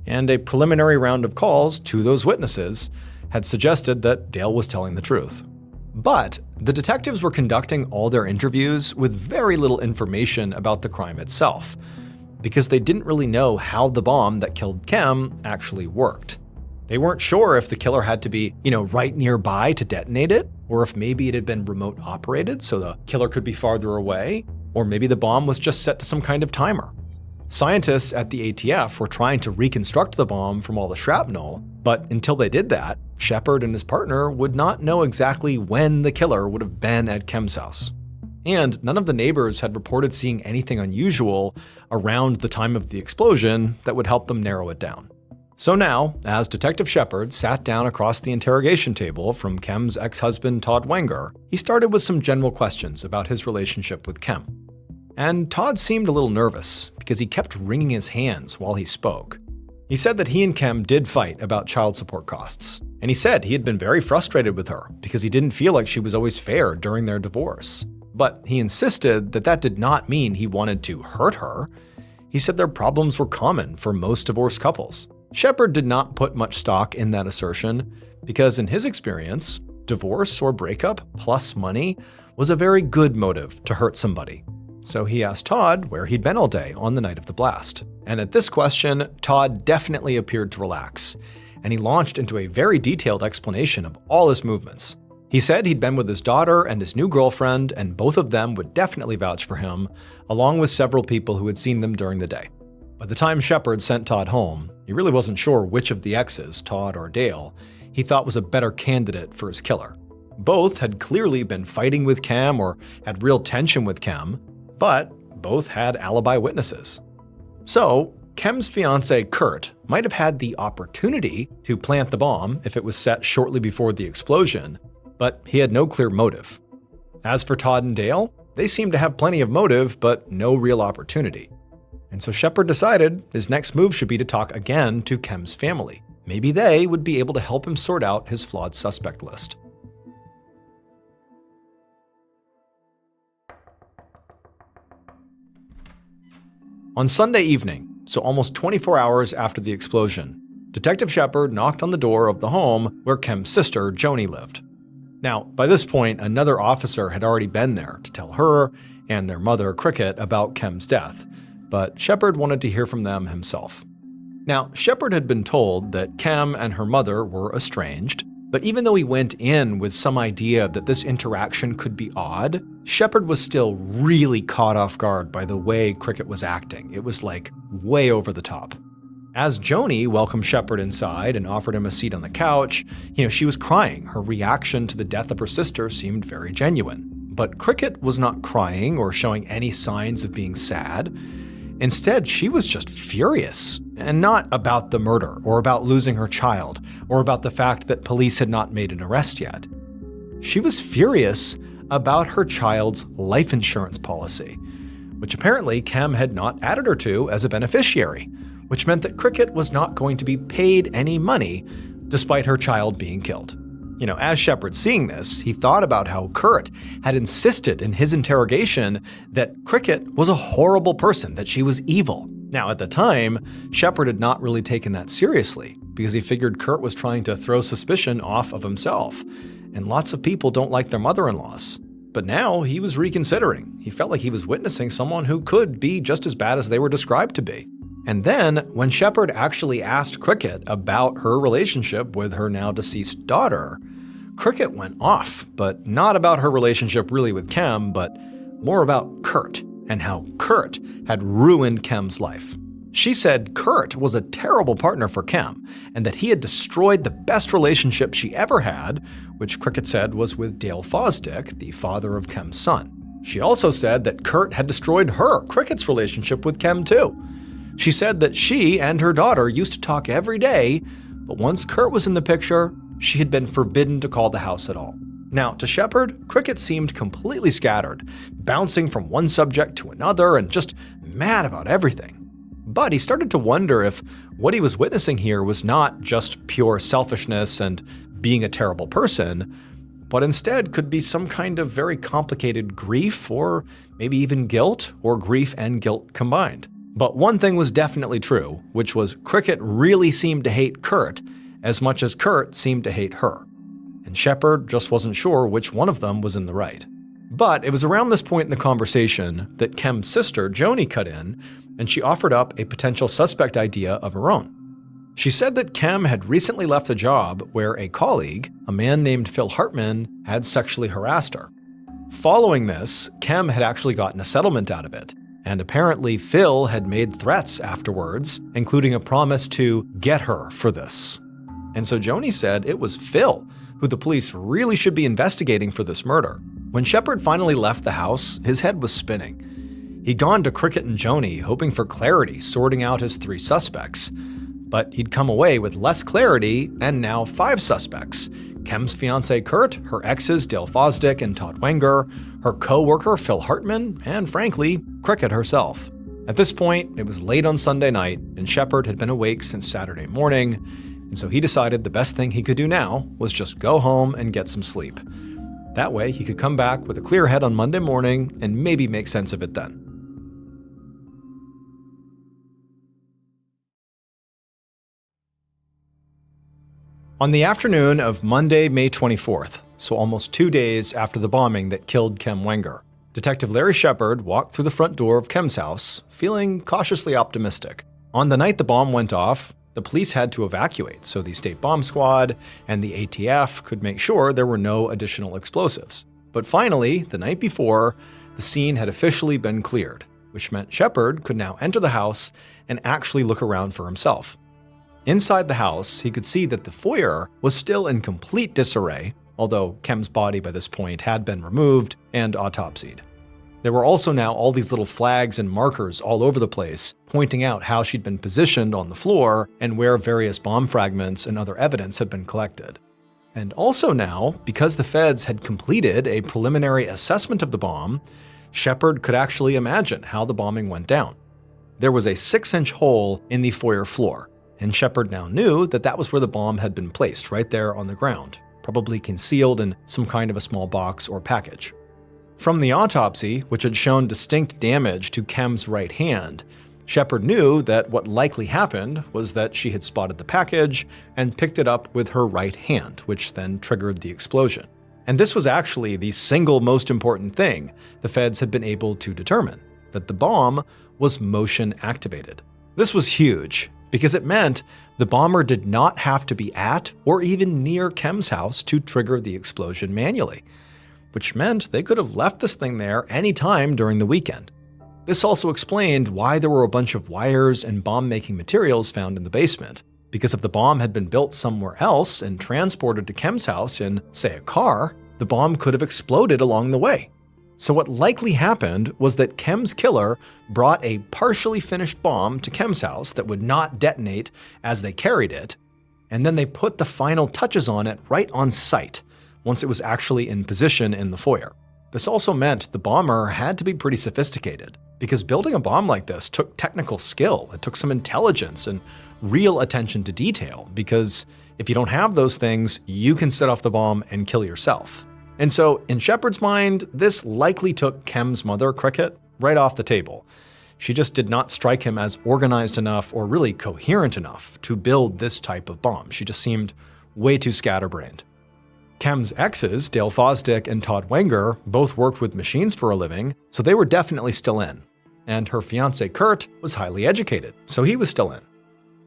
and a preliminary round of calls to those witnesses had suggested that Dale was telling the truth. But the detectives were conducting all their interviews with very little information about the crime itself, because they didn't really know how the bomb that killed Kem actually worked. They weren't sure if the killer had to be, right nearby to detonate it, or if maybe it had been remote operated so the killer could be farther away, or maybe the bomb was just set to some kind of timer. Scientists at the ATF were trying to reconstruct the bomb from all the shrapnel, but until they did that, Shepard and his partner would not know exactly when the killer would have been at Kem's house. And none of the neighbors had reported seeing anything unusual around the time of the explosion that would help them narrow it down. So now, as Detective Shepard sat down across the interrogation table from Kem's ex-husband Todd Wenger, he started with some general questions about his relationship with Kem. And Todd seemed a little nervous because he kept wringing his hands while he spoke. He said that he and Kem did fight about child support costs, and he said he had been very frustrated with her because he didn't feel like she was always fair during their divorce. But he insisted that that did not mean he wanted to hurt her. He said their problems were common for most divorced couples. Shepard did not put much stock in that assertion because in his experience, divorce or breakup plus money was a very good motive to hurt somebody. So he asked Todd where he'd been all day on the night of the blast. And at this question, Todd definitely appeared to relax, and he launched into a very detailed explanation of all his movements. He said he'd been with his daughter and his new girlfriend, and both of them would definitely vouch for him, along with several people who had seen them during the day. By the time Shepard sent Todd home, he really wasn't sure which of the exes, Todd or Dale, he thought was a better candidate for his killer. Both had clearly been fighting with Kem or had real tension with Kem, but both had alibi witnesses. So, Kem's fiancé Kurt might have had the opportunity to plant the bomb if it was set shortly before the explosion, but he had no clear motive. As for Todd and Dale, they seemed to have plenty of motive, but no real opportunity. And so Shepard decided his next move should be to talk again to Kem's family. Maybe they would be able to help him sort out his flawed suspect list. On Sunday evening, so almost 24 hours after the explosion, Detective Shepard knocked on the door of the home where Kim's sister, Joni, lived. Now, by this point, another officer had already been there to tell her and their mother, Cricket, about Kim's death, but Shepard wanted to hear from them himself. Now, Shepard had been told that Kim and her mother were estranged, but even though he went in with some idea that this interaction could be odd, Shepard was still really caught off guard by the way Cricket was acting. It was like way over the top. As Joni welcomed Shepard inside and offered him a seat on the couch, she was crying. Her reaction to the death of her sister seemed very genuine. But Cricket was not crying or showing any signs of being sad. Instead, she was just furious, and not about the murder, or about losing her child, or about the fact that police had not made an arrest yet. She was furious about her child's life insurance policy, which apparently Kim had not added her to as a beneficiary, which meant that Cricket was not going to be paid any money despite her child being killed. As Shepard seeing this, he thought about how Kurt had insisted in his interrogation that Cricket was a horrible person, that she was evil. Now, at the time, Shepard had not really taken that seriously because he figured Kurt was trying to throw suspicion off of himself, and lots of people don't like their mother-in-laws. But now he was reconsidering. He felt like he was witnessing someone who could be just as bad as they were described to be. And then, when Shepard actually asked Cricket about her relationship with her now deceased daughter, Cricket went off, but not about her relationship really with Kim, but more about Kurt and how Kurt had ruined Kim's life. She said Kurt was a terrible partner for Kim and that he had destroyed the best relationship she ever had, which Cricket said was with Dale Fosdick, the father of Kim's son. She also said that Kurt had destroyed her, Cricket's relationship with Kim too. She said that she and her daughter used to talk every day, but once Kurt was in the picture, she had been forbidden to call the house at all. Now, to Shepard, Cricket seemed completely scattered, bouncing from one subject to another and just mad about everything. But he started to wonder if what he was witnessing here was not just pure selfishness and being a terrible person, but instead could be some kind of very complicated grief or maybe even guilt, or grief and guilt combined. But one thing was definitely true, which was Cricket really seemed to hate Kurt as much as Kurt seemed to hate her. And Shepard just wasn't sure which one of them was in the right. But it was around this point in the conversation that Kim's sister, Joni, cut in, and she offered up a potential suspect idea of her own. She said that Kim had recently left a job where a colleague, a man named Phil Hartman, had sexually harassed her. Following this, Kim had actually gotten a settlement out of it. And apparently Phil had made threats afterwards, including a promise to get her for this. And so Joni said it was Phil who the police really should be investigating for this murder. When Shepard finally left the house, his head was spinning. He'd gone to Cricket and Joni, hoping for clarity, sorting out his 3 suspects. But he'd come away with less clarity and now 5 suspects. Kim's fiancé Kurt, her exes Dale Fosdick and Todd Wenger, her co-worker Phil Hartman, and frankly, Cricket herself. At this point, it was late on Sunday night, and Shepard had been awake since Saturday morning, and so he decided the best thing he could do now was just go home and get some sleep. That way, he could come back with a clear head on Monday morning and maybe make sense of it then. On the afternoon of Monday, May 24th, so almost 2 days after the bombing that killed Kim Wenger, Detective Larry Shepard walked through the front door of Kim's house, feeling cautiously optimistic. On the night the bomb went off, the police had to evacuate so the State Bomb Squad and the ATF could make sure there were no additional explosives. But finally, the night before, the scene had officially been cleared, which meant Shepard could now enter the house and actually look around for himself. Inside the house, he could see that the foyer was still in complete disarray, although Kim's body by this point had been removed and autopsied. There were also now all these little flags and markers all over the place, pointing out how she'd been positioned on the floor and where various bomb fragments and other evidence had been collected. And also now, because the feds had completed a preliminary assessment of the bomb, Shepard could actually imagine how the bombing went down. There was a 6-inch hole in the foyer floor, and Shepard now knew that that was where the bomb had been placed, right there on the ground, probably concealed in some kind of a small box or package. From the autopsy, which had shown distinct damage to Kim's right hand, Shepard knew that what likely happened was that she had spotted the package and picked it up with her right hand, which then triggered the explosion. And this was actually the single most important thing the feds had been able to determine, that the bomb was motion activated. This was huge because it meant the bomber did not have to be at or even near Kem's house to trigger the explosion manually, which meant they could have left this thing there any time during the weekend. This also explained why there were a bunch of wires and bomb-making materials found in the basement, because if the bomb had been built somewhere else and transported to Kem's house in, say, a car, the bomb could have exploded along the way. So what likely happened was that Kem's killer brought a partially finished bomb to Kem's house that would not detonate as they carried it, and then they put the final touches on it right on site, once it was actually in position in the foyer. This also meant the bomber had to be pretty sophisticated, because building a bomb like this took technical skill, it took some intelligence and real attention to detail, because if you don't have those things, you can set off the bomb and kill yourself. And so, in Shepard's mind, this likely took Kem's mother, Cricket, right off the table. She just did not strike him as organized enough or really coherent enough to build this type of bomb. She just seemed way too scatterbrained. Kem's exes, Dale Fosdick and Todd Wenger, both worked with machines for a living, so they were definitely still in. And her fiancé Kurt was highly educated, so he was still in.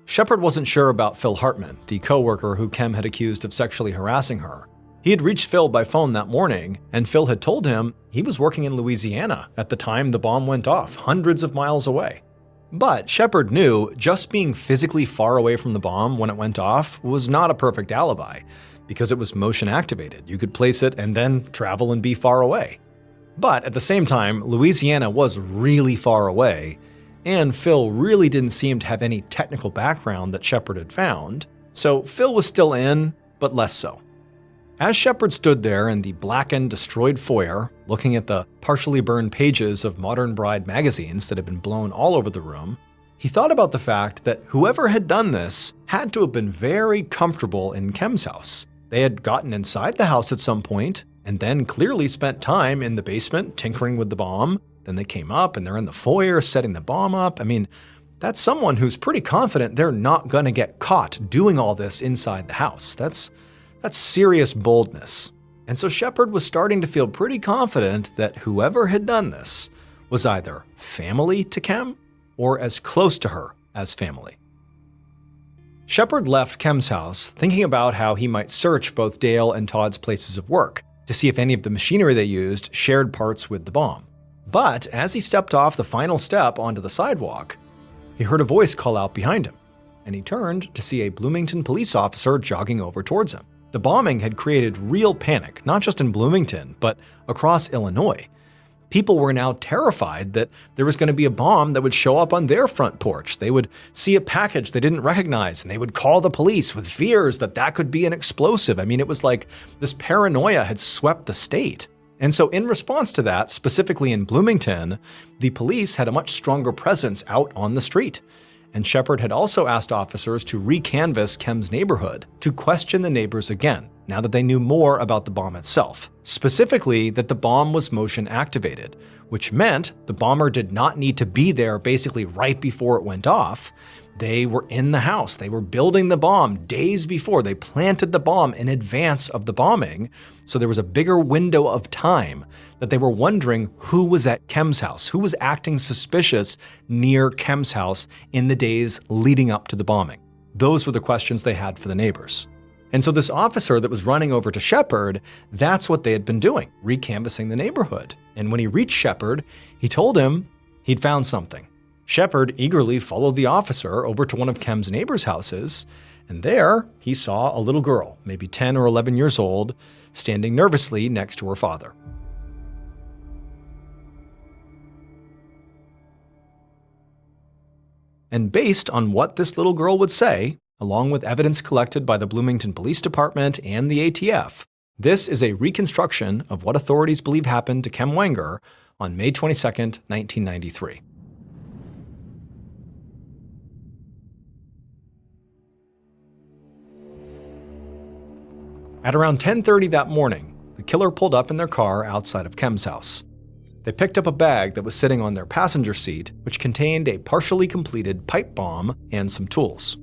Shepard wasn't sure about Phil Hartman, the co-worker who Kem had accused of sexually harassing her. He had reached Phil by phone that morning, and Phil had told him he was working in Louisiana at the time the bomb went off, hundreds of miles away. But Shepard knew just being physically far away from the bomb when it went off was not a perfect alibi, because it was motion activated. You could place it and then travel and be far away. But at the same time, Louisiana was really far away, and Phil really didn't seem to have any technical background that Shepard had found, so Phil was still in, but less so. As Shepard stood there in the blackened, destroyed foyer, looking at the partially burned pages of Modern Bride magazines that had been blown all over the room, he thought about the fact that whoever had done this had to have been very comfortable in Kem's house. They had gotten inside the house at some point, and then clearly spent time in the basement tinkering with the bomb. Then they came up and they're in the foyer setting the bomb up. I mean, that's someone who's pretty confident they're not gonna get caught doing all this inside the house. That's serious boldness. And so Shepard was starting to feel pretty confident that whoever had done this was either family to Kem or as close to her as family. Shepard left Kem's house thinking about how he might search both Dale and Todd's places of work to see if any of the machinery they used shared parts with the bomb. But as he stepped off the final step onto the sidewalk, he heard a voice call out behind him, and he turned to see a Bloomington police officer jogging over towards him. The bombing had created real panic, not just in Bloomington, but across Illinois. People were now terrified that there was going to be a bomb that would show up on their front porch. They would see a package they didn't recognize, and they would call the police with fears that that could be an explosive. I mean, it was like this paranoia had swept the state. And so in response to that, specifically in Bloomington, the police had a much stronger presence out on the street. And Shepard had also asked officers to recanvass Kem's neighborhood to question the neighbors again, now that they knew more about the bomb itself. Specifically, that the bomb was motion activated, which meant the bomber did not need to be there basically right before it went off. They were in the house. They were building the bomb days before. They planted the bomb in advance of the bombing, so there was a bigger window of time that they were wondering who was at Kem's house, who was acting suspicious near Kem's house in the days leading up to the bombing. Those were the questions they had for the neighbors. And so this officer that was running over to Shepard, that's what they had been doing, recanvassing the neighborhood. And when he reached Shepard, he told him he'd found something. Shepard eagerly followed the officer over to one of Kem's neighbors' houses, and there he saw a little girl, maybe 10 or 11 years old, standing nervously next to her father. And based on what this little girl would say, along with evidence collected by the Bloomington Police Department and the ATF, this is a reconstruction of what authorities believe happened to Kem Wenger on May 22, 1993. At around 10:30 that morning, the killer pulled up in their car outside of Kem's house. They picked up a bag that was sitting on their passenger seat, which contained a partially completed pipe bomb and some tools.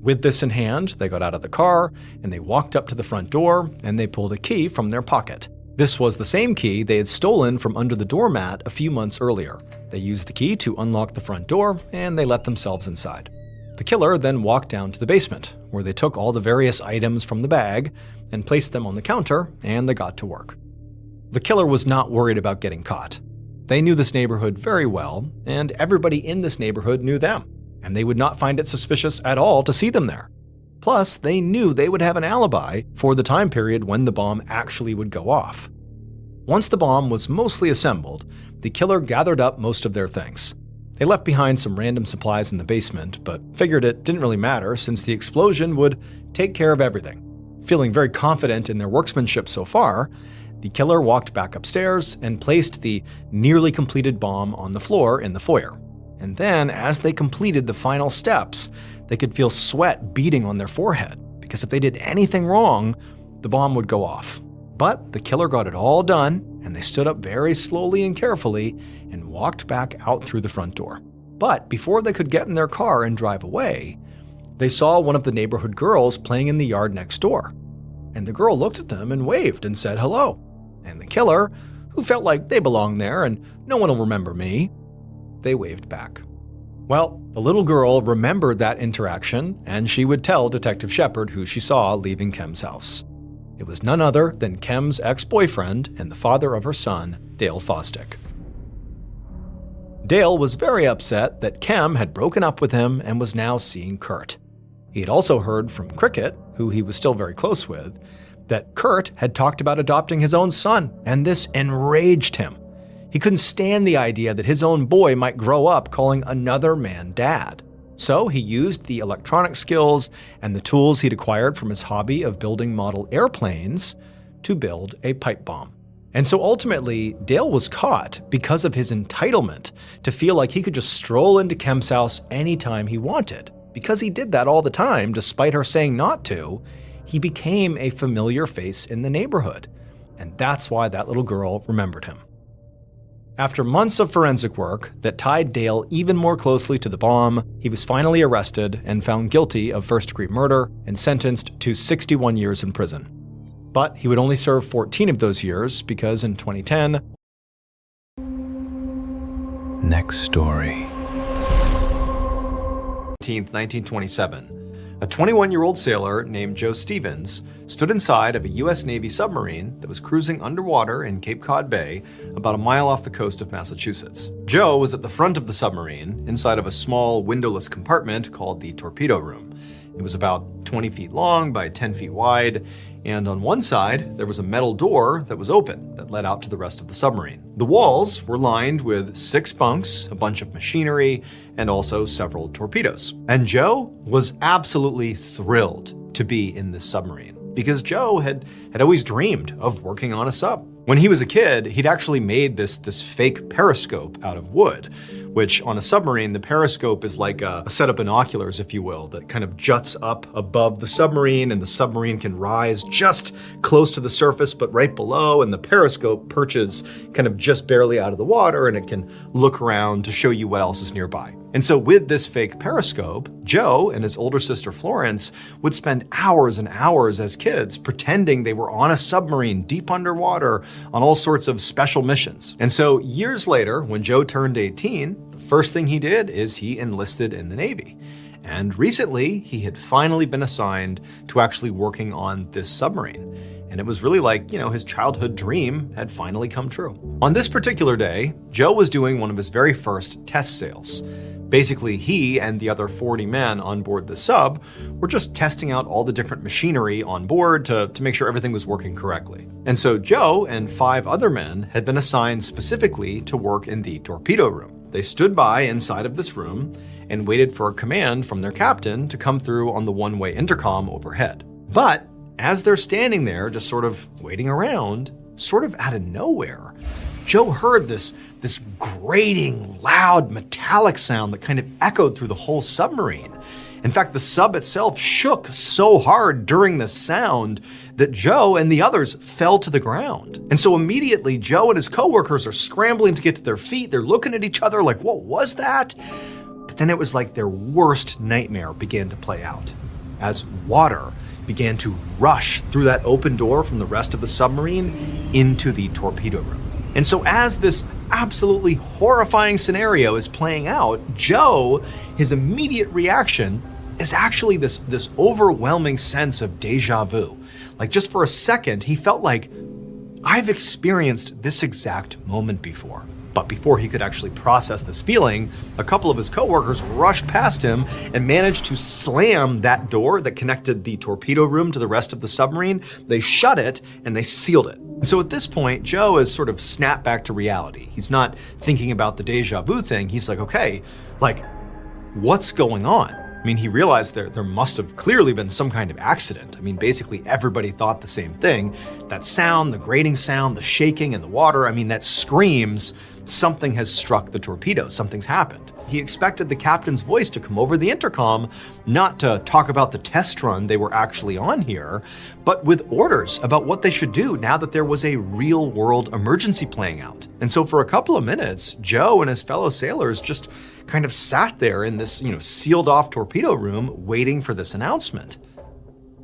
With this in hand, they got out of the car, and they walked up to the front door, and they pulled a key from their pocket. This was the same key they had stolen from under the doormat a few months earlier. They used the key to unlock the front door, and they let themselves inside. The killer then walked down to the basement, where they took all the various items from the bag and placed them on the counter, and they got to work. The killer was not worried about getting caught. They knew this neighborhood very well, and everybody in this neighborhood knew them, and they would not find it suspicious at all to see them there. Plus, they knew they would have an alibi for the time period when the bomb actually would go off. Once the bomb was mostly assembled, the killer gathered up most of their things. They left behind some random supplies in the basement, but figured it didn't really matter since the explosion would take care of everything. Feeling very confident in their workmanship so far, the killer walked back upstairs and placed the nearly completed bomb on the floor in the foyer. And then, as they completed the final steps, they could feel sweat beating on their forehead, because if they did anything wrong, the bomb would go off. But the killer got it all done, and they stood up very slowly and carefully and walked back out through the front door. But before they could get in their car and drive away, they saw one of the neighborhood girls playing in the yard next door. And the girl looked at them and waved and said hello. And the killer, who felt like they belonged there and no one will remember me, they waved back. Well, the little girl remembered that interaction, and she would tell Detective Shepard who she saw leaving Kem's house. It was none other than Kem's ex-boyfriend and the father of her son, Dale Fosdick. Dale was very upset that Kem had broken up with him and was now seeing Kurt. He had also heard from Cricket, who he was still very close with, that Kurt had talked about adopting his own son, and this enraged him. He couldn't stand the idea that his own boy might grow up calling another man dad. So he used the electronic skills and the tools he'd acquired from his hobby of building model airplanes to build a pipe bomb. And so ultimately, Dale was caught because of his entitlement to feel like he could just stroll into Kem's house anytime he wanted. Because he did that all the time, despite her saying not to, he became a familiar face in the neighborhood. And that's why that little girl remembered him. After months of forensic work that tied Dale even more closely to the bomb, he was finally arrested and found guilty of first-degree murder and sentenced to 61 years in prison. But he would only serve 14 of those years because in 2010... Next story. 1927. A 21-year-old sailor named Joe Stevens stood inside of a U.S. Navy submarine that was cruising underwater in Cape Cod Bay, about a mile off the coast of Massachusetts. Joe was at the front of the submarine, inside of a small windowless compartment called the torpedo room. It was about 20 feet long by 10 feet wide, and on one side, there was a metal door that was open that led out to the rest of the submarine. The walls were lined with 6 bunks, a bunch of machinery, and also several torpedoes. And Joe was absolutely thrilled to be in this submarine, because Joe had always dreamed of working on a sub. When he was a kid, he'd actually made this fake periscope out of wood, which on a submarine, the periscope is like a set of binoculars, if you will, that kind of juts up above the submarine, and the submarine can rise just close to the surface, but right below, and the periscope perches kind of just barely out of the water, and it can look around to show you what else is nearby. And so with this fake periscope, Joe and his older sister Florence would spend hours and hours as kids pretending they were on a submarine deep underwater on all sorts of special missions. And so years later, when Joe turned 18, the first thing he did is he enlisted in the Navy. And recently, he had finally been assigned to actually working on this submarine. And it was really like, his childhood dream had finally come true. On this particular day, Joe was doing one of his very first test sails. Basically, he and the other 40 men on board the sub were just testing out all the different machinery on board to make sure everything was working correctly. And so Joe and 5 other men had been assigned specifically to work in the torpedo room. They stood by inside of this room and waited for a command from their captain to come through on the one-way intercom overhead. But as they're standing there, just sort of waiting around, sort of out of nowhere, Joe heard this grating, loud, metallic sound that kind of echoed through the whole submarine. In fact, the sub itself shook so hard during the sound that Joe and the others fell to the ground. And so immediately, Joe and his coworkers are scrambling to get to their feet. They're looking at each other like, what was that? But then it was like their worst nightmare began to play out as water began to rush through that open door from the rest of the submarine into the torpedo room. And so as this absolutely horrifying scenario is playing out, Joe, his immediate reaction is actually this overwhelming sense of deja vu. Like just for a second, he felt like, I've experienced this exact moment before. But before he could actually process this feeling, a couple of his coworkers rushed past him and managed to slam that door that connected the torpedo room to the rest of the submarine. They shut it and they sealed it. And so at this point, Joe has sort of snapped back to reality. He's not thinking about the deja vu thing. He's like, okay, like, what's going on? I mean, he realized there must have clearly been some kind of accident. I mean, basically everybody thought the same thing. That sound, the grating sound, the shaking in the water, I mean, that screams something has struck the torpedo, something's happened. He expected the captain's voice to come over the intercom, not to talk about the test run they were actually on here, but with orders about what they should do now that there was a real-world emergency playing out. And so for a couple of minutes, Joe and his fellow sailors just kind of sat there in this, sealed-off torpedo room waiting for this announcement.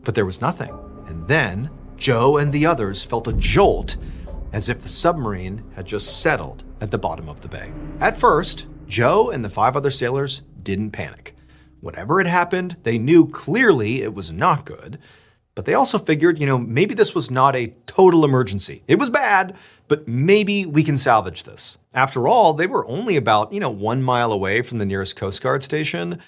But there was nothing. And then Joe and the others felt a jolt as if the submarine had just settled at the bottom of the bay. At first, Joe and the 5 other sailors didn't panic. Whatever had happened, they knew clearly it was not good, but they also figured, maybe this was not a total emergency. It was bad, but maybe we can salvage this. After all, they were only about, 1 mile away from the nearest Coast Guard station.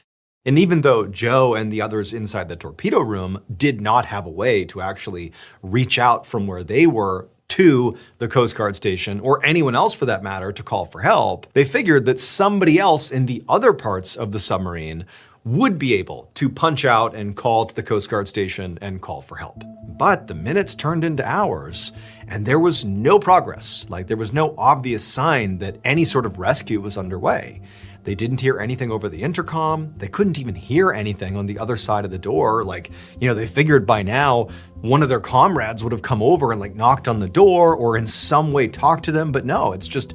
And even though Joe and the others inside the torpedo room did not have a way to actually reach out from where they were to the Coast Guard station, or anyone else for that matter, to call for help, they figured that somebody else in the other parts of the submarine would be able to punch out and call to the Coast Guard station and call for help. But the minutes turned into hours, and there was no progress. Like, there was no obvious sign that any sort of rescue was underway. They didn't hear anything over the intercom. They couldn't even hear anything on the other side of the door. Like, they figured by now one of their comrades would have come over and knocked on the door or in some way talked to them. But no, it's just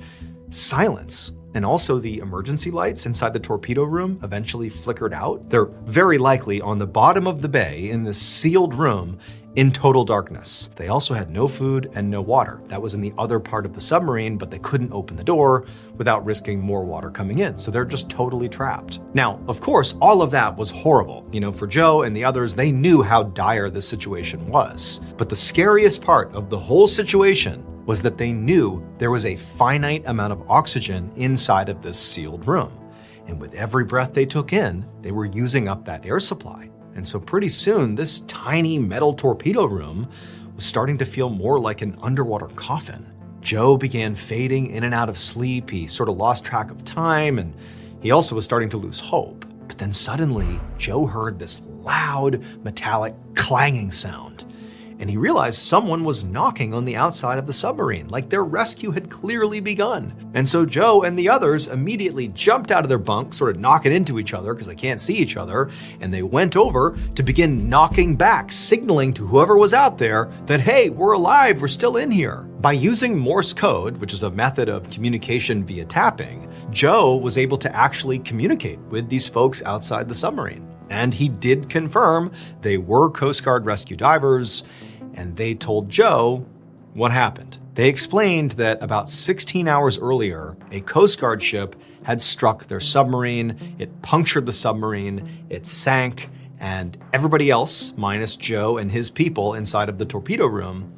silence. And also the emergency lights inside the torpedo room eventually flickered out. They're very likely on the bottom of the bay in this sealed room in total darkness. They also had no food and no water. That was in the other part of the submarine, but they couldn't open the door without risking more water coming in. So they're just totally trapped. Now, of course, all of that was horrible. For Joe and the others, they knew how dire this situation was. But the scariest part of the whole situation was that they knew there was a finite amount of oxygen inside of this sealed room. And with every breath they took in, they were using up that air supply. And so pretty soon, this tiny metal torpedo room was starting to feel more like an underwater coffin. Joe began fading in and out of sleep. He sort of lost track of time, and he also was starting to lose hope. But then suddenly, Joe heard this loud, metallic clanging sound. And he realized someone was knocking on the outside of the submarine, like their rescue had clearly begun. And so Joe and the others immediately jumped out of their bunk, sort of knocking into each other because they can't see each other, and they went over to begin knocking back, signaling to whoever was out there that, hey, we're alive, we're still in here. By using Morse code, which is a method of communication via tapping, Joe was able to actually communicate with these folks outside the submarine. And he did confirm they were Coast Guard rescue divers, and they told Joe what happened. They explained that about 16 hours earlier, a Coast Guard ship had struck their submarine, it punctured the submarine, it sank, and everybody else, minus Joe and his people inside of the torpedo room,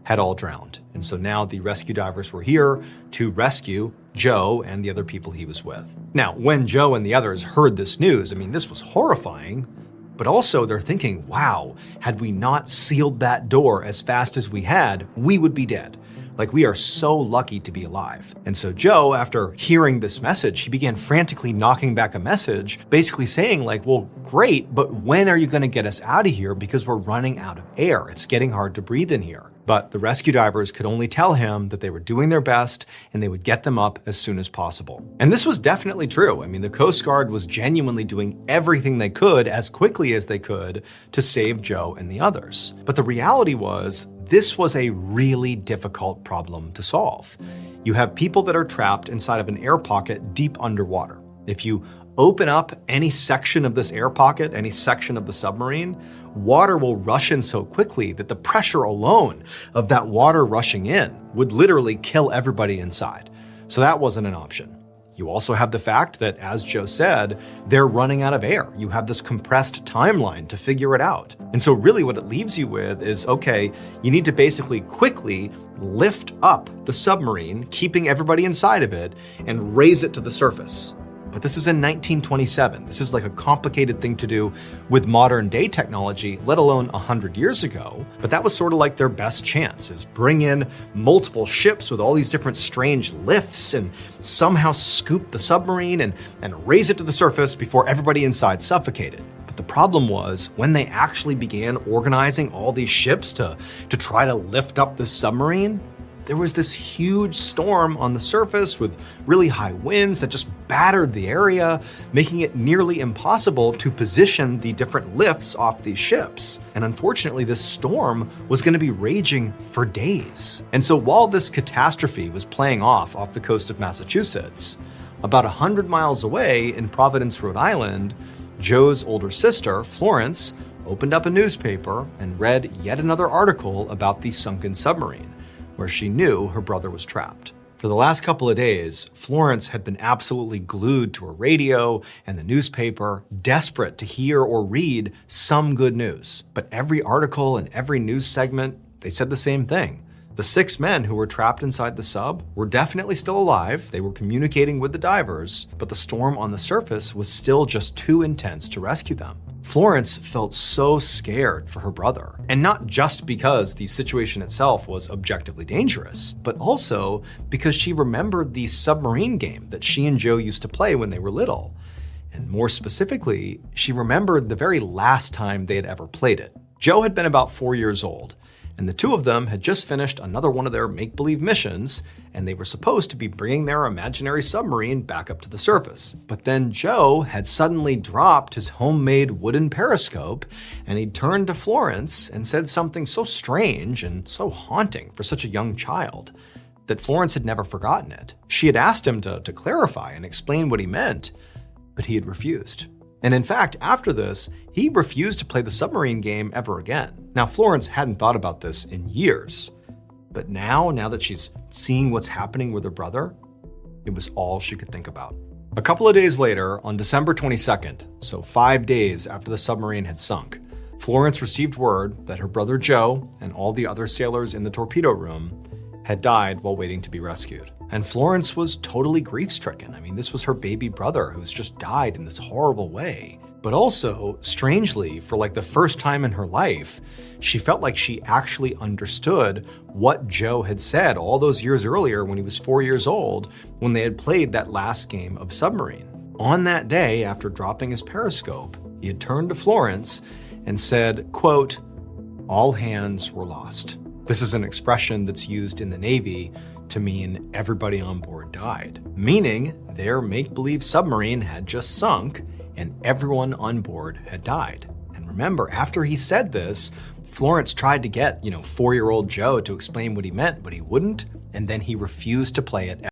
had all drowned. And so now the rescue divers were here to rescue Joe and the other people he was with. Now, when Joe and the others heard this news, this was horrifying, but also they're thinking, wow, had we not sealed that door as fast as we had, we would be dead. Like, we are so lucky to be alive. And so Joe, after hearing this message, he began frantically knocking back a message, basically saying like, well, great, but when are you gonna get us out of here? Because we're running out of air. It's getting hard to breathe in here. But the rescue divers could only tell him that they were doing their best and they would get them up as soon as possible. And this was definitely true. I mean, the Coast Guard was genuinely doing everything they could as quickly as they could to save Joe and the others. But the reality was, this was a really difficult problem to solve. You have people that are trapped inside of an air pocket deep underwater. If you open up any section of this air pocket, any section of the submarine, water will rush in so quickly that the pressure alone of that water rushing in would literally kill everybody inside. So that wasn't an option. You also have the fact that, as Joe said, they're running out of air. You have this compressed timeline to figure it out. And so really what it leaves you with is, okay, you need to basically quickly lift up the submarine, keeping everybody inside of it, and raise it to the surface. But this is in 1927. This is like a complicated thing to do with modern day technology, let alone 100 years ago. But that was sort of like their best chance, is bring in multiple ships with all these different strange lifts and somehow scoop the submarine and raise it to the surface before everybody inside suffocated. But the problem was, when they actually began organizing all these ships to try to lift up this submarine, there was this huge storm on the surface with really high winds that just battered the area, making it nearly impossible to position the different lifts off these ships. And unfortunately, this storm was going to be raging for days. And so while this catastrophe was playing off the coast of Massachusetts, about 100 miles away in Providence, Rhode Island, Joe's older sister, Florence, opened up a newspaper and read yet another article about the sunken submarine, where she knew her brother was trapped. For the last couple of days, Florence had been absolutely glued to her radio and the newspaper, desperate to hear or read some good news. But every article and every news segment, they said the same thing. The 6 men who were trapped inside the sub were definitely still alive. They were communicating with the divers, but the storm on the surface was still just too intense to rescue them. Florence felt so scared for her brother, and not just because the situation itself was objectively dangerous, but also because she remembered the submarine game that she and Joe used to play when they were little. And more specifically, she remembered the very last time they had ever played it. Joe had been about 4 years old, and the two of them had just finished another one of their make-believe missions, and they were supposed to be bringing their imaginary submarine back up to the surface. But then Joe had suddenly dropped his homemade wooden periscope, and he turned to Florence and said something so strange and so haunting for such a young child that Florence had never forgotten it. She had asked him to clarify and explain what he meant, but he had refused. And in fact, after this, he refused to play the submarine game ever again. Now, Florence hadn't thought about this in years, but now that she's seeing what's happening with her brother, it was all she could think about. A couple of days later, on December 22nd, so 5 days after the submarine had sunk, Florence received word that her brother Joe and all the other sailors in the torpedo room had died while waiting to be rescued. And Florence was totally grief-stricken. I mean, this was her baby brother who's just died in this horrible way. But also, strangely, for like the first time in her life, she felt like she actually understood what Joe had said all those years earlier when he was 4 years old, when they had played that last game of submarine. On that day, after dropping his periscope, he had turned to Florence and said, quote, "All hands were lost." This is an expression that's used in the Navy to mean everybody on board died, meaning their make-believe submarine had just sunk and everyone on board had died. And remember, after he said this, Florence tried to get, 4-year-old Joe to explain what he meant, but he wouldn't, and then he refused to play it.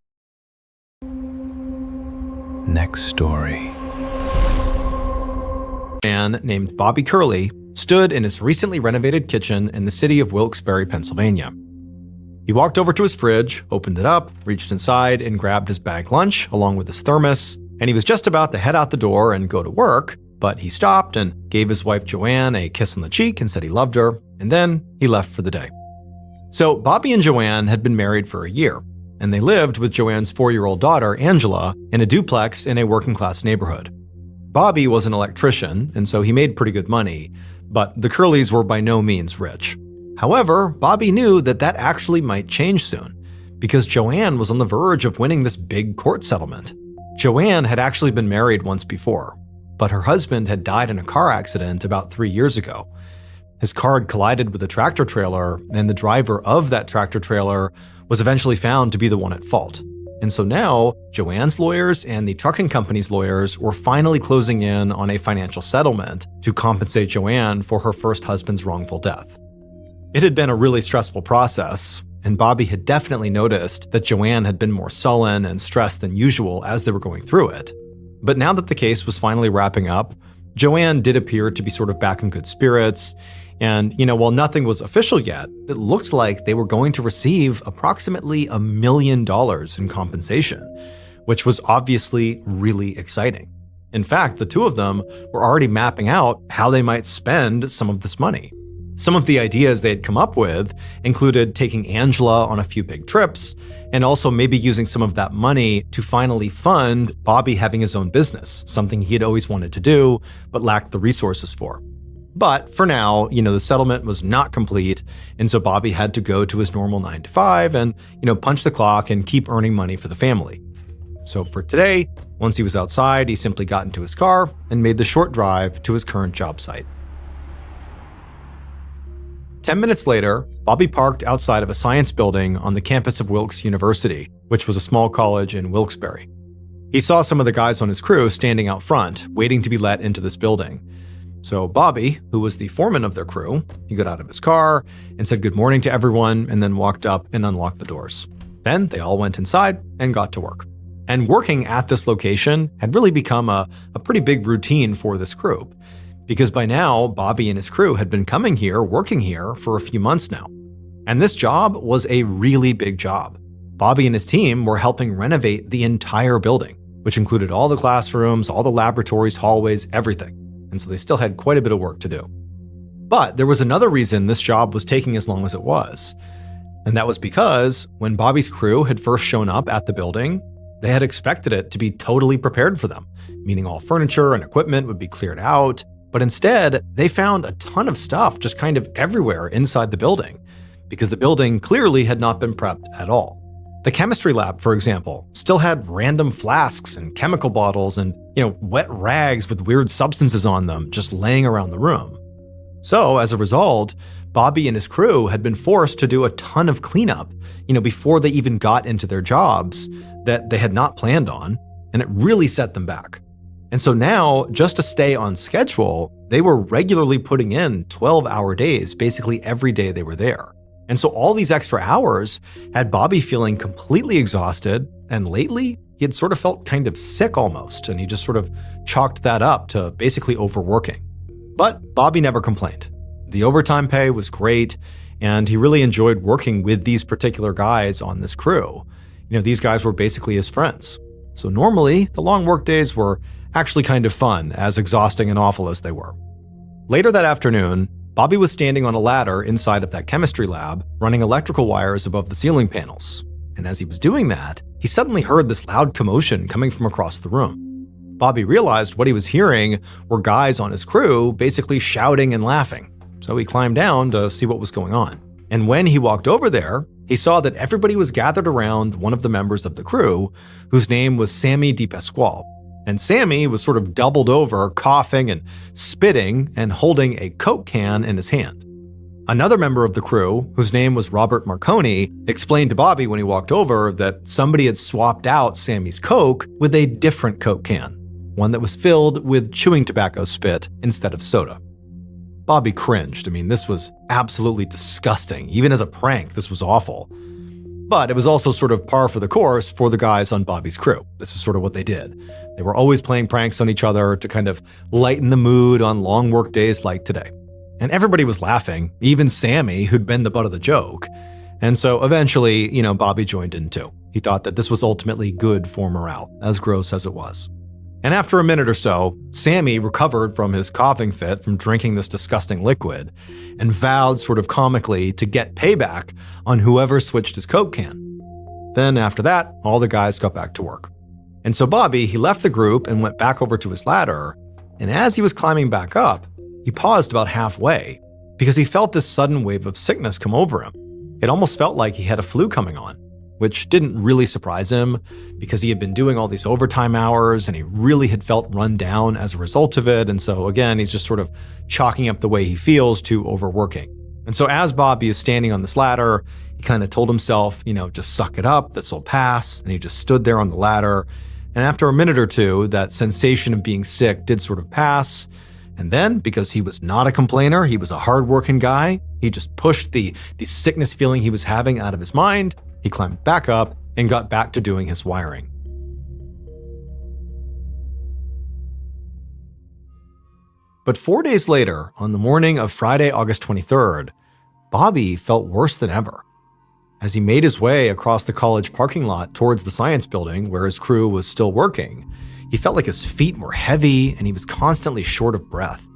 Next story. A man named Bobby Curley stood in his recently renovated kitchen in the city of Wilkes-Barre, Pennsylvania. He walked over to his fridge, opened it up, reached inside, and grabbed his bag lunch along with his thermos, and he was just about to head out the door and go to work, but he stopped and gave his wife Joanne a kiss on the cheek and said he loved her, and then he left for the day. So Bobby and Joanne had been married for a year, and they lived with Joanne's 4-year-old daughter, Angela, in a duplex in a working-class neighborhood. Bobby was an electrician, and so he made pretty good money, but the Curleys were by no means rich. However, Bobby knew that actually might change soon, because Joanne was on the verge of winning this big court settlement. Joanne had actually been married once before, but her husband had died in a car accident about 3 years ago. His car had collided with a tractor trailer, and the driver of that tractor trailer was eventually found to be the one at fault. And so now, Joanne's lawyers and the trucking company's lawyers were finally closing in on a financial settlement to compensate Joanne for her first husband's wrongful death. It had been a really stressful process, and Bobby had definitely noticed that Joanne had been more sullen and stressed than usual as they were going through it. But now that the case was finally wrapping up, Joanne did appear to be sort of back in good spirits, and, while nothing was official yet, it looked like they were going to receive approximately $1 million in compensation, which was obviously really exciting. In fact, the two of them were already mapping out how they might spend some of this money. Some of the ideas they had come up with included taking Angela on a few big trips, and also maybe using some of that money to finally fund Bobby having his own business, something he had always wanted to do, but lacked the resources for. But for now, the settlement was not complete, and so Bobby had to go to his normal 9 to 5 and, punch the clock and keep earning money for the family. So for today, once he was outside, he simply got into his car and made the short drive to his current job site. 10 minutes later, Bobby parked outside of a science building on the campus of Wilkes University, which was a small college in Wilkes-Barre. He saw some of the guys on his crew standing out front, waiting to be let into this building. So Bobby, who was the foreman of their crew, he got out of his car and said good morning to everyone and then walked up and unlocked the doors. Then they all went inside and got to work. And working at this location had really become a pretty big routine for this group, because by now, Bobby and his crew had been coming here, working here for a few months now. And this job was a really big job. Bobby and his team were helping renovate the entire building, which included all the classrooms, all the laboratories, hallways, everything. And so they still had quite a bit of work to do. But there was another reason this job was taking as long as it was. And that was because when Bobby's crew had first shown up at the building, they had expected it to be totally prepared for them, meaning all furniture and equipment would be cleared out. But instead, they found a ton of stuff just kind of everywhere inside the building, because the building clearly had not been prepped at all. The chemistry lab, for example, still had random flasks and chemical bottles and, wet rags with weird substances on them just laying around the room. So as a result, Bobby and his crew had been forced to do a ton of cleanup, before they even got into their jobs that they had not planned on, and it really set them back. And so now, just to stay on schedule, they were regularly putting in 12-hour days basically every day they were there. And so all these extra hours had Bobby feeling completely exhausted, and lately, he had sort of felt kind of sick almost, and he just sort of chalked that up to basically overworking. But Bobby never complained. The overtime pay was great, and he really enjoyed working with these particular guys on this crew. These guys were basically his friends. So normally, the long work days were actually kind of fun, as exhausting and awful as they were. Later that afternoon, Bobby was standing on a ladder inside of that chemistry lab, running electrical wires above the ceiling panels. And as he was doing that, he suddenly heard this loud commotion coming from across the room. Bobby realized what he was hearing were guys on his crew basically shouting and laughing. So he climbed down to see what was going on. And when he walked over there, he saw that everybody was gathered around one of the members of the crew, whose name was Sammy DePasquale. And Sammy was sort of doubled over, coughing and spitting and holding a Coke can in his hand. Another member of the crew, whose name was Robert Marconi, explained to Bobby when he walked over that somebody had swapped out Sammy's Coke with a different Coke can, one that was filled with chewing tobacco spit instead of soda. Bobby cringed. This was absolutely disgusting. Even as a prank, this was awful. But it was also sort of par for the course for the guys on Bobby's crew. This is sort of what they did. They were always playing pranks on each other to kind of lighten the mood on long work days like today. And everybody was laughing, even Sammy, who'd been the butt of the joke. And so eventually, Bobby joined in too. He thought that this was ultimately good for morale, as gross as it was. And after a minute or so, Sammy recovered from his coughing fit from drinking this disgusting liquid and vowed sort of comically to get payback on whoever switched his Coke can. Then after that, all the guys got back to work. And so Bobby, he left the group and went back over to his ladder. And as he was climbing back up, he paused about halfway because he felt this sudden wave of sickness come over him. It almost felt like he had a flu coming on. which didn't really surprise him because he had been doing all these overtime hours and he really had felt run down as a result of it. And so again, he's just sort of chalking up the way he feels to overworking. And so as Bobby is standing on this ladder, he kind of told himself, just suck it up, this will pass. And he just stood there on the ladder. And after a minute or two, that sensation of being sick did sort of pass. And then, because he was not a complainer, he was a hardworking guy, he just pushed the sickness feeling he was having out of his mind. He climbed back up and got back to doing his wiring. But 4 days later, on the morning of Friday, August 23rd, Bobby felt worse than ever. As he made his way across the college parking lot towards the science building where his crew was still working, he felt like his feet were heavy and he was constantly short of breath.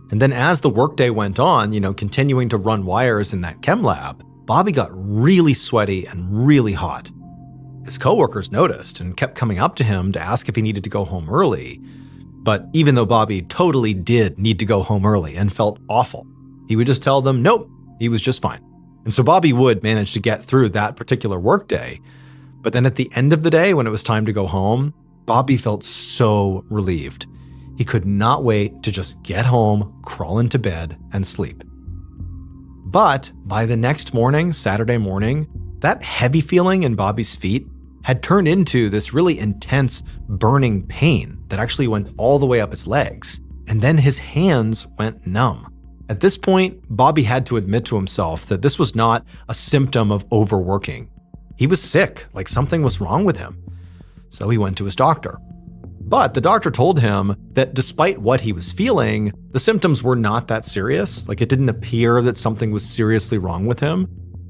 And then as the workday went on, continuing to run wires in that chem lab, Bobby got really sweaty and really hot. His coworkers noticed and kept coming up to him to ask if he needed to go home early. But even though Bobby totally did need to go home early and felt awful, he would just tell them, nope, he was just fine. And so Bobby would manage to get through that particular workday. But then at the end of the day, when it was time to go home, Bobby felt so relieved. He could not wait to just get home, crawl into bed, and sleep. But by the next morning, Saturday morning, that heavy feeling in Bobby's feet had turned into this really intense burning pain that actually went all the way up his legs. And then his hands went numb. At this point, Bobby had to admit to himself that this was not a symptom of overworking. He was sick, like something was wrong with him. So he went to his doctor. But the doctor told him that despite what he was feeling, the symptoms were not that serious. Like it didn't appear that something was seriously wrong with him.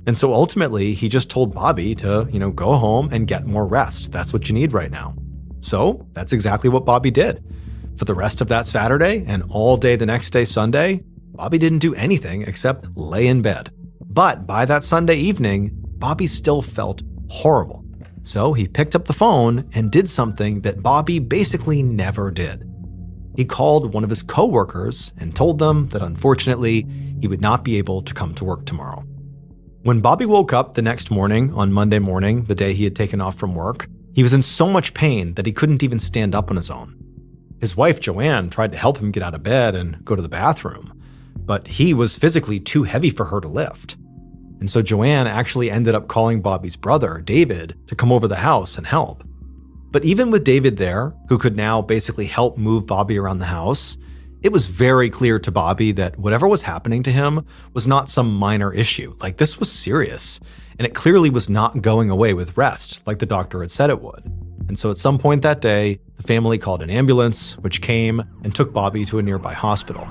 And so ultimately, he just told Bobby to, go home and get more rest. That's what you need right now. So that's exactly what Bobby did. For the rest of that Saturday and all day the next day, Sunday, Bobby didn't do anything except lay in bed. But by that Sunday evening, Bobby still felt horrible. So he picked up the phone and did something that Bobby basically never did. He called one of his coworkers and told them that unfortunately, he would not be able to come to work tomorrow. When Bobby woke up the next morning, on Monday morning, the day he had taken off from work, he was in so much pain that he couldn't even stand up on his own. His wife, Joanne, tried to help him get out of bed and go to the bathroom, but he was physically too heavy for her to lift. And so Joanne actually ended up calling Bobby's brother, David, to come over the house and help. But even with David there, who could now basically help move Bobby around the house, it was very clear to Bobby that whatever was happening to him was not some minor issue. Like this was serious, and it clearly was not going away with rest, like the doctor had said it would. And so at some point that day, the family called an ambulance, which came and took Bobby to a nearby hospital.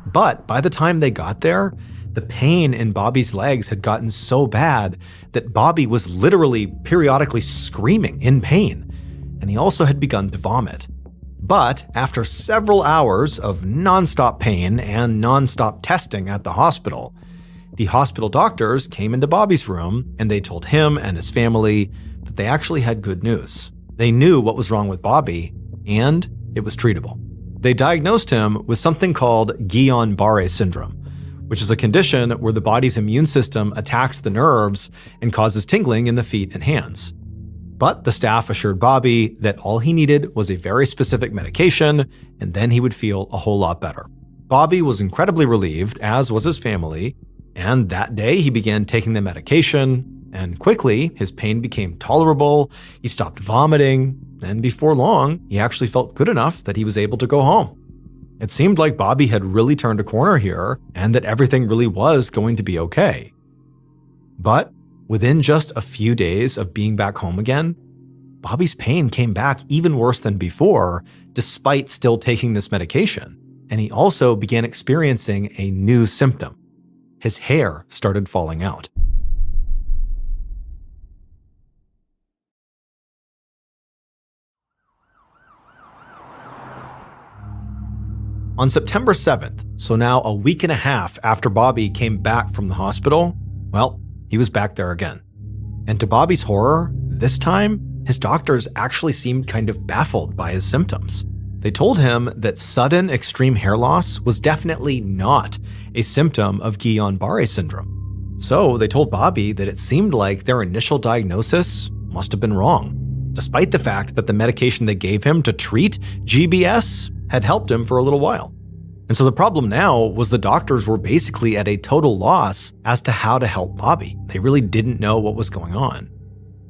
But by the time they got there, the pain in Bobby's legs had gotten so bad that Bobby was literally periodically screaming in pain, and he also had begun to vomit. But after several hours of nonstop pain and nonstop testing at the hospital doctors came into Bobby's room and they told him and his family that they actually had good news. They knew what was wrong with Bobby, and it was treatable. They diagnosed him with something called Guillain-Barré syndrome, which is a condition where the body's immune system attacks the nerves and causes tingling in the feet and hands. But the staff assured Bobby that all he needed was a very specific medication, and then he would feel a whole lot better. Bobby was incredibly relieved, as was his family, and that day he began taking the medication, and quickly his pain became tolerable, he stopped vomiting, and before long, he actually felt good enough that he was able to go home. It seemed like Bobby had really turned a corner here, and that everything really was going to be okay. But within just a few days of being back home again, Bobby's pain came back even worse than before, despite still taking this medication. And he also began experiencing a new symptom. His hair started falling out. On September 7th, so now a week and a half after Bobby came back from the hospital, well, he was back there again. And to Bobby's horror, this time, his doctors actually seemed kind of baffled by his symptoms. They told him that sudden extreme hair loss was definitely not a symptom of Guillain-Barré syndrome. So they told Bobby that it seemed like their initial diagnosis must have been wrong, despite the fact that the medication they gave him to treat GBS had helped him for a little while. And so the problem now was the doctors were basically at a total loss as to how to help Bobby. They really didn't know what was going on.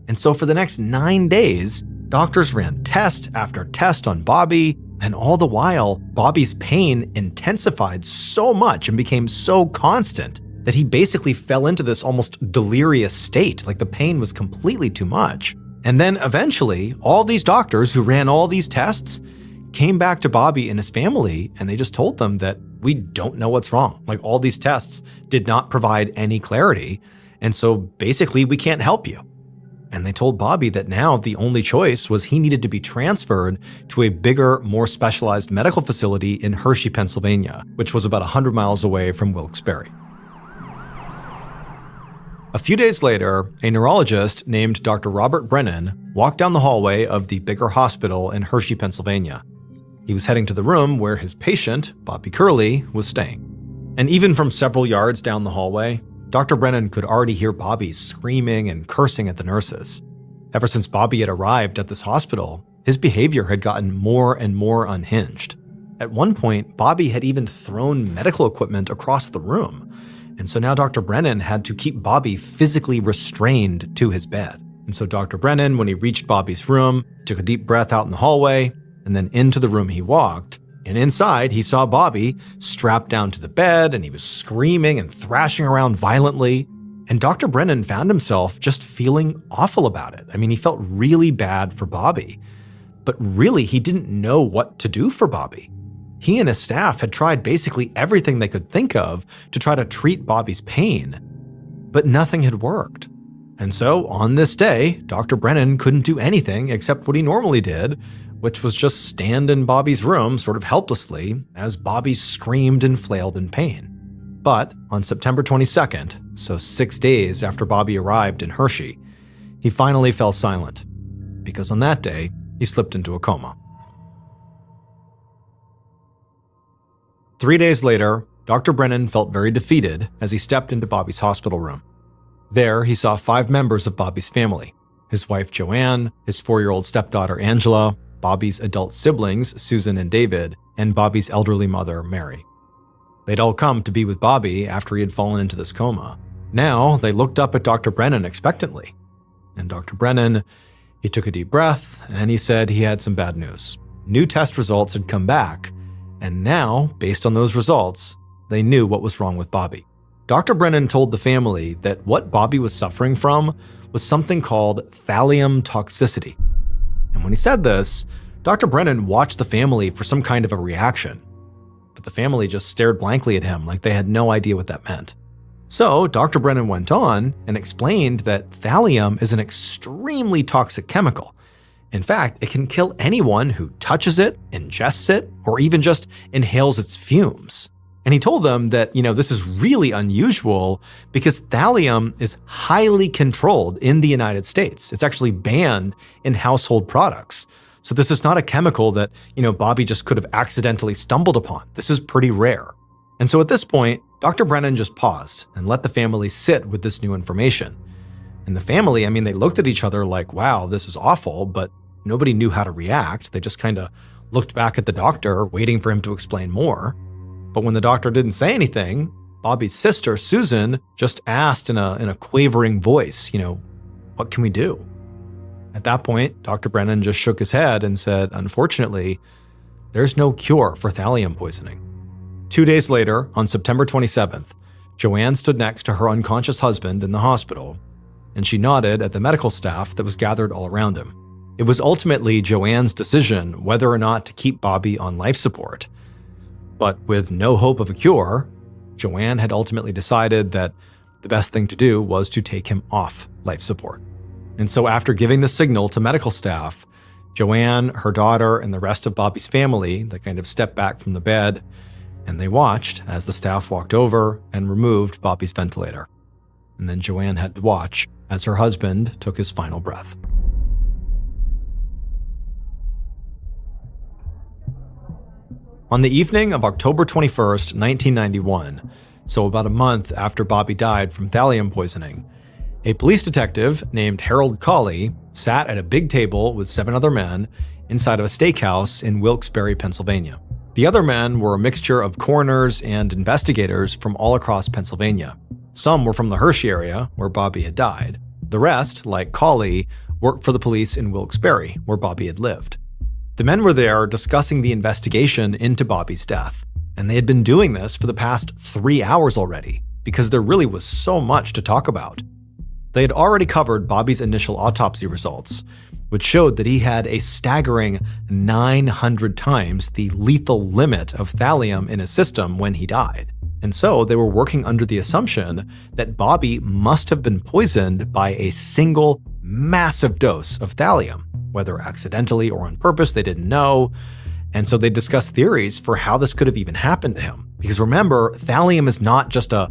And so for the next 9 days, doctors ran test after test on Bobby, and all the while, Bobby's pain intensified so much and became so constant that he basically fell into this almost delirious state, like the pain was completely too much. And then eventually, all these doctors who ran all these tests came back to Bobby and his family, and they just told them that we don't know what's wrong. Like, all these tests did not provide any clarity, and so basically we can't help you. And they told Bobby that now the only choice was he needed to be transferred to a bigger, more specialized medical facility in Hershey, Pennsylvania, which was about 100 miles away from Wilkes-Barre. A few days later, a neurologist named Dr. Robert Brennan walked down the hallway of the bigger hospital in Hershey, Pennsylvania. He was heading to the room where his patient, Bobby Curley, was staying. And even from several yards down the hallway, Dr. Brennan could already hear Bobby screaming and cursing at the nurses. Ever since Bobby had arrived at this hospital, his behavior had gotten more and more unhinged. At one point, Bobby had even thrown medical equipment across the room. And so now Dr. Brennan had to keep Bobby physically restrained to his bed. And so Dr. Brennan, when he reached Bobby's room, took a deep breath out in the hallway, and then into the room he walked. And inside, he saw Bobby strapped down to the bed, and he was screaming and thrashing around violently. And Dr. Brennan found himself just feeling awful about it. I mean, he felt really bad for Bobby. But really, he didn't know what to do for Bobby. He and his staff had tried basically everything they could think of to try to treat Bobby's pain, but nothing had worked. And so on this day, Dr. Brennan couldn't do anything except what he normally did, which was just stand in Bobby's room sort of helplessly as Bobby screamed and flailed in pain. But on September 22nd, so 6 days after Bobby arrived in Hershey, he finally fell silent, because on that day, he slipped into a coma. 3 days later, Dr. Brennan felt very defeated as he stepped into Bobby's hospital room. There, he saw 5 members of Bobby's family: his wife Joanne, his 4-year-old stepdaughter Angela, Bobby's adult siblings Susan and David, and Bobby's elderly mother Mary. They'd all come to be with Bobby after he had fallen into this coma. Now, they looked up at Dr. Brennan expectantly. And Dr. Brennan, he took a deep breath, and he said he had some bad news. New test results had come back, and now, based on those results, they knew what was wrong with Bobby. Dr. Brennan told the family that what Bobby was suffering from was something called thallium toxicity. And when he said this, Dr. Brennan watched the family for some kind of a reaction. But the family just stared blankly at him like they had no idea what that meant. So Dr. Brennan went on and explained that thallium is an extremely toxic chemical. In fact, it can kill anyone who touches it, ingests it, or even just inhales its fumes. And he told them that, this is really unusual because thallium is highly controlled in the United States. It's actually banned in household products. So this is not a chemical that, Bobby just could have accidentally stumbled upon. This is pretty rare. And so at this point, Dr. Brennan just paused and let the family sit with this new information. And the family, they looked at each other like, wow, this is awful, but nobody knew how to react. They just kind of looked back at the doctor, waiting for him to explain more. But when the doctor didn't say anything, Bobby's sister, Susan, just asked in a quavering voice, what can we do? At that point, Dr. Brennan just shook his head and said, unfortunately, there's no cure for thallium poisoning. 2 days later, on September 27th, Joanne stood next to her unconscious husband in the hospital, and she nodded at the medical staff that was gathered all around him. It was ultimately Joanne's decision whether or not to keep Bobby on life support. But with no hope of a cure, Joanne had ultimately decided that the best thing to do was to take him off life support. And so after giving the signal to medical staff, Joanne, her daughter, and the rest of Bobby's family, they kind of stepped back from the bed, and they watched as the staff walked over and removed Bobby's ventilator. And then Joanne had to watch as her husband took his final breath. On the evening of October 21st, 1991, so about a month after Bobby died from thallium poisoning. A police detective named Harold Cawley sat at a big table with 7 other men inside of a steakhouse in Wilkes-Barre, Pennsylvania. The other men were a mixture of coroners and investigators from all across Pennsylvania. Some were from the Hershey area, where Bobby had died. The rest, like Cawley, worked for the police in Wilkes-Barre, where Bobby had lived. The men were there discussing the investigation into Bobby's death, and they had been doing this for the past 3 hours already, because there really was so much to talk about. They had already covered Bobby's initial autopsy results, which showed that he had a staggering 900 times the lethal limit of thallium in his system when he died. And so they were working under the assumption that Bobby must have been poisoned by a single massive dose of thallium, whether accidentally or on purpose, they didn't know. And so they discussed theories for how this could have even happened to him. Because remember, thallium is not just a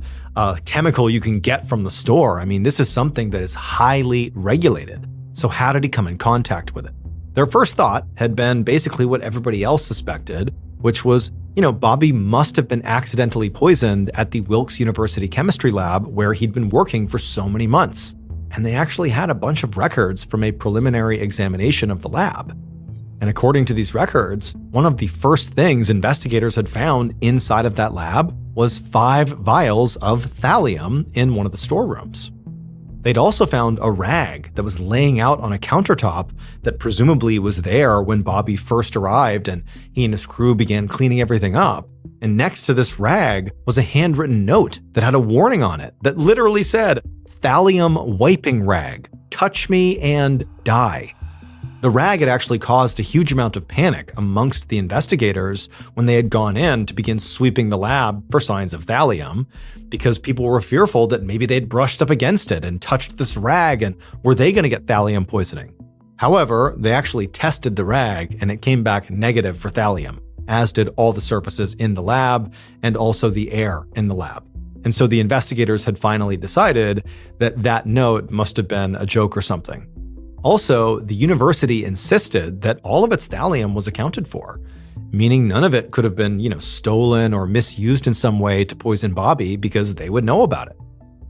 chemical you can get from the store. I mean, this is something that is highly regulated. So how did he come in contact with it? Their first thought had been basically what everybody else suspected, which was, Bobby must have been accidentally poisoned at the Wilkes University chemistry lab where he'd been working for so many months. And they actually had a bunch of records from a preliminary examination of the lab. And according to these records, one of the first things investigators had found inside of that lab was 5 vials of thallium in one of the storerooms. They'd also found a rag that was laying out on a countertop that presumably was there when Bobby first arrived and he and his crew began cleaning everything up. And next to this rag was a handwritten note that had a warning on it that literally said, "Thallium wiping rag, touch me and die." The rag had actually caused a huge amount of panic amongst the investigators when they had gone in to begin sweeping the lab for signs of thallium, because people were fearful that maybe they'd brushed up against it and touched this rag, and were they going to get thallium poisoning? However, they actually tested the rag and it came back negative for thallium, as did all the surfaces in the lab and also the air in the lab. And so the investigators had finally decided that that note must have been a joke or something. Also, the university insisted that all of its thallium was accounted for, meaning none of it could have been, stolen or misused in some way to poison Bobby because they would know about it.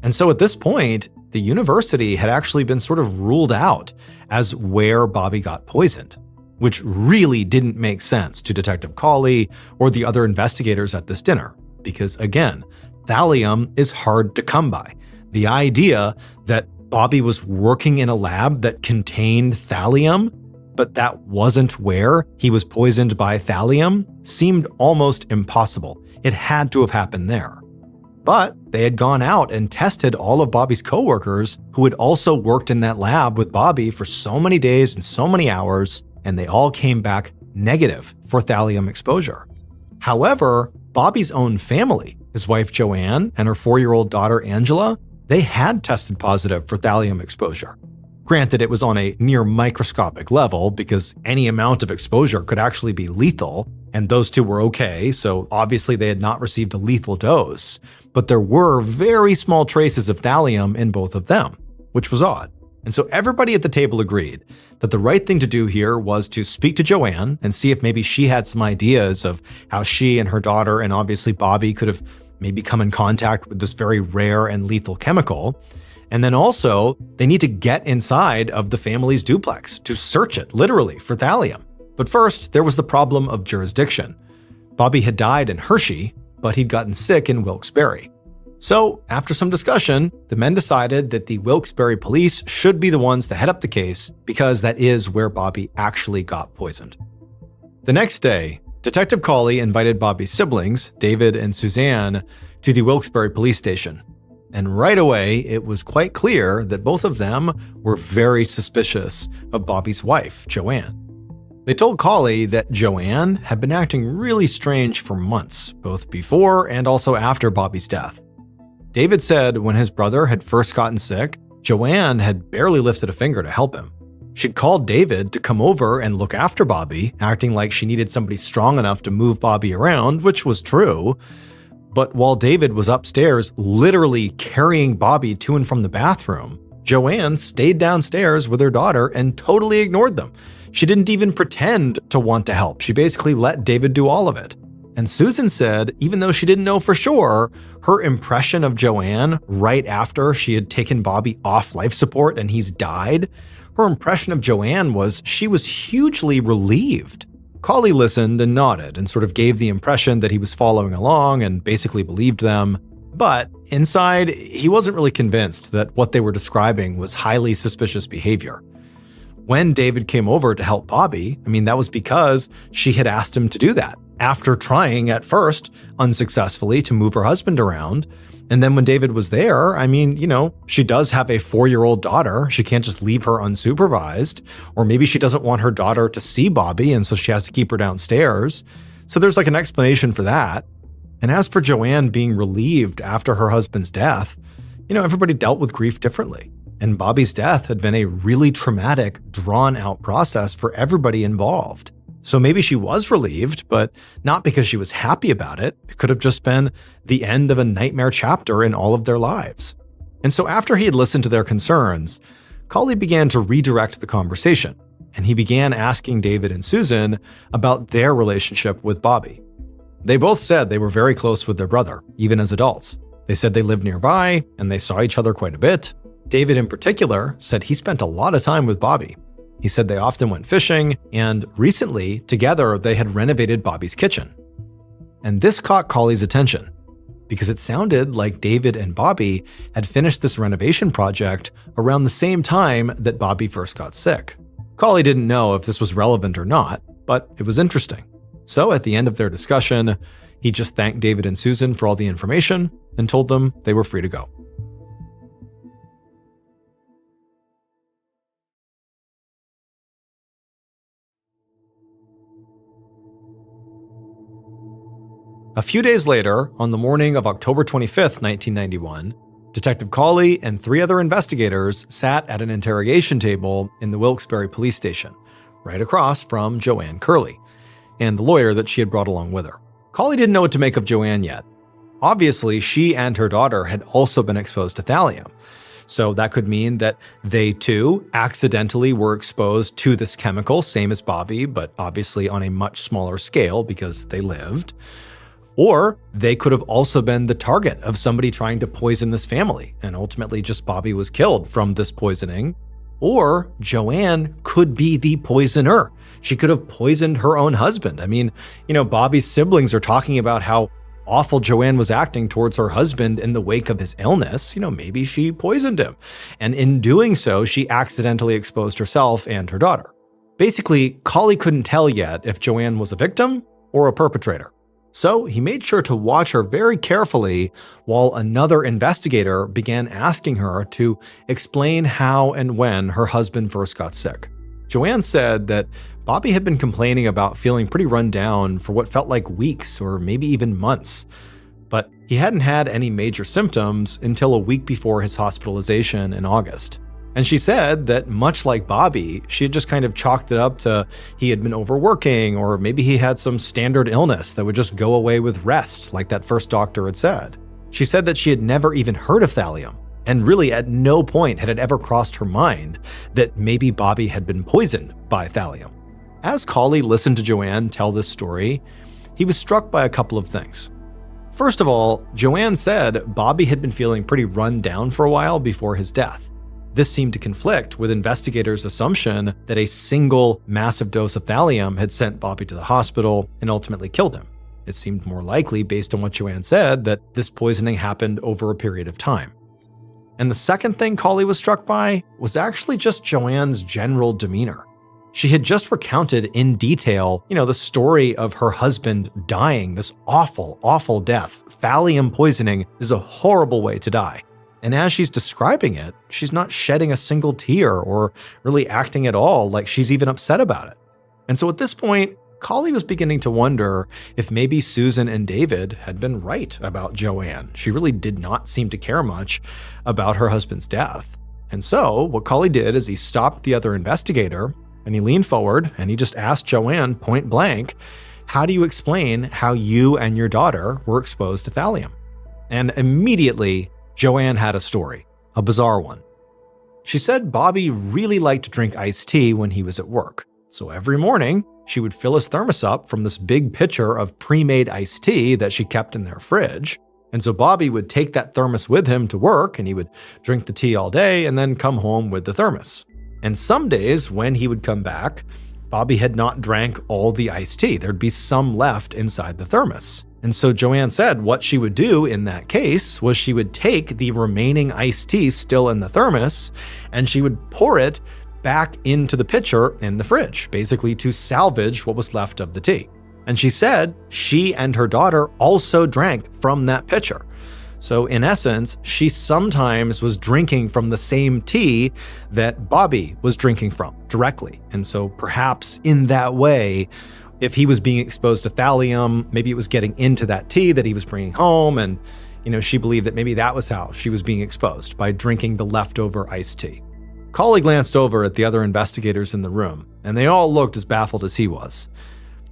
And so at this point, the university had actually been sort of ruled out as where Bobby got poisoned, which really didn't make sense to Detective Cawley or the other investigators at this dinner, because again, thallium is hard to come by. The idea that Bobby was working in a lab that contained thallium, but that wasn't where he was poisoned by thallium, seemed almost impossible. It had to have happened there. But they had gone out and tested all of Bobby's coworkers who had also worked in that lab with Bobby for so many days and so many hours, and they all came back negative for thallium exposure. However, Bobby's own family, his wife Joanne and her 4-year-old daughter Angela, they had tested positive for thallium exposure. Granted, it was on a near microscopic level because any amount of exposure could actually be lethal, and those two were okay, so obviously they had not received a lethal dose, but there were very small traces of thallium in both of them, which was odd. And so everybody at the table agreed that the right thing to do here was to speak to Joanne and see if maybe she had some ideas of how she and her daughter and obviously Bobby could have maybe come in contact with this very rare and lethal chemical. And then also, they need to get inside of the family's duplex to search it, literally, for thallium. But first, there was the problem of jurisdiction. Bobby had died in Hershey, but he'd gotten sick in Wilkes-Barre. So, after some discussion, the men decided that the Wilkes-Barre police should be the ones to head up the case because that is where Bobby actually got poisoned. The next day, Detective Cawley invited Bobby's siblings, David and Suzanne, to the Wilkes-Barre police station. And right away, it was quite clear that both of them were very suspicious of Bobby's wife, Joanne. They told Cawley that Joanne had been acting really strange for months, both before and also after Bobby's death. David said when his brother had first gotten sick, Joanne had barely lifted a finger to help him. She'd called David to come over and look after Bobby, acting like she needed somebody strong enough to move Bobby around, which was true. But while David was upstairs literally carrying Bobby to and from the bathroom, Joanne stayed downstairs with her daughter and totally ignored them. She didn't even pretend to want to help. She basically let David do all of it. And Susan said, even though she didn't know for sure, her impression of Joanne right after she had taken Bobby off life support and he's died, her impression of Joanne was she was hugely relieved. Colley listened and nodded and sort of gave the impression that he was following along and basically believed them. But inside, he wasn't really convinced that what they were describing was highly suspicious behavior. When David came over to help Bobby, that was because she had asked him to do that, after trying at first unsuccessfully to move her husband around. And then when David was there, she does have a 4-year-old daughter. She can't just leave her unsupervised. Or maybe she doesn't want her daughter to see Bobby, and so she has to keep her downstairs. So there's an explanation for that. And as for Joanne being relieved after her husband's death, everybody dealt with grief differently. And Bobby's death had been a really traumatic, drawn-out process for everybody involved. So maybe she was relieved, but not because she was happy about it. It could have just been the end of a nightmare chapter in all of their lives. And so after he had listened to their concerns, Colley began to redirect the conversation, and he began asking David and Susan about their relationship with Bobby. They both said they were very close with their brother, even as adults. They said they lived nearby, and they saw each other quite a bit. David in particular said he spent a lot of time with Bobby. He said they often went fishing, and recently, together, they had renovated Bobby's kitchen. And this caught Colley's attention, because it sounded like David and Bobby had finished this renovation project around the same time that Bobby first got sick. Colley didn't know if this was relevant or not, but it was interesting. So at the end of their discussion, he just thanked David and Susan for all the information and told them they were free to go. A few days later, on the morning of October 25th, 1991, Detective Colley and 3 other investigators sat at an interrogation table in the Wilkes-Barre police station, right across from Joanne Curley, and the lawyer that she had brought along with her. Colley didn't know what to make of Joanne yet. Obviously, she and her daughter had also been exposed to thallium, so that could mean that they too accidentally were exposed to this chemical, same as Bobby, but obviously on a much smaller scale because they lived. Or they could have also been the target of somebody trying to poison this family, and ultimately just Bobby was killed from this poisoning. Or Joanne could be the poisoner. She could have poisoned her own husband. Bobby's siblings are talking about how awful Joanne was acting towards her husband in the wake of his illness. Maybe she poisoned him. And in doing so, she accidentally exposed herself and her daughter. Basically, Colley couldn't tell yet if Joanne was a victim or a perpetrator. So he made sure to watch her very carefully while another investigator began asking her to explain how and when her husband first got sick. Joanne said that Bobby had been complaining about feeling pretty run down for what felt like weeks or maybe even months, but he hadn't had any major symptoms until a week before his hospitalization in August. And she said that much like Bobby, she had just kind of chalked it up to he had been overworking, or maybe he had some standard illness that would just go away with rest, like that first doctor had said. She said that she had never even heard of thallium, and really at no point had it ever crossed her mind that maybe Bobby had been poisoned by thallium. As Colley listened to Joanne tell this story, he was struck by a couple of things. First of all, Joanne said Bobby had been feeling pretty run down for a while before his death. This seemed to conflict with investigators' assumption that a single massive dose of thallium had sent Bobby to the hospital and ultimately killed him. It seemed more likely, based on what Joanne said, that this poisoning happened over a period of time. And the second thing Colley was struck by was actually just Joanne's general demeanor. She had just recounted in detail, the story of her husband dying, this awful, awful death. Thallium poisoning is a horrible way to die. And as she's describing it, she's not shedding a single tear or really acting at all like she's even upset about it. And so at this point, Colley was beginning to wonder if maybe Susan and David had been right about Joanne. She really did not seem to care much about her husband's death. And so what Colley did is he stopped the other investigator and he leaned forward and he just asked Joanne point blank, how do you explain how you and your daughter were exposed to thallium? And immediately, Joanne had a story, a bizarre one. She said Bobby really liked to drink iced tea when he was at work. So every morning, she would fill his thermos up from this big pitcher of pre-made iced tea that she kept in their fridge. And so Bobby would take that thermos with him to work, and he would drink the tea all day and then come home with the thermos. And some days when he would come back, Bobby had not drank all the iced tea. There'd be some left inside the thermos. And so Joanne said what she would do in that case was she would take the remaining iced tea still in the thermos and she would pour it back into the pitcher in the fridge, basically to salvage what was left of the tea. And she said she and her daughter also drank from that pitcher. So in essence, she sometimes was drinking from the same tea that Bobby was drinking from directly. And so perhaps in that way, if he was being exposed to thallium, maybe it was getting into that tea that he was bringing home. And, she believed that maybe that was how she was being exposed, by drinking the leftover iced tea. Cawley glanced over at the other investigators in the room, and they all looked as baffled as he was.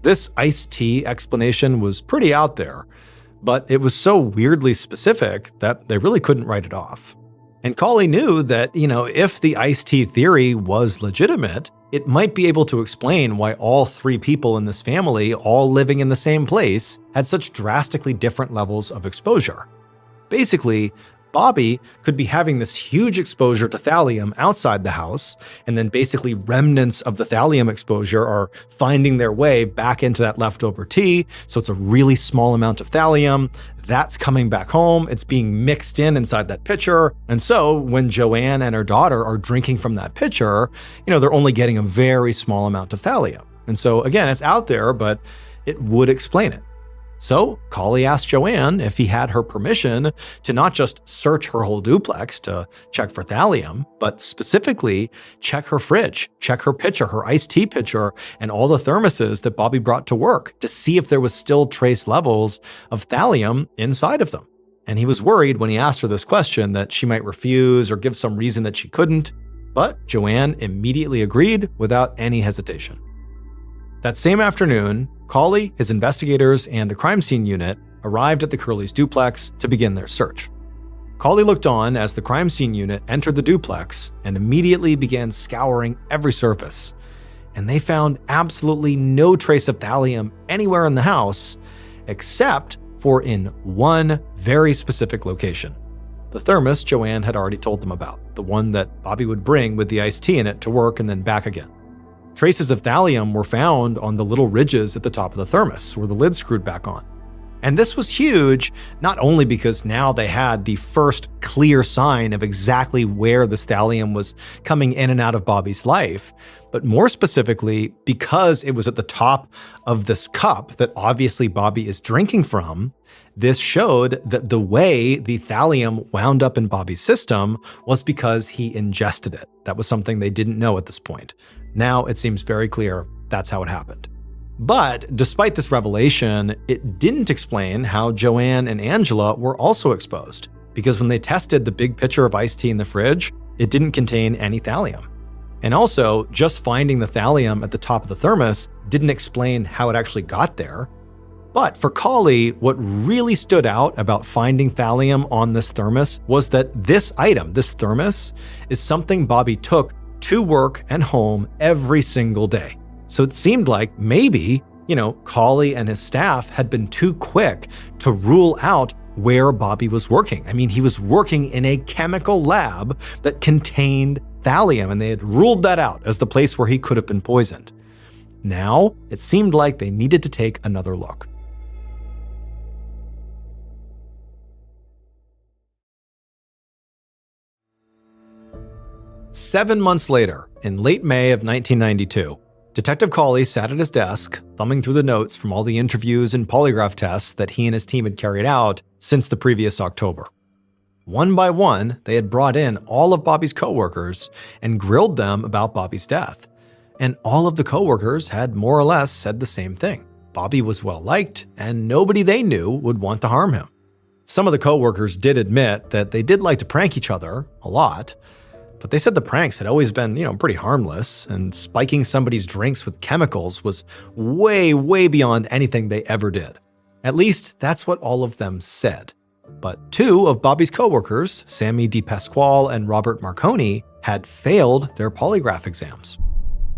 This iced tea explanation was pretty out there, but it was so weirdly specific that they really couldn't write it off. And Cawley knew that, if the iced tea theory was legitimate, it might be able to explain why all three people in this family, all living in the same place, had such drastically different levels of exposure. Basically, Bobby could be having this huge exposure to thallium outside the house, and then basically remnants of the thallium exposure are finding their way back into that leftover tea, so it's a really small amount of thallium. That's coming back home, it's being mixed inside that pitcher, and so when Joanne and her daughter are drinking from that pitcher, they're only getting a very small amount of thallium. And so again, it's out there, but it would explain it. So Cawley asked Joanne if he had her permission to not just search her whole duplex to check for thallium, but specifically check her fridge, check her pitcher, her iced tea pitcher, and all the thermoses that Bobby brought to work to see if there was still trace levels of thallium inside of them. And he was worried when he asked her this question that she might refuse or give some reason that she couldn't, but Joanne immediately agreed without any hesitation. That same afternoon, Cawley, his investigators, and a crime scene unit arrived at the Curleys' duplex to begin their search. Cawley looked on as the crime scene unit entered the duplex and immediately began scouring every surface. And they found absolutely no trace of thallium anywhere in the house, except for in one very specific location. The thermos Joanne had already told them about, the one that Bobby would bring with the iced tea in it to work and then back again. Traces of thallium were found on the little ridges at the top of the thermos where the lid screwed back on. And this was huge, not only because now they had the first clear sign of exactly where the thallium was coming in and out of Bobby's life, but more specifically because it was at the top of this cup that obviously Bobby is drinking from. This showed that the way the thallium wound up in Bobby's system was because he ingested it. That was something they didn't know at this point. Now it seems very clear that's how it happened. But despite this revelation, it didn't explain how Joanne and Angela were also exposed, because when they tested the big pitcher of iced tea in the fridge, it didn't contain any thallium. And also, just finding the thallium at the top of the thermos didn't explain how it actually got there. But for Cawley, what really stood out about finding thallium on this thermos was that this item, this thermos, is something Bobby took to work and home every single day. So it seemed like maybe, Cawley and his staff had been too quick to rule out where Bobby was working. I mean, he was working in a chemical lab that contained thallium, and they had ruled that out as the place where he could have been poisoned. Now, it seemed like they needed to take another look. Seven months later, in late May of 1992, Detective Cawley sat at his desk, thumbing through the notes from all the interviews and polygraph tests that he and his team had carried out since the previous October. One by one, they had brought in all of Bobby's coworkers and grilled them about Bobby's death. And all of the coworkers had more or less said the same thing. Bobby was well liked, and nobody they knew would want to harm him. Some of the coworkers did admit that they did like to prank each other a lot, but they said the pranks had always been, pretty harmless, and spiking somebody's drinks with chemicals was way, way beyond anything they ever did. At least that's what all of them said. But two of Bobby's coworkers, Sammy DePasquale and Robert Marconi, had failed their polygraph exams.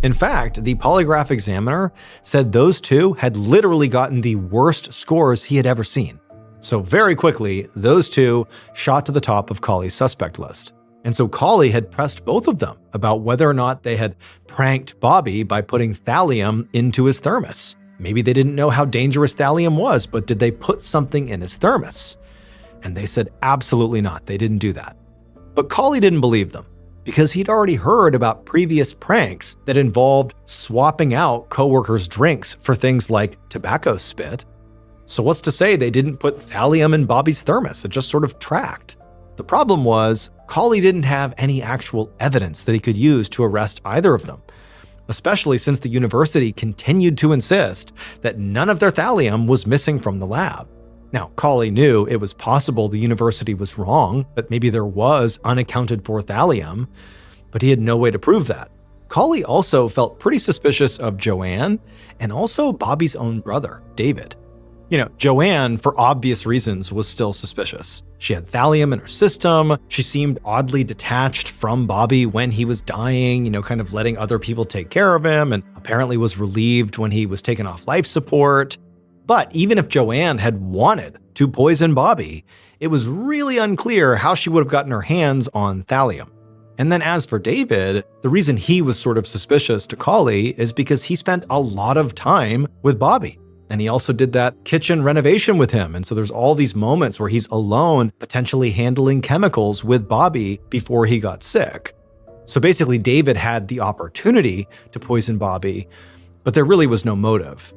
In fact, the polygraph examiner said those two had literally gotten the worst scores he had ever seen. So very quickly, those two shot to the top of Colley's suspect list. And so Colley had pressed both of them about whether or not they had pranked Bobby by putting thallium into his thermos. Maybe they didn't know how dangerous thallium was, but did they put something in his thermos? And they said absolutely not, they didn't do that. But Colley didn't believe them, because he'd already heard about previous pranks that involved swapping out coworkers' drinks for things like tobacco spit. So what's to say they didn't put thallium in Bobby's thermos? It just sort of tracked. The problem was, Colley didn't have any actual evidence that he could use to arrest either of them, especially since the university continued to insist that none of their thallium was missing from the lab. Now, Colley knew it was possible the university was wrong, that maybe there was unaccounted for thallium, but he had no way to prove that. Colley also felt pretty suspicious of Joanne and also Bobby's own brother, David. Joanne, for obvious reasons, was still suspicious. She had thallium in her system. She seemed oddly detached from Bobby when he was dying, kind of letting other people take care of him, and apparently was relieved when he was taken off life support. But even if Joanne had wanted to poison Bobby, it was really unclear how she would have gotten her hands on thallium. And then as for David, the reason he was sort of suspicious to Colley is because he spent a lot of time with Bobby. And he also did that kitchen renovation with him. And so there's all these moments where he's alone, potentially handling chemicals with Bobby before he got sick. So basically, David had the opportunity to poison Bobby, but there really was no motive.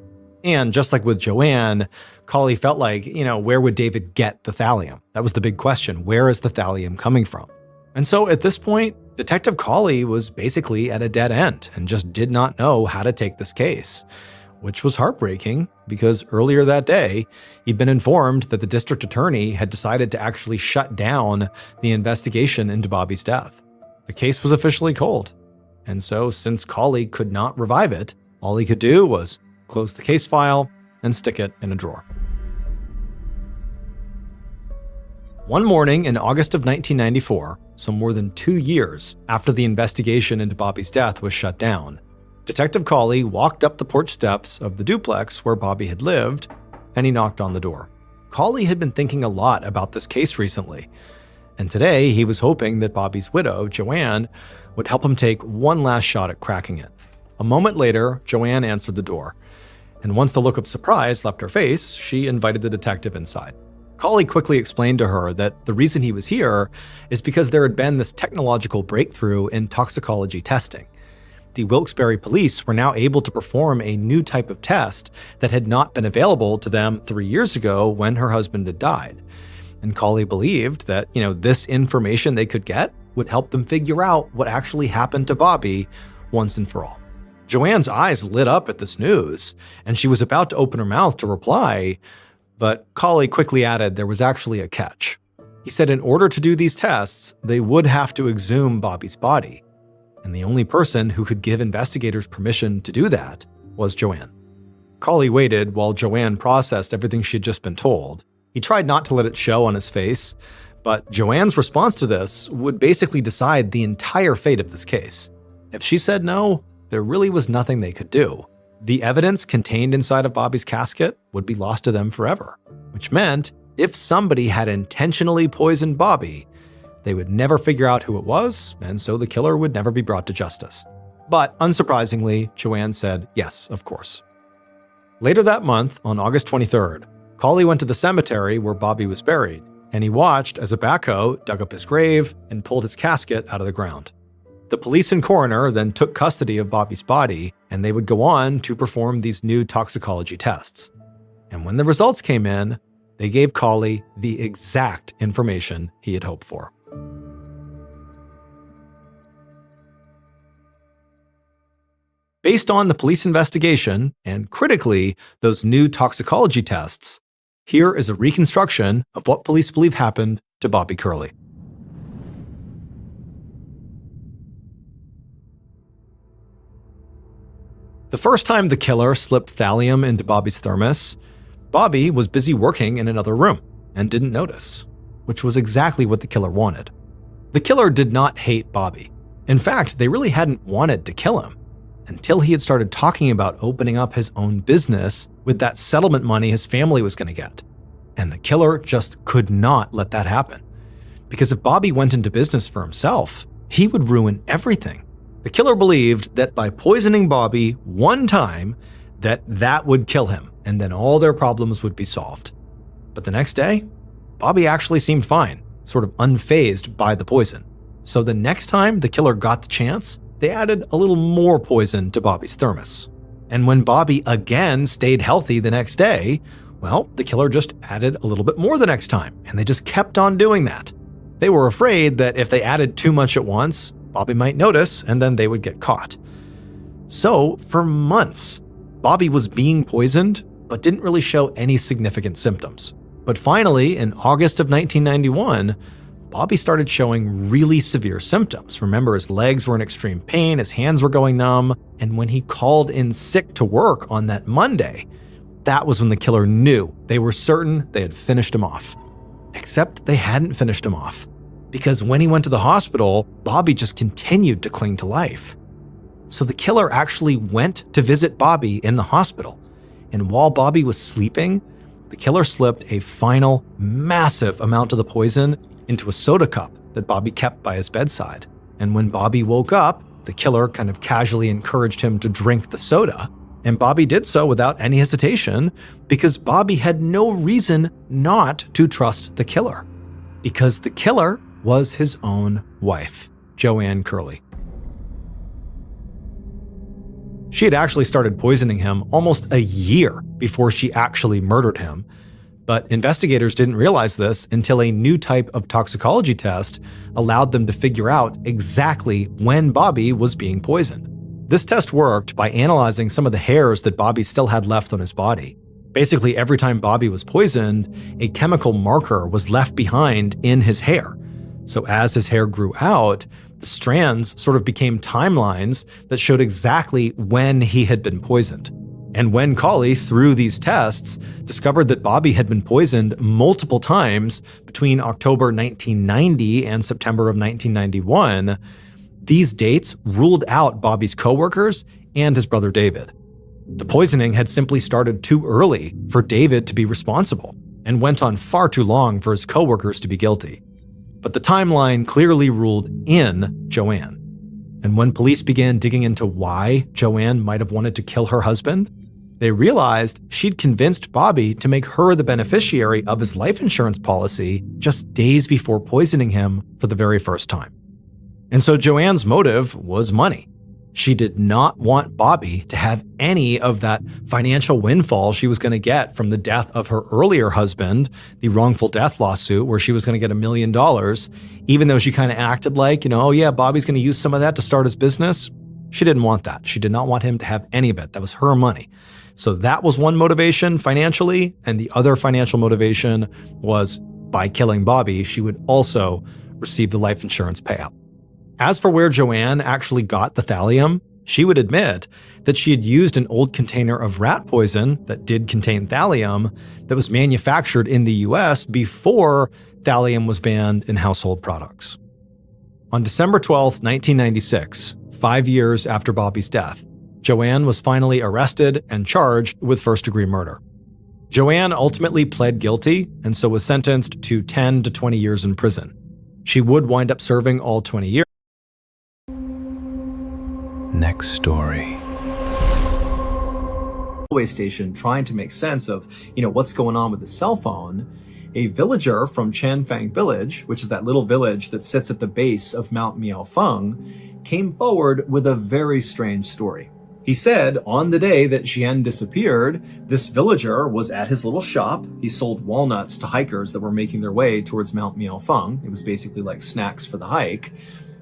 And just like with Joanne, Colley felt like, where would David get the thallium? That was the big question. Where is the thallium coming from? And so at this point, Detective Colley was basically at a dead end and just did not know how to take this case, which was heartbreaking because earlier that day, he'd been informed that the district attorney had decided to actually shut down the investigation into Bobby's death. The case was officially cold. And so since Colley could not revive it, all he could do was close the case file and stick it in a drawer. One morning in August of 1994, so more than 2 years after the investigation into Bobby's death was shut down, Detective Colley walked up the porch steps of the duplex where Bobby had lived, and he knocked on the door. Colley had been thinking a lot about this case recently, and today he was hoping that Bobby's widow, Joanne, would help him take one last shot at cracking it. A moment later, Joanne answered the door, and once the look of surprise left her face, she invited the detective inside. Colley quickly explained to her that the reason he was here is because there had been this technological breakthrough in toxicology testing. The Wilkes-Barre police were now able to perform a new type of test that had not been available to them 3 years ago when her husband had died. And Colley believed that, this information they could get would help them figure out what actually happened to Bobby once and for all. Joanne's eyes lit up at this news, and she was about to open her mouth to reply, but Colley quickly added there was actually a catch. He said in order to do these tests, they would have to exhume Bobby's body. And the only person who could give investigators permission to do that was Joanne. Colley waited while Joanne processed everything she had just been told. He tried not to let it show on his face, but Joanne's response to this would basically decide the entire fate of this case. If she said no, there really was nothing they could do. The evidence contained inside of Bobby's casket would be lost to them forever, which meant if somebody had intentionally poisoned Bobby, they would never figure out who it was, and so the killer would never be brought to justice. But unsurprisingly, Joanne said yes, of course. Later that month, on August 23rd, Colley went to the cemetery where Bobby was buried, and he watched as a backhoe dug up his grave and pulled his casket out of the ground. The police and coroner then took custody of Bobby's body, and they would go on to perform these new toxicology tests. And when the results came in, they gave Colley the exact information he had hoped for. Based on the police investigation, and critically, those new toxicology tests, here is a reconstruction of what police believe happened to Bobby Curley. The first time the killer slipped thallium into Bobby's thermos, Bobby was busy working in another room and didn't notice, which was exactly what the killer wanted. The killer did not hate Bobby. In fact, they really hadn't wanted to kill him. until he had started talking about opening up his own business with that settlement money his family was going to get. And the killer just could not let that happen. Because if Bobby went into business for himself, he would ruin everything. The killer believed that by poisoning Bobby one time, that would kill him, and then all their problems would be solved. But the next day, Bobby actually seemed fine, sort of unfazed by the poison. So the next time the killer got the chance, they added a little more poison to Bobby's thermos. And when Bobby again stayed healthy the next day, well, the killer just added a little bit more the next time, and they just kept on doing that. They were afraid that if they added too much at once, Bobby might notice, and then they would get caught. So, for months, Bobby was being poisoned, but didn't really show any significant symptoms. But finally, in August of 1991, Bobby started showing really severe symptoms. Remember, his legs were in extreme pain, his hands were going numb, and when he called in sick to work on that Monday, that was when the killer knew. They were certain they had finished him off. Except they hadn't finished him off, because when he went to the hospital, Bobby just continued to cling to life. So the killer actually went to visit Bobby in the hospital, and while Bobby was sleeping, the killer slipped a final massive amount of the poison into a soda cup that Bobby kept by his bedside. And when Bobby woke up, the killer kind of casually encouraged him to drink the soda, and Bobby did so without any hesitation because Bobby had no reason not to trust the killer, because the killer was his own wife, Joanne Curley. She had actually started poisoning him almost a year before she actually murdered him, but investigators didn't realize this until a new type of toxicology test allowed them to figure out exactly when Bobby was being poisoned. This test worked by analyzing some of the hairs that Bobby still had left on his body. Basically, every time Bobby was poisoned, a chemical marker was left behind in his hair. So as his hair grew out, the strands sort of became timelines that showed exactly when he had been poisoned. And when Cawley, through these tests, discovered that Bobby had been poisoned multiple times between October 1990 and September of 1991, these dates ruled out Bobby's coworkers and his brother David. The poisoning had simply started too early for David to be responsible and went on far too long for his coworkers to be guilty. But the timeline clearly ruled in Joanne. And when police began digging into why Joanne might have wanted to kill her husband, they realized she'd convinced Bobby to make her the beneficiary of his life insurance policy just days before poisoning him for the very first time. And so Joanne's motive was money. She did not want Bobby to have any of that financial windfall she was going to get from the death of her earlier husband, the wrongful death lawsuit where she was going to get $1 million, even though she kind of acted like, oh yeah, Bobby's going to use some of that to start his business. She didn't want that. She did not want him to have any of it. That was her money. So that was one motivation financially, and the other financial motivation was by killing Bobby, she would also receive the life insurance payout. As for where Joanne actually got the thallium, she would admit that she had used an old container of rat poison that did contain thallium that was manufactured in the US before thallium was banned in household products. On December 12, 1996, 5 years after Bobby's death, Joanne was finally arrested and charged with first-degree murder. Joanne ultimately pled guilty and so was sentenced to 10 to 20 years in prison. She would wind up serving all 20 years. Next story. Railway station trying to make sense of, what's going on with the cell phone. A villager from Chanfang Village, which is that little village that sits at the base of Mount Miaofeng, came forward with a very strange story. He said on the day that Jian disappeared, this villager was at his little shop. He sold walnuts to hikers that were making their way towards Mount Miaofeng. It was basically like snacks for the hike.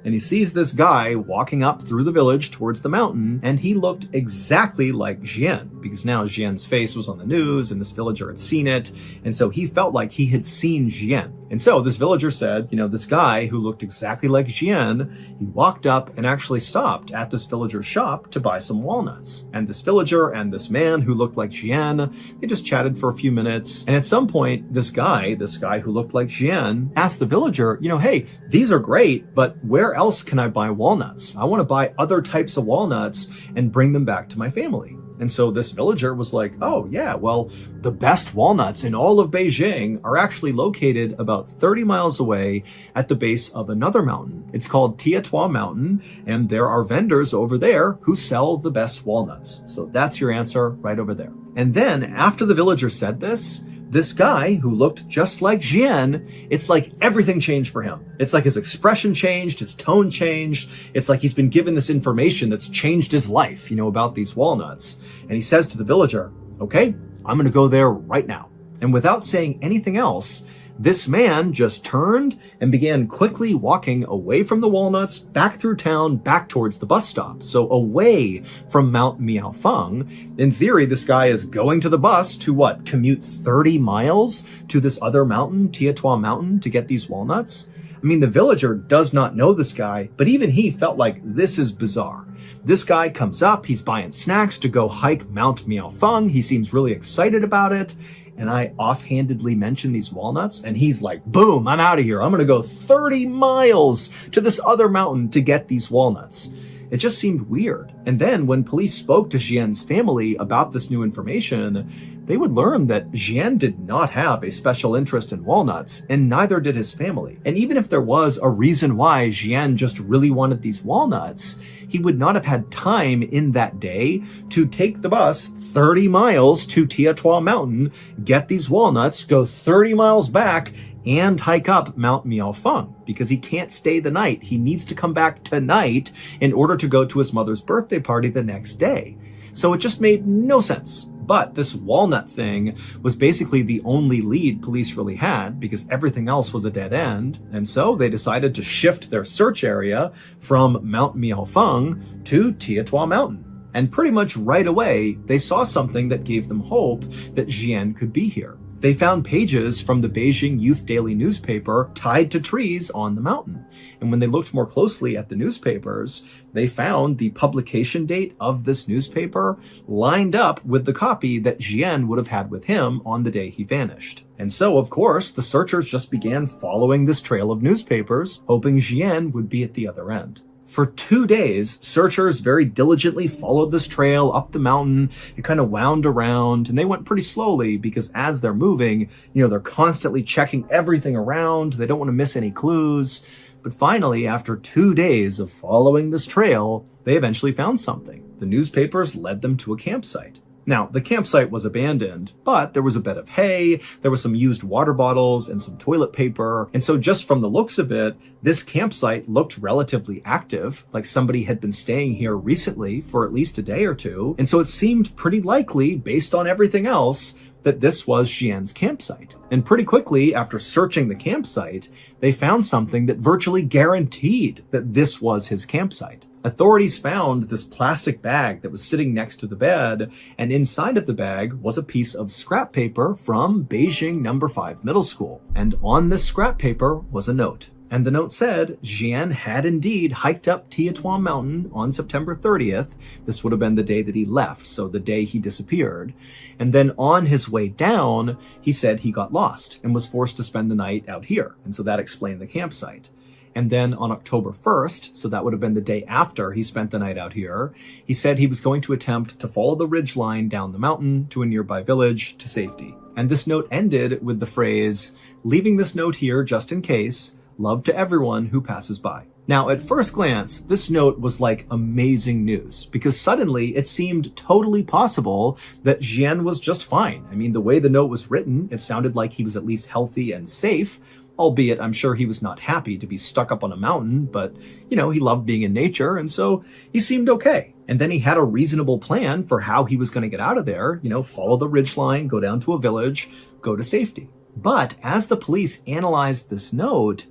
And he sees this guy walking up through the village towards the mountain, and he looked exactly like Jian, because now Jian's face was on the news and this villager had seen it. And so he felt like he had seen Jian, And so this villager said, this guy who looked exactly like Jian, he walked up and actually stopped at this villager's shop to buy some walnuts. And this villager and this man who looked like Jian, they just chatted for a few minutes. And at some point, this guy who looked like Jian asked the villager, hey, these are great, but where else can I buy walnuts? I want to buy other types of walnuts and bring them back to my family. And so this villager was like, oh yeah, well, the best walnuts in all of Beijing are actually located about 30 miles away at the base of another mountain. It's called Tietua Mountain, and there are vendors over there who sell the best walnuts. So that's your answer right over there. And then after the villager said this guy who looked just like Jian, it's like everything changed for him. It's like his expression changed, his tone changed. It's like he's been given this information that's changed his life, about these walnuts. And he says to the villager, okay, I'm going to go there right now. And without saying anything else, this man just turned and began quickly walking away from the walnuts, back through town, back towards the bus stop. So away from Mount Miaofeng. In theory, this guy is going to the bus to what? Commute 30 miles to this other mountain, Tietua Mountain, to get these walnuts? I mean, the villager does not know this guy, but even he felt like this is bizarre. This guy comes up, he's buying snacks to go hike Mount Miaofeng. He seems really excited about it. And I offhandedly mention these walnuts, and he's like, boom, I'm out of here. I'm going to go 30 miles to this other mountain to get these walnuts. It just seemed weird. And then when police spoke to Jian's family about this new information, they would learn that Jian did not have a special interest in walnuts, and neither did his family. And even if there was a reason why Jian just really wanted these walnuts, he would not have had time in that day to take the bus 30 miles to Tietua Mountain, get these walnuts, go 30 miles back, and hike up Mount Miaofeng, because he can't stay the night. He needs to come back tonight in order to go to his mother's birthday party the next day. So it just made no sense. But this walnut thing was basically the only lead police really had, because everything else was a dead end. And so they decided to shift their search area from Mount Miaofeng to Tietua Mountain. And pretty much right away, they saw something that gave them hope that Jian could be here. They found pages from the Beijing Youth Daily newspaper tied to trees on the mountain. And when they looked more closely at the newspapers, they found the publication date of this newspaper lined up with the copy that Jian would have had with him on the day he vanished. And so, of course, the searchers just began following this trail of newspapers, hoping Jian would be at the other end. For 2 days, searchers very diligently followed this trail up the mountain. It kind of wound around, and they went pretty slowly because as they're moving, they're constantly checking everything around. They don't want to miss any clues. But finally, after 2 days of following this trail, they eventually found something. The newspapers led them to a campsite. Now, the campsite was abandoned, but there was a bed of hay, there were some used water bottles and some toilet paper. And so just from the looks of it, this campsite looked relatively active, like somebody had been staying here recently for at least a day or two. And so it seemed pretty likely, based on everything else, that this was Jian's campsite. And pretty quickly, after searching the campsite, they found something that virtually guaranteed that this was his campsite. Authorities found this plastic bag that was sitting next to the bed, and inside of the bag was a piece of scrap paper from Beijing No. 5 Middle School. And on this scrap paper was a note. And the note said Jian had indeed hiked up Tietua Mountain on September 30th. This would have been the day that he left, so the day he disappeared. And then on his way down, he said he got lost and was forced to spend the night out here. And so that explained the campsite. And then on October 1st, so that would have been the day after he spent the night out here, he said he was going to attempt to follow the ridge line down the mountain to a nearby village to safety. And this note ended with the phrase, "Leaving this note here just in case. Love to everyone who passes by." Now, at first glance, this note was like amazing news because suddenly it seemed totally possible that Jian was just fine. I mean, the way the note was written, it sounded like he was at least healthy and safe, albeit I'm sure he was not happy to be stuck up on a mountain, but, he loved being in nature, and so he seemed okay. And then he had a reasonable plan for how he was going to get out of there, follow the ridgeline, go down to a village, go to safety. But as the police analyzed this note,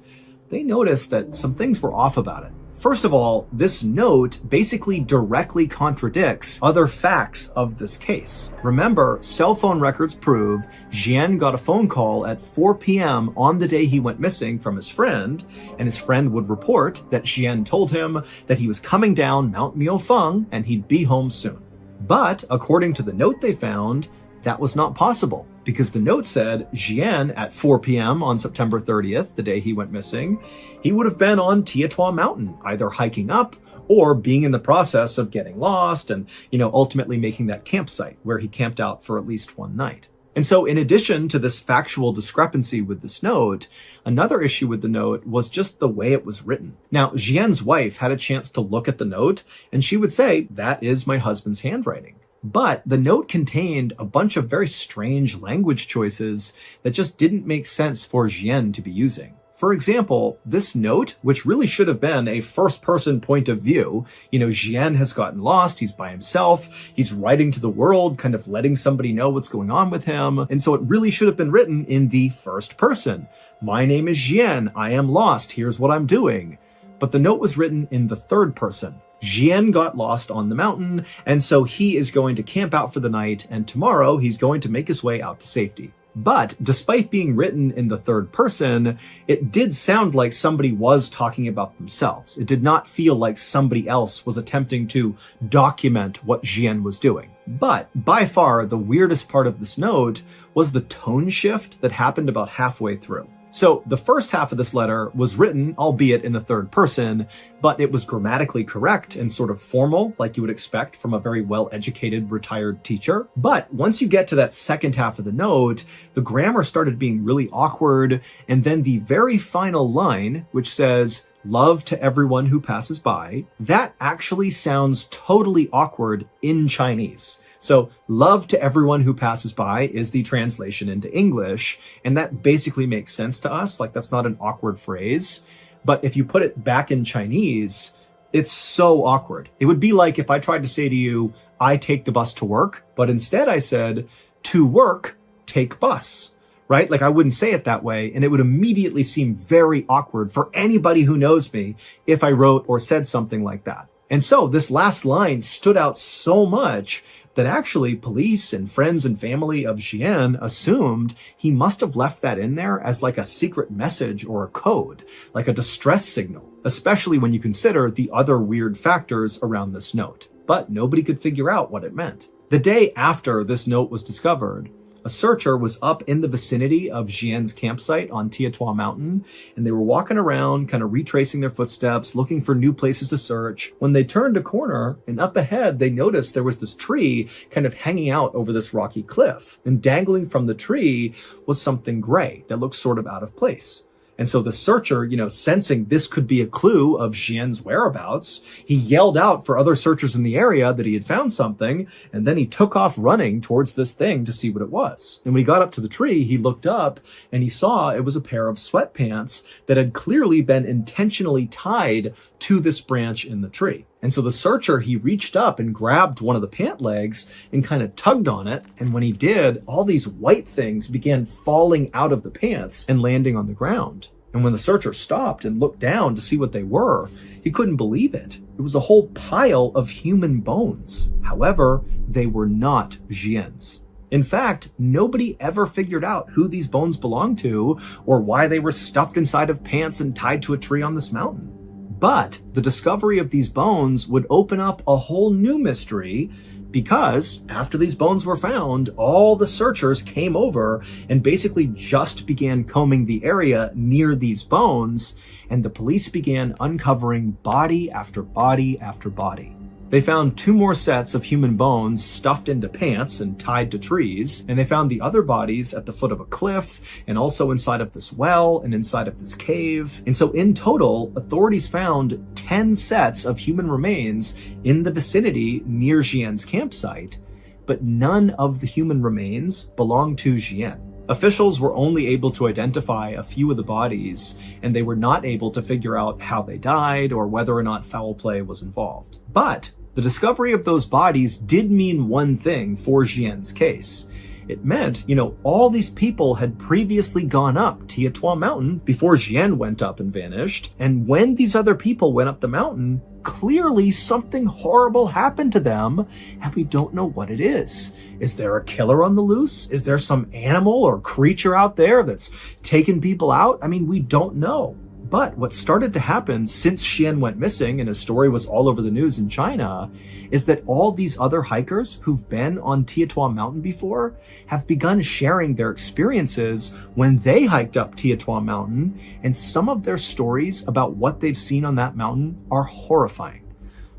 they noticed that some things were off about it. First of all, this note basically directly contradicts other facts of this case. Remember, cell phone records prove Jian got a phone call at 4 p.m. on the day he went missing from his friend, and his friend would report that Jian told him that he was coming down Mount Miaofeng and he'd be home soon. But according to the note they found, that was not possible, because the note said Jian at 4 p.m. on September 30th, the day he went missing, he would have been on Tietua Mountain, either hiking up or being in the process of getting lost and, ultimately making that campsite where he camped out for at least one night. And so in addition to this factual discrepancy with this note, another issue with the note was just the way it was written. Now, Jian's wife had a chance to look at the note, and she would say, "That is my husband's handwriting." But the note contained a bunch of very strange language choices that just didn't make sense for Jian to be using. For example, this note, which really should have been a first-person point of view, Jian has gotten lost, he's by himself, he's writing to the world, kind of letting somebody know what's going on with him, and so it really should have been written in the first person. My name is Jian, I am lost, here's what I'm doing. But the note was written in the third person. Jian got lost on the mountain, and so he is going to camp out for the night, and tomorrow he's going to make his way out to safety. But despite being written in the third person, it did sound like somebody was talking about themselves. It did not feel like somebody else was attempting to document what Jian was doing. But by far, the weirdest part of this note was the tone shift that happened about halfway through. So the first half of this letter was written, albeit in the third person, but it was grammatically correct and sort of formal, like you would expect from a very well-educated retired teacher. But once you get to that second half of the note, the grammar started being really awkward, and then the very final line, which says, "Love to everyone who passes by," that actually sounds totally awkward in Chinese. So "love to everyone who passes by" is the translation into English, and that basically makes sense to us, like that's not an awkward phrase. But if you put it back in Chinese, it's so awkward. It would be like if I tried to say to you, "I take the bus to work," but instead I said, "To work, take bus." Right? Like I wouldn't say it that way, and it would immediately seem very awkward for anybody who knows me if I wrote or said something like that. And so this last line stood out so much that actually police and friends and family of Jian assumed he must have left that in there as like a secret message or a code, like a distress signal, especially when you consider the other weird factors around this note. But nobody could figure out what it meant. The day after this note was discovered, a searcher was up in the vicinity of Jian's campsite on Tietua Mountain, and they were walking around, kind of retracing their footsteps, looking for new places to search. When they turned a corner, and up ahead, they noticed there was this tree kind of hanging out over this rocky cliff, and dangling from the tree was something gray that looked sort of out of place. And so the searcher, sensing this could be a clue of Jian's whereabouts, he yelled out for other searchers in the area that he had found something, and then he took off running towards this thing to see what it was. And when he got up to the tree, he looked up and he saw it was a pair of sweatpants that had clearly been intentionally tied to this branch in the tree. And so the searcher, he reached up and grabbed one of the pant legs and kind of tugged on it. And when he did, all these white things began falling out of the pants and landing on the ground. And when the searcher stopped and looked down to see what they were, he couldn't believe it. It was a whole pile of human bones. However, they were not Jian's. In fact, nobody ever figured out who these bones belonged to or why they were stuffed inside of pants and tied to a tree on this mountain. But the discovery of these bones would open up a whole new mystery, because after these bones were found, all the searchers came over and basically just began combing the area near these bones, and the police began uncovering body after body after body. They found 2 more sets of human bones stuffed into pants and tied to trees, and they found the other bodies at the foot of a cliff, and also inside of this well, and inside of this cave. And so in total, authorities found 10 sets of human remains in the vicinity near Jian's campsite, but none of the human remains belonged to Jian. Officials were only able to identify a few of the bodies, and they were not able to figure out how they died or whether or not foul play was involved. But the discovery of those bodies did mean one thing for Jian's case, It meant, all these people had previously gone up Tietua Mountain before Jian went up and vanished. And when these other people went up the mountain, clearly something horrible happened to them, and we don't know what it is. Is there a killer on the loose? Is there some animal or creature out there that's taking people out? I mean, we don't know. But what started to happen since Xian went missing and his story was all over the news in China is that all these other hikers who've been on Tietua Mountain before have begun sharing their experiences when they hiked up Tietua Mountain, and some of their stories about what they've seen on that mountain are horrifying.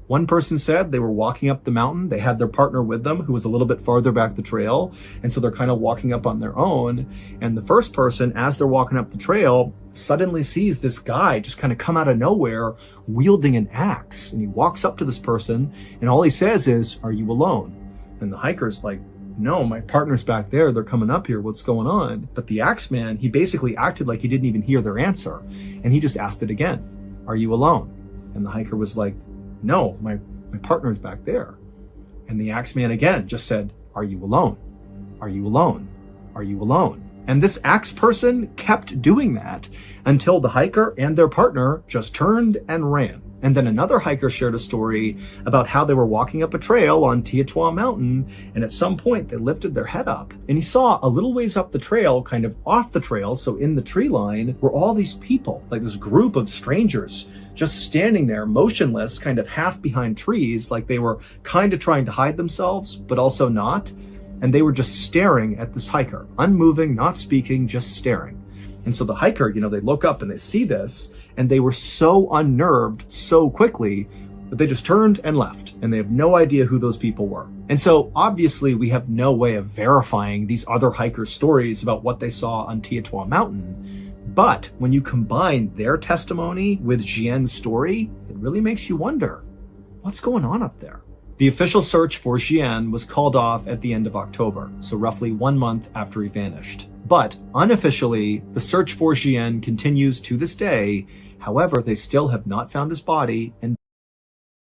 One person said they were walking up the mountain. They had their partner with them who was a little bit farther back the trail. And so they're kind of walking up on their own. And the first person, as they're walking up the trail, suddenly sees this guy just kind of come out of nowhere wielding an axe. And he walks up to this person and all he says is, "Are you alone?" And the hiker's like, "No, my partner's back there. They're coming up here. What's going on?" But the axe man, he basically acted like he didn't even hear their answer. And he just asked it again, "Are you alone?" And the hiker was like, "No, my partner's back there." And the axe man again just said, "Are you alone? Are you alone? Are you alone?" And this axe person kept doing that until the hiker and their partner just turned and ran. And then another hiker shared a story about how they were walking up a trail on Tietua Mountain, and at some point they lifted their head up and he saw a little ways up the trail, kind of off the trail, so in the tree line, were all these people, like this group of strangers, just standing there motionless, kind of half behind trees, like they were kind of trying to hide themselves, but also not. And they were just staring at this hiker, unmoving, not speaking, just staring. And so the hiker, they look up and they see this, and they were so unnerved so quickly that they just turned and left, and they have no idea who those people were. And so obviously we have no way of verifying these other hikers' stories about what they saw on Tietua Mountain. But when you combine their testimony with Jian's story, it really makes you wonder, what's going on up there? The official search for Jian was called off at the end of October, so roughly 1 month after he vanished. But unofficially, the search for Jian continues to this day. However, they still have not found his body, and